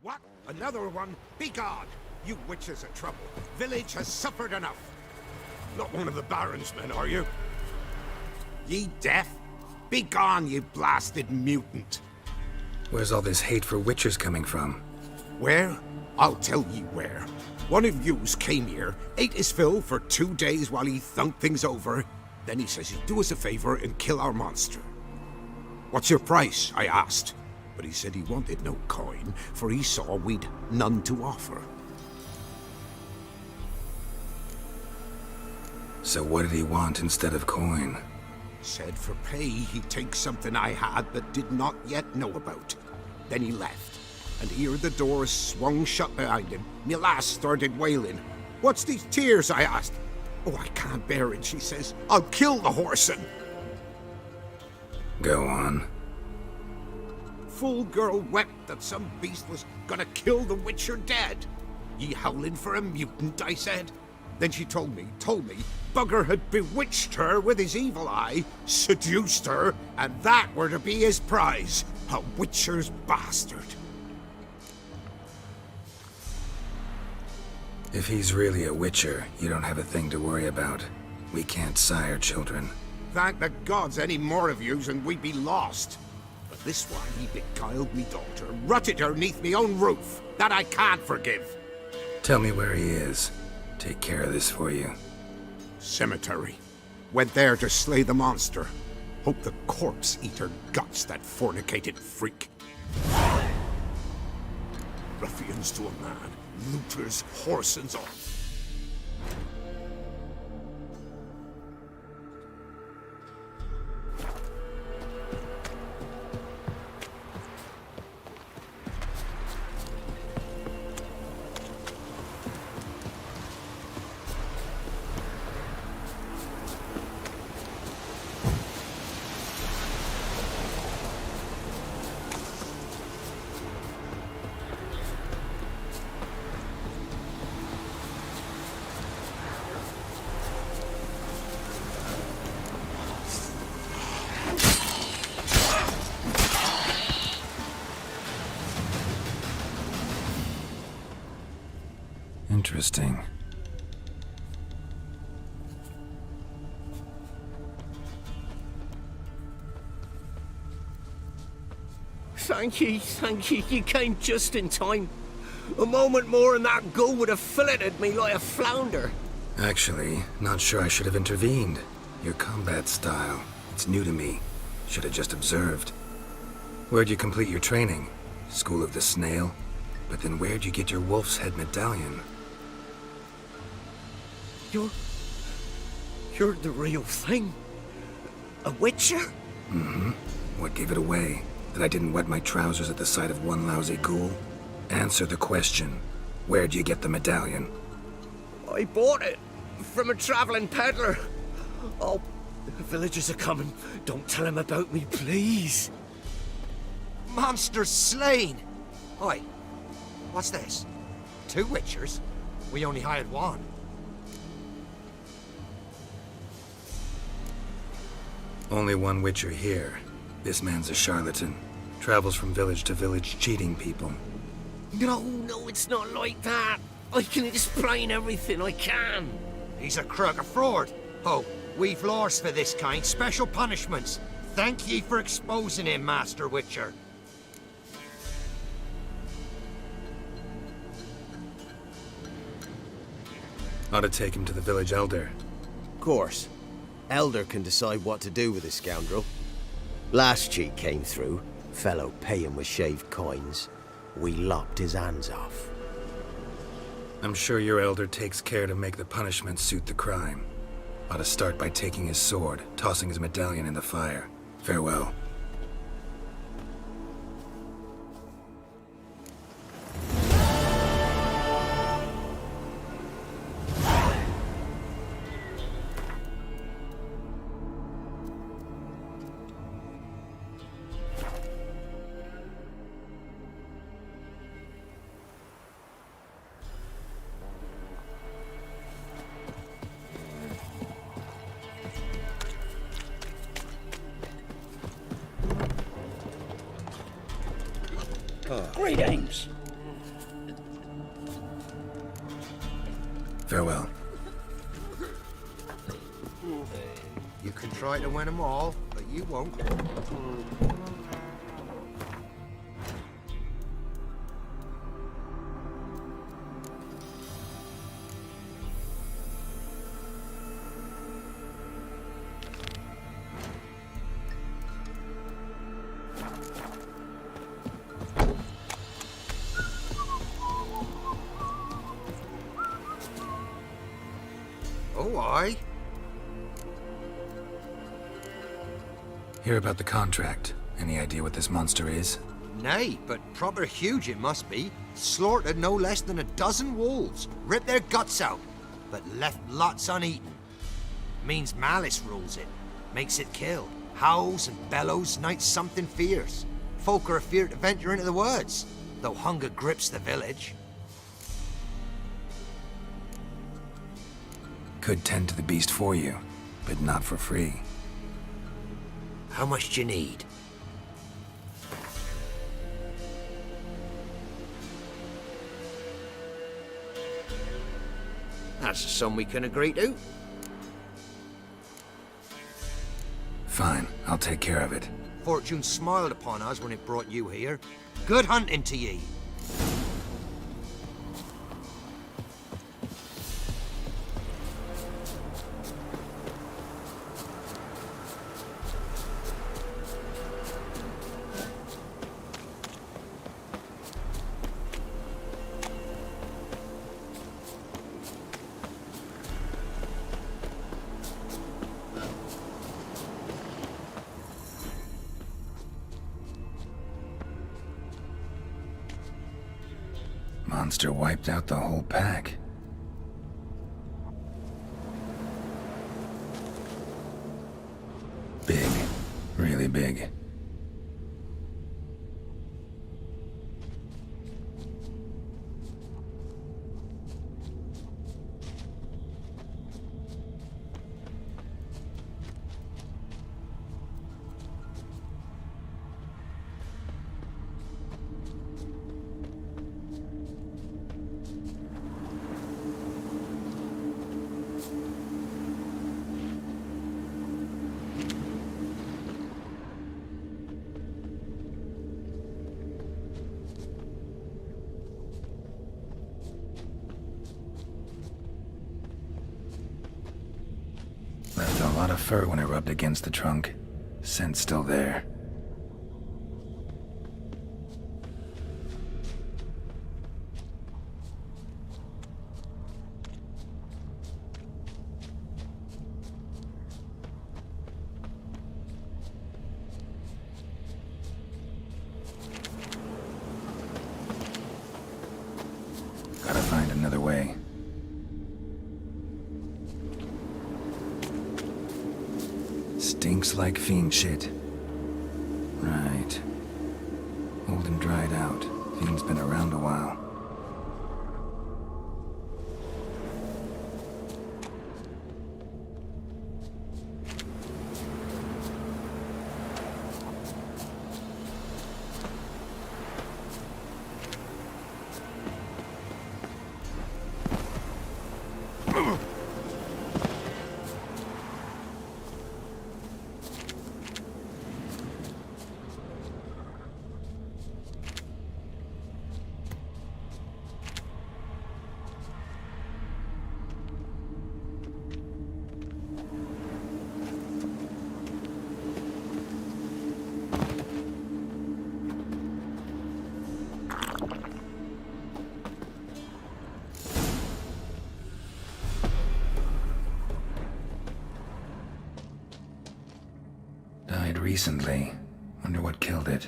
What? Another one? Begone! You witches of trouble. Village has suffered enough. Not one of the Baron's men, are you? Ye deaf? Begone, you blasted mutant! Where's all this hate for witchers coming from? Where? I'll tell ye where. One of yous came here, ate his fill for 2 days while he thunked things over. Then he says he'd do us a favor and kill our monster. What's your price? I asked. But he said he wanted no coin, for he saw we'd none to offer. So what did he want instead of coin? Said for pay he'd take something I had but did not yet know about. Then he left, and here the door swung shut behind him. Me lass started wailing. What's these tears? I asked. Oh, I can't bear it, she says. I'll kill the whoreson. Go on. Full girl wept that some beast was gonna kill the Witcher dead. Ye howling for a mutant, I said. Then she told me, Bugger had bewitched her with his evil eye, seduced her, and that were to be his prize. A witcher's bastard. If he's really a witcher, you don't have a thing to worry about. We can't sire children. Thank the gods any more of yous and we'd be lost. But this one, he beguiled me daughter, rutted her neath me own roof. That I can't forgive. Tell me where he is. Take care of this for you. Cemetery. Went there to slay the monster. Hope the corpse eat her guts, that fornicated freak. Ruffians to a man. Looters, horsens, all. Interesting. Thank you. You came just in time. A moment more and that gull would have filleted me like a flounder. Actually, not sure I should have intervened. Your combat style, it's new to me. Should have just observed. Where'd you complete your training? School of the Snail? But then where'd you get your wolf's head medallion? You're the real thing? A witcher? Mm-hmm. What gave it away? That I didn't wet my trousers at the sight of one lousy ghoul? Answer the question. Where'd you get the medallion? I bought it from a traveling peddler. Oh, the villagers are coming. Don't tell them about me, please. Monster slain! Oi, what's this? 2 witchers? We only hired one. Only one witcher here. This man's a charlatan. Travels from village to village cheating people. No, it's not like that. I can explain everything I can. He's a crook, a fraud. Oh, we've laws for this kind, special punishments. Thank ye for exposing him, Master Witcher. Ought to take him to the village elder. Of course. Elder can decide what to do with the scoundrel. Last cheat came through. Fellow paying with shaved coins. We lopped his hands off. I'm sure your elder takes care to make the punishment suit the crime. Ought to start by taking his sword, tossing his medallion in the fire. Farewell. Greetings. Farewell. You can try to win them all, but you won't. Oh, aye. Hear about the contract. Any idea what this monster is? Nay, but proper huge it must be. Slaughtered no less than 12 wolves. Ripped their guts out, but left lots uneaten. Means malice rules it. Makes it kill. Howls and bellows, nights something fierce. Folk are afeard to venture into the woods, though hunger grips the village. could tend to the beast for you, but not for free. How much do you need? That's a sum we can agree to. Fine, I'll take care of it. Fortune smiled upon us when it brought you here. Good hunting to ye. Monster wiped out the whole pack. Big. Really big. Left a lot of fur when I rubbed against the trunk. Scent's still there. Gotta find another way. Stinks like fiend shit. Right. Old and dried out. Fiend's been around a while. Died recently. Wonder what killed it.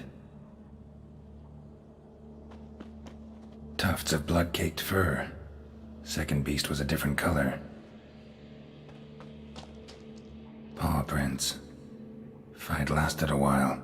Tufts of blood-caked fur. Second beast was a different color. Paw prints. Fight lasted a while.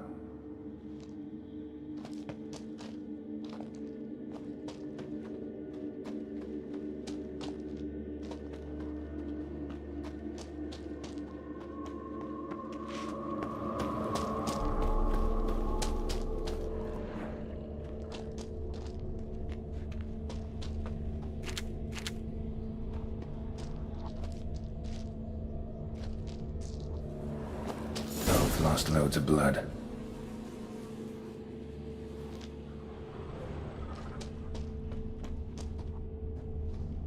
Lost loads of blood.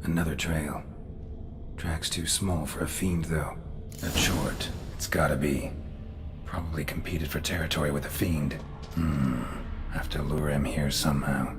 Another trail. Track's too small for a fiend, though. That's short. It's gotta be. Probably competed for territory with a fiend. Have to lure him here somehow.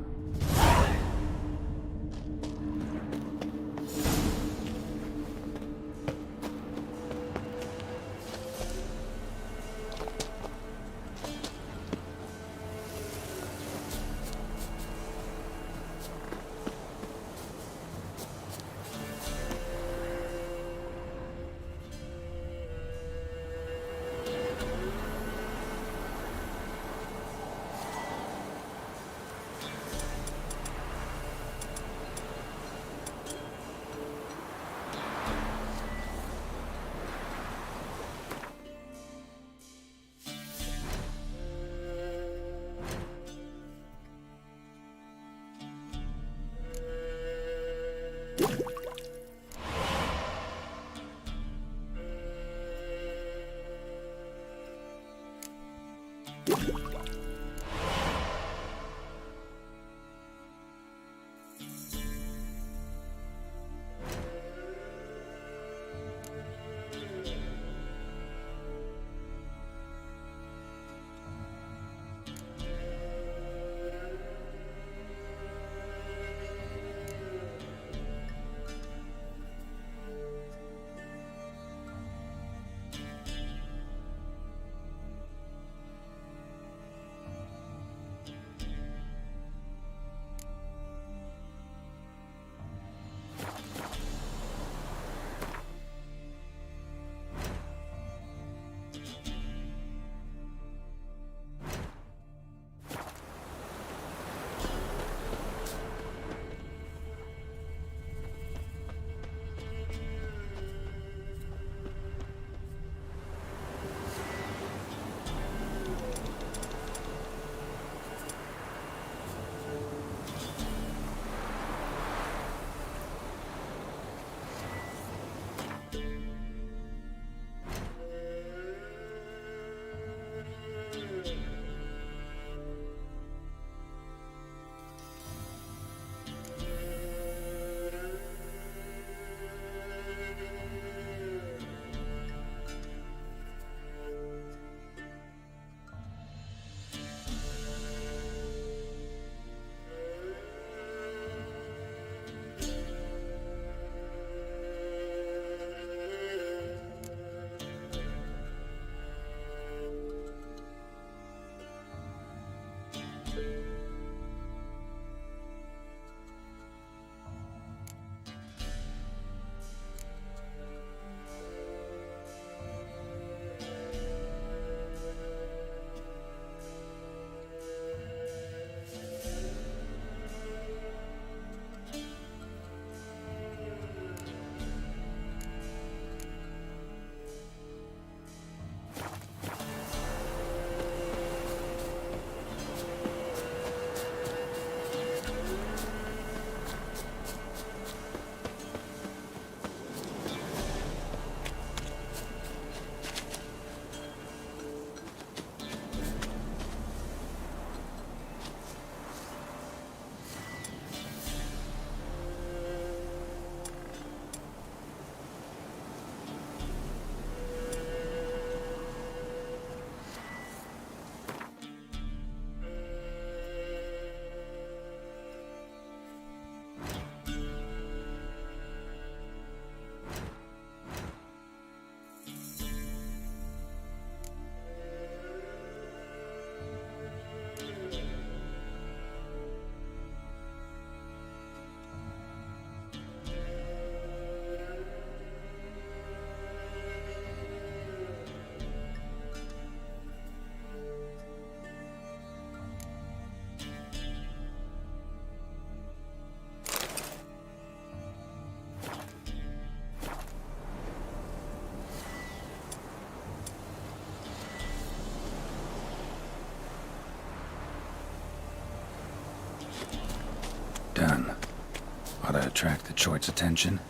to attract the Choit's attention.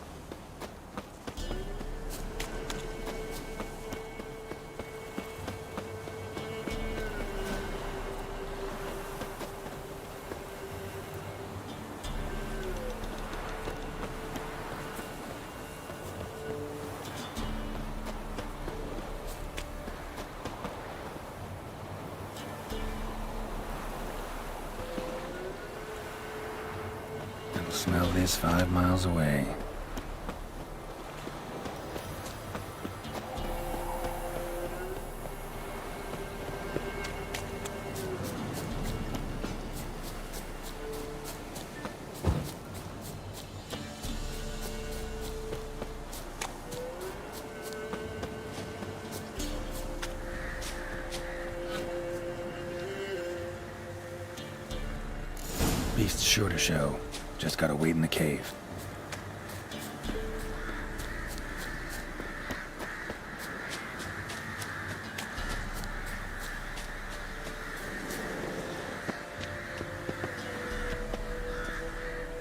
Smell this 5 miles away. Beast's sure to show. Just gotta wait in the cave.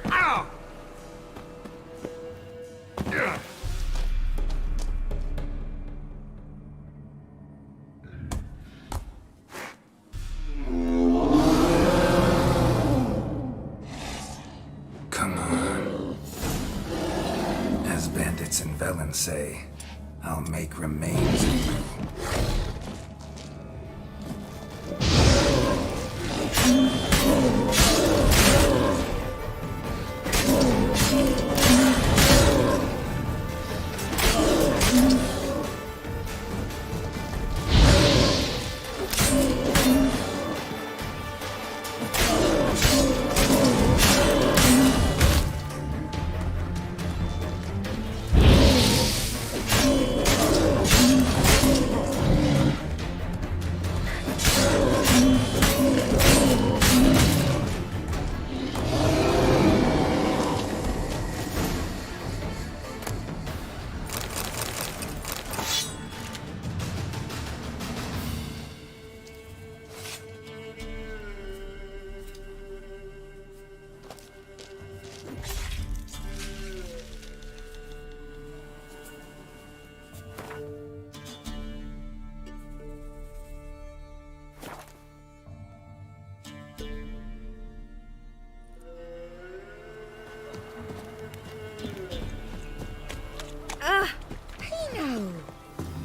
Ow! Bandits and villains say, I'll make remains of you.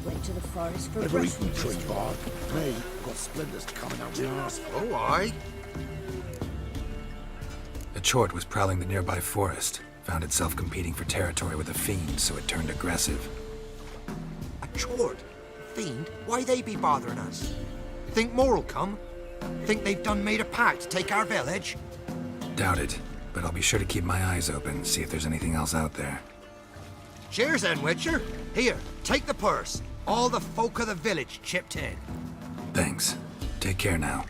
Went to the forest for Never refuge. eaten tree bark. Me, got splinters coming out my arse. Oh, aye. A Chort was prowling the nearby forest. Found itself competing for territory with a fiend, so it turned aggressive. A Chort? Fiend? Why they be bothering us? Think more'll come? Think they've done made a pact to take our village? Doubt it, but I'll be sure to keep my eyes open, see if there's anything else out there. Cheers then, Witcher. Here, take the purse. All the folk of the village chipped in. Thanks. Take care now.